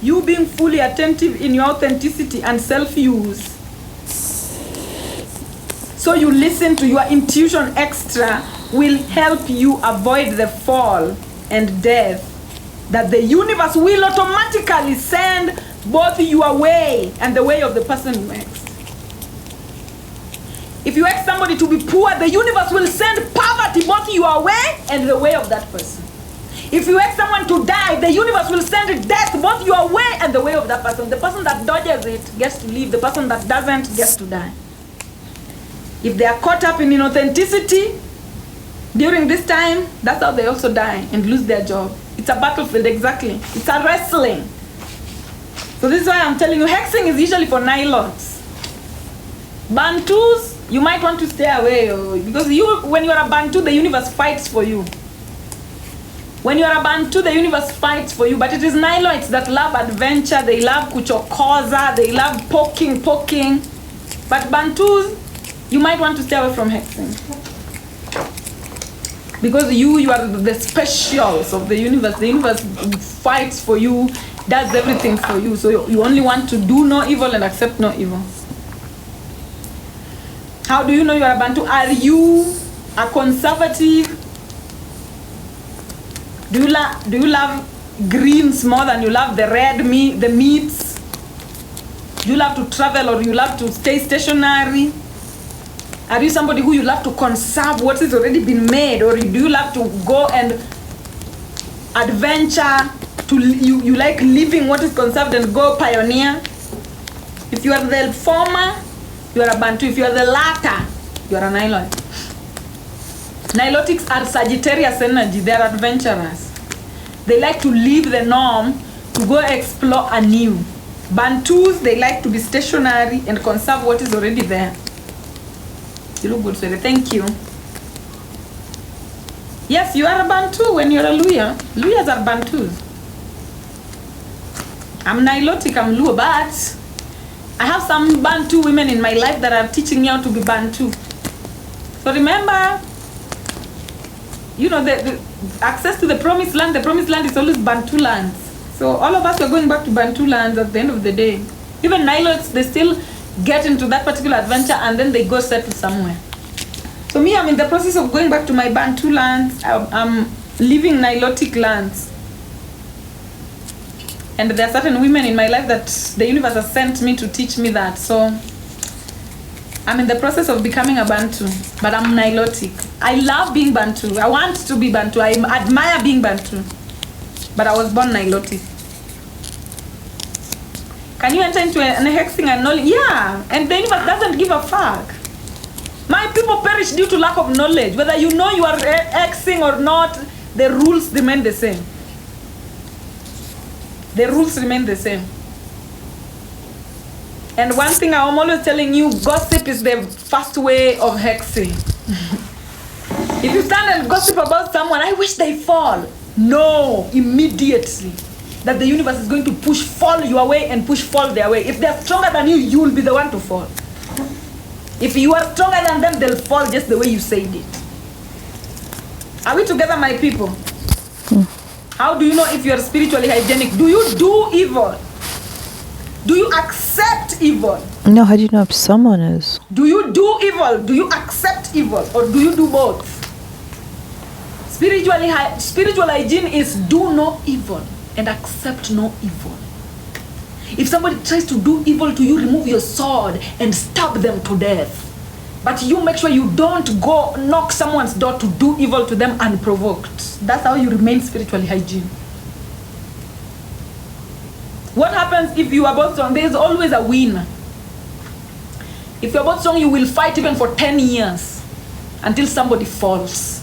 You being fully attentive in your authenticity and self-use, so you listen to your intuition extra, will help you avoid the fall and death that the universe will automatically send both your way and the way of the person you hex. If you hex somebody to be poor, the universe will send poverty both your way and the way of that person. If you hex someone to die, the universe will send death both your way and the way of that person. The person that dodges it gets to live. The person that doesn't gets to die. If they are caught up in inauthenticity during this time, that's how they also die and lose their job. It's a battlefield, exactly. It's a wrestling. So this is why I'm telling you, hexing is usually for Nilotes. Bantus, you might want to stay away, because when you are a Bantu, the universe fights for you. When you are a Bantu, the universe fights for you. But it is Nilotes that love adventure, they love kuchokoza, they love poking. But Bantus, you might want to stay away from hexing. Because you are the specials of the universe. The universe fights for you, does everything for you. So you only want to do no evil and accept no evil. How do you know you are a Bantu? Are you a conservative? Do you love greens more than you love the red meat, the meats? Do you love to travel or you love to stay stationary? Are you somebody who you love to conserve what has already been made, or do you love to go and adventure? You like living what is conserved and go pioneer? If you are the former, you are a Bantu. If you are the latter, you are a Nilote. Nilotics are Sagittarius energy. They are adventurers. They like to leave the norm to go explore anew. Bantus, they like to be stationary and conserve what is already there. You look good, sweetie. Thank you. Yes, you are a Bantu when you're a Luya. Luyas are Bantus. I'm Nilotic, I'm Luo, but I have some Bantu women in my life that are teaching me how to be Bantu. So remember, you know, the access to the promised land is always Bantu lands. So all of us are going back to Bantu lands at the end of the day. Even Nilots, they still get into that particular adventure and then they go settle somewhere. So me, I'm in the process of going back to my Bantu lands. I'm leaving Nilotic lands. And there are certain women in my life that the universe has sent me to teach me that. So I'm in the process of becoming a Bantu, but I'm Nilotic. I love being Bantu. I want to be Bantu. I admire being Bantu. But I was born Nilotic. Can you enter into an hexing and knowledge? Yeah, and the universe doesn't give a fuck. My people perish due to lack of knowledge. Whether you know you are hexing or not, the rules remain the same. The rules remain the same. And one thing I'm always telling you, gossip is the first way of hexing. If you stand and gossip about someone, I wish they fall. No, immediately. That the universe is going to push fall your way and push fall their way. If they're stronger than you, you will be the one to fall. If you are stronger than them, they'll fall just the way you said it. Are we together, my people? How do you know if you are spiritually hygienic? Do you do evil? Do you accept evil? No, how do you know if someone is? Do you do evil? Do you accept evil? Or do you do both? Spiritual hygiene is do no evil and accept no evil. If somebody tries to do evil to you, remove your sword and stab them to death. But you make sure you don't go knock someone's door to do evil to them unprovoked. That's how you remain spiritually hygiene. What happens if you are both strong? There is always a win. If you're both strong, you will fight even for 10 years until somebody falls.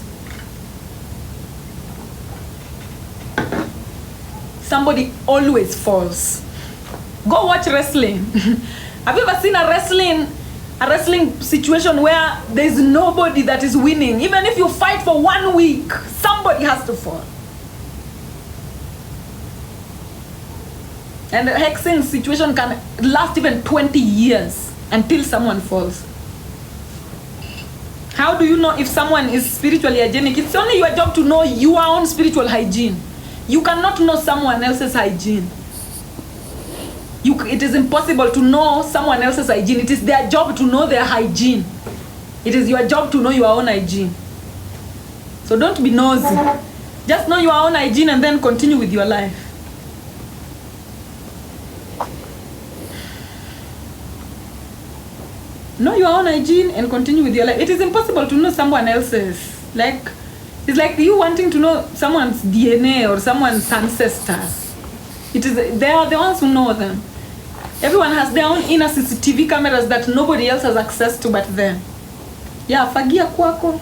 Somebody always falls. Go watch wrestling. Have you ever seen a wrestling situation where there's nobody that is winning? Even if you fight for 1 week, somebody has to fall. And the hexing situation can last even 20 years until someone falls. How do you know if someone is spiritually hygienic? It's only your job to know your own spiritual hygiene. You cannot know someone else's hygiene. It is impossible to know someone else's hygiene. It is their job to know their hygiene. It is your job to know your own hygiene. So don't be nosy. Just know your own hygiene and then continue with your life. Know your own hygiene and continue with your life. It is impossible to know someone else's. It's like you wanting to know someone's DNA or someone's ancestors. They are the ones who know them. Everyone has their own inner CCTV cameras that nobody else has access to but them. Yeah, fagia kwako.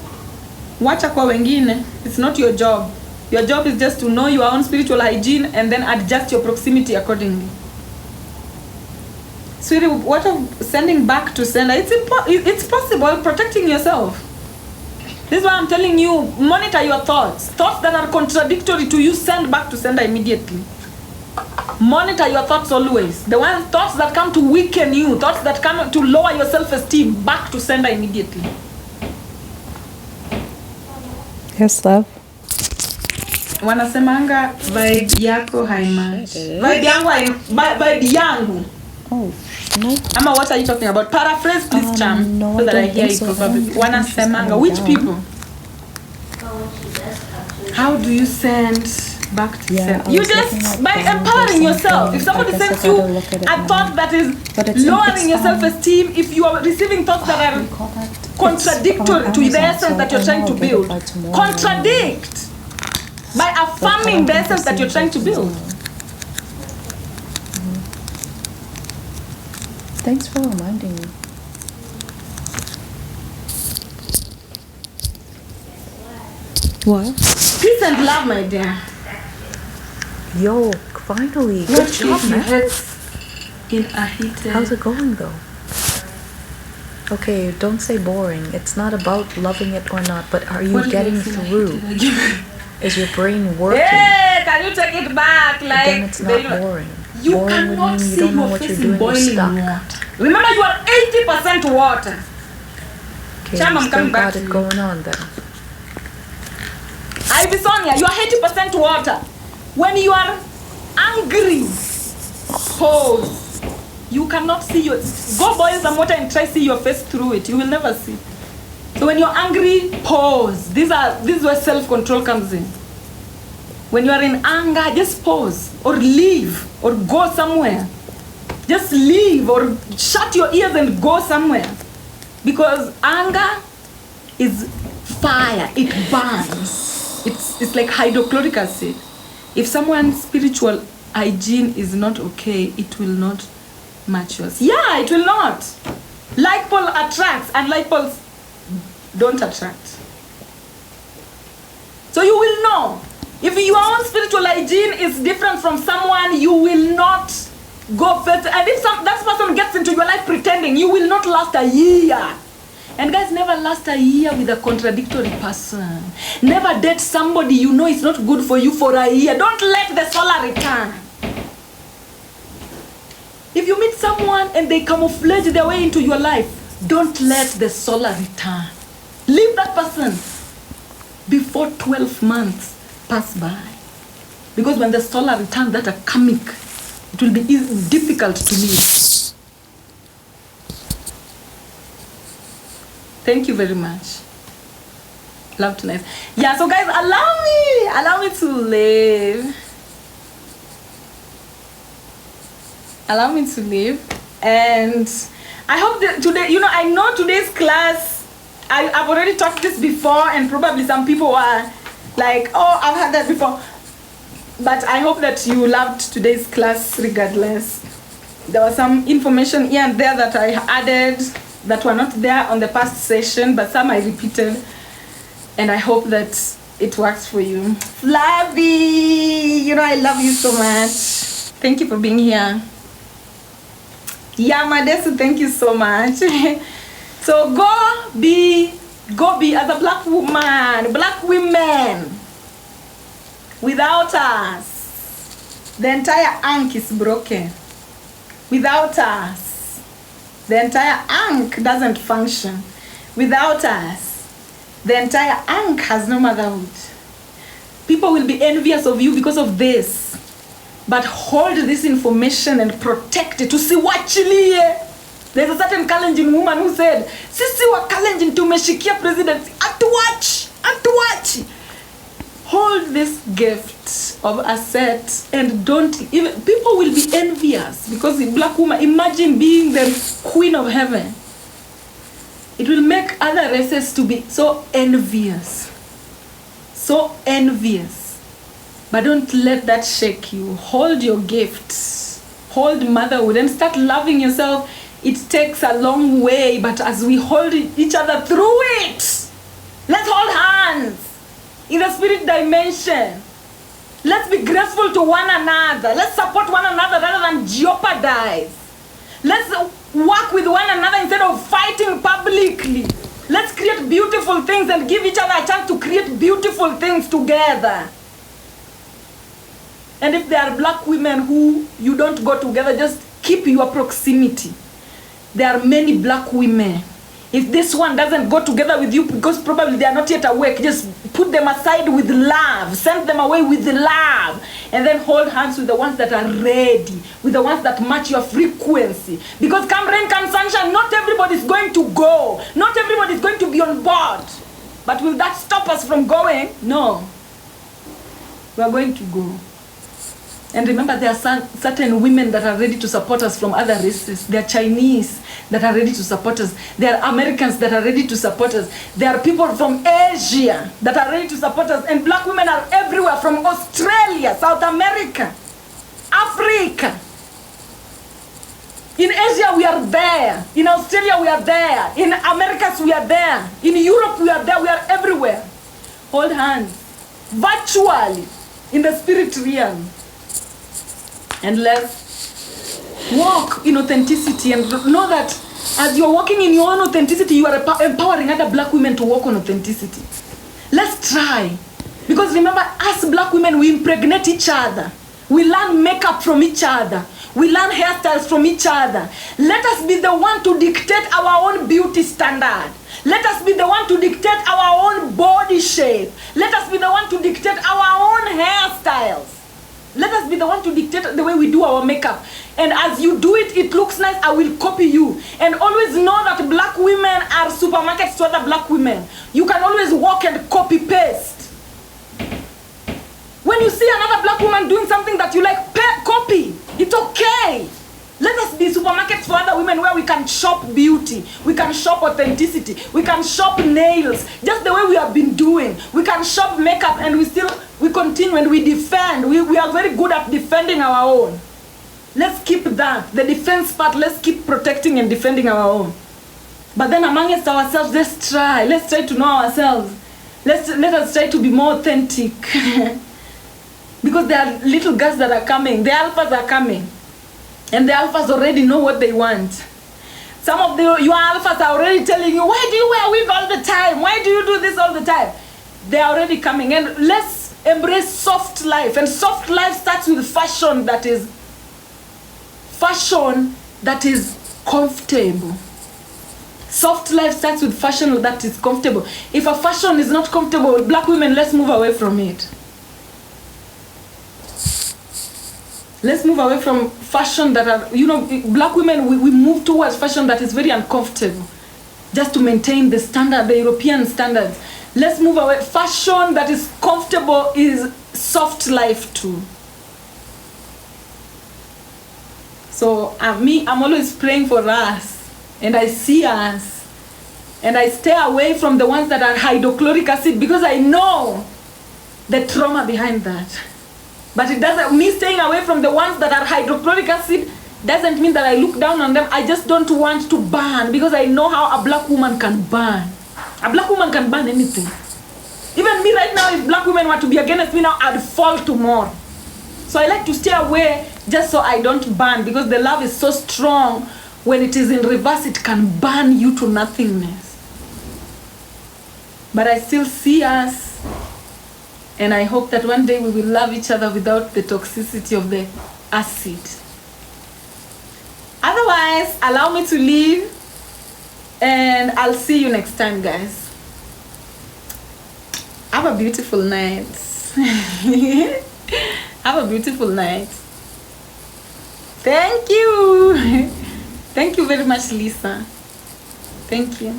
Wacha kwa wengine. It's not your job. Your job is just to know your own spiritual hygiene and then adjust your proximity accordingly. Sweetie, what of sending back to sender? It's possible, protecting yourself. This is why I'm telling you, monitor your thoughts. Thoughts that are contradictory to you, send back to sender immediately. Monitor your thoughts always. The thoughts that come to weaken you, thoughts that come to lower your self-esteem, back to sender immediately. Yes, love. Wanasemanga vibe yako haimatch. Vibe yangu. Oh, no. Ama, what are you talking about? Paraphrase, please, Cham, no, so that I don't hear think it so. properly. I think Wanasemanga, she's which coming people? How do you send back to Yeah, self? I You was looking just, at by them, empowering there's yourself. If something, somebody I guess sends I you gotta look at it a now. thought that is But it's lowering your fine. self-esteem, if you are receiving thoughts that What are do you call that? contradictory It's to on the Amazon, essence that so you're I trying know to I'll get it build, by tomorrow. contradict by affirming the essence that you're trying to build. Thanks for reminding me. What? Peace and love, my dear. Yo, finally. What Good job, if you man. had in a heated... How's it going though? Okay, don't say boring. It's not about loving it or not, but are you What getting makes it through? Is your brain working? Hey, can you take it back? Like, Then it's not boring. You Boring would cannot mean you see don't know your what face you're in doing. You're boiling stuck. water. Remember, you are 80% water. Okay, Cham, you I'm still coming back got to it you. going on then. Ivy Sonia, you are 80% water. When you are angry, pause. You cannot see your... Go boil some water and try see your face through it. You will never see. So when you're angry, pause. This is where self-control comes in. When you are in anger, just pause. Or leave. Or go somewhere. Just leave or shut your ears and go somewhere. Because anger is fire. It burns. It's like hydrochloric acid. If someone's spiritual hygiene is not okay, it will not match yours. Yeah, it will not. Like pole attracts and like poles don't attract. So you will know. If your own spiritual hygiene is different from someone, you will not go better. And if that person gets into your life pretending, you will not last a year. And guys, never last a year with a contradictory person. Never date somebody you know is not good for you for a year. Don't let the solar return. If you meet someone and they camouflage their way into your life, don't let the solar return. Leave that person before 12 months pass by. Because when the solar returns that are karmic, it will be difficult to leave. Thank you very much. Love tonight. Yeah, so guys, allow me to live. Allow me to live. And I hope that today, I know today's class, I've already taught this before, and probably some people are like, oh, I've had that before. But I hope that you loved today's class regardless. There was some information here and there that I added that were not there on the past session, but some I repeated. And I hope that it works for you. Flavie, I love you so much. Thank you for being here. Yamadesu, thank you so much. So go be as a black woman, black women. Without us, the entire ankh is broken. Without us, the entire ankh doesn't function. Without us, the entire ankh has no motherhood. People will be envious of you because of this. But hold this information and protect it. Usiwachilie. There's a certain Kalenjin woman who said, Sisi wa Kalenjin tumeshikia presidency. Atuwachi. Hold this gift of asset and don't even, people will be envious because in black woman, imagine being the queen of heaven. It will make other races to be so envious. So envious. But don't let that shake you. Hold your gifts. Hold motherhood and start loving yourself. It takes a long way, but as we hold each other through it, let's hold hands in the spirit dimension. Let's be graceful to one another. Let's support one another rather than jeopardize. Let's work with one another instead of fighting publicly. Let's create beautiful things and give each other a chance to create beautiful things together. And if there are black women who you don't go together, just keep your proximity. There are many black women. If this one doesn't go together with you because probably they are not yet awake, just put them aside with love. Send them away with love. And then hold hands with the ones that are ready, with the ones that match your frequency. Because come rain, come sunshine, not everybody is going to go. Not everybody is going to be on board. But will that stop us from going? No. We are going to go. And remember, there are certain women that are ready to support us from other races. There are Chinese that are ready to support us. There are Americans that are ready to support us. There are people from Asia that are ready to support us. And black women are everywhere, from Australia, South America, Africa. In Asia, we are there. In Australia, we are there. In Americas, we are there. In Europe, we are there. We are everywhere. Hold hands. Virtually. In the spirit realm. And let's walk in authenticity and know that As you're walking in your own authenticity, you are empowering other black women to walk on authenticity. Let's try. Because remember, us black women, we impregnate each other. We learn makeup from each other. We learn hairstyles from each other. Let us be the one to dictate our own beauty standard. Let us be the one to dictate our own body shape. Let us be the one to dictate our own hairstyles. Let us be the one to dictate the way we do our makeup. And as you do it, it looks nice, I will copy you. And always know that black women are supermarkets to other black women. You can always walk and copy paste. When you see another black woman doing something that you like, copy. It's okay. Let us be supermarkets for other women where we can shop beauty, we can shop authenticity, we can shop nails, just the way we have been doing. We can shop makeup and we continue and we defend. We are very good at defending our own. Let's keep that. The defense part, let's keep protecting and defending our own. But then amongst ourselves, let's try to know ourselves. Let us try to be more authentic. Because there are little girls that are coming, the alphas are coming. And the alphas already know what they want. Some of your alphas are already telling you, why do you wear wig all the time? Why do you do this all the time? They are already coming. And let's embrace soft life. And soft life starts with fashion that is comfortable. Soft life starts with fashion that is comfortable. If a fashion is not comfortable, black women, let's move away from it. Let's move away from fashion that are, black women, we move towards fashion that is very uncomfortable. Just to maintain the standard, the European standards. Let's move away. Fashion that is comfortable is soft life too. So I'm always praying for us. And I see us. And I stay away from the ones that are hydrochloric acid because I know the trauma behind that. But it doesn't, me staying away from the ones that are hydrochloric acid doesn't mean that I look down on them. I just don't want to burn because I know how a black woman can burn. A black woman can burn anything. Even me right now, if black women were to be against me now, I'd fall tomorrow. So I like to stay away just so I don't burn because the love is so strong. When it is in reverse, it can burn you to nothingness. But I still see us. And I hope that one day we will love each other without the toxicity of the acid. Otherwise, allow me to leave. And I'll see you next time, guys. Have a beautiful night. Have a beautiful night. Thank you. Thank you very much, Lisa. Thank you.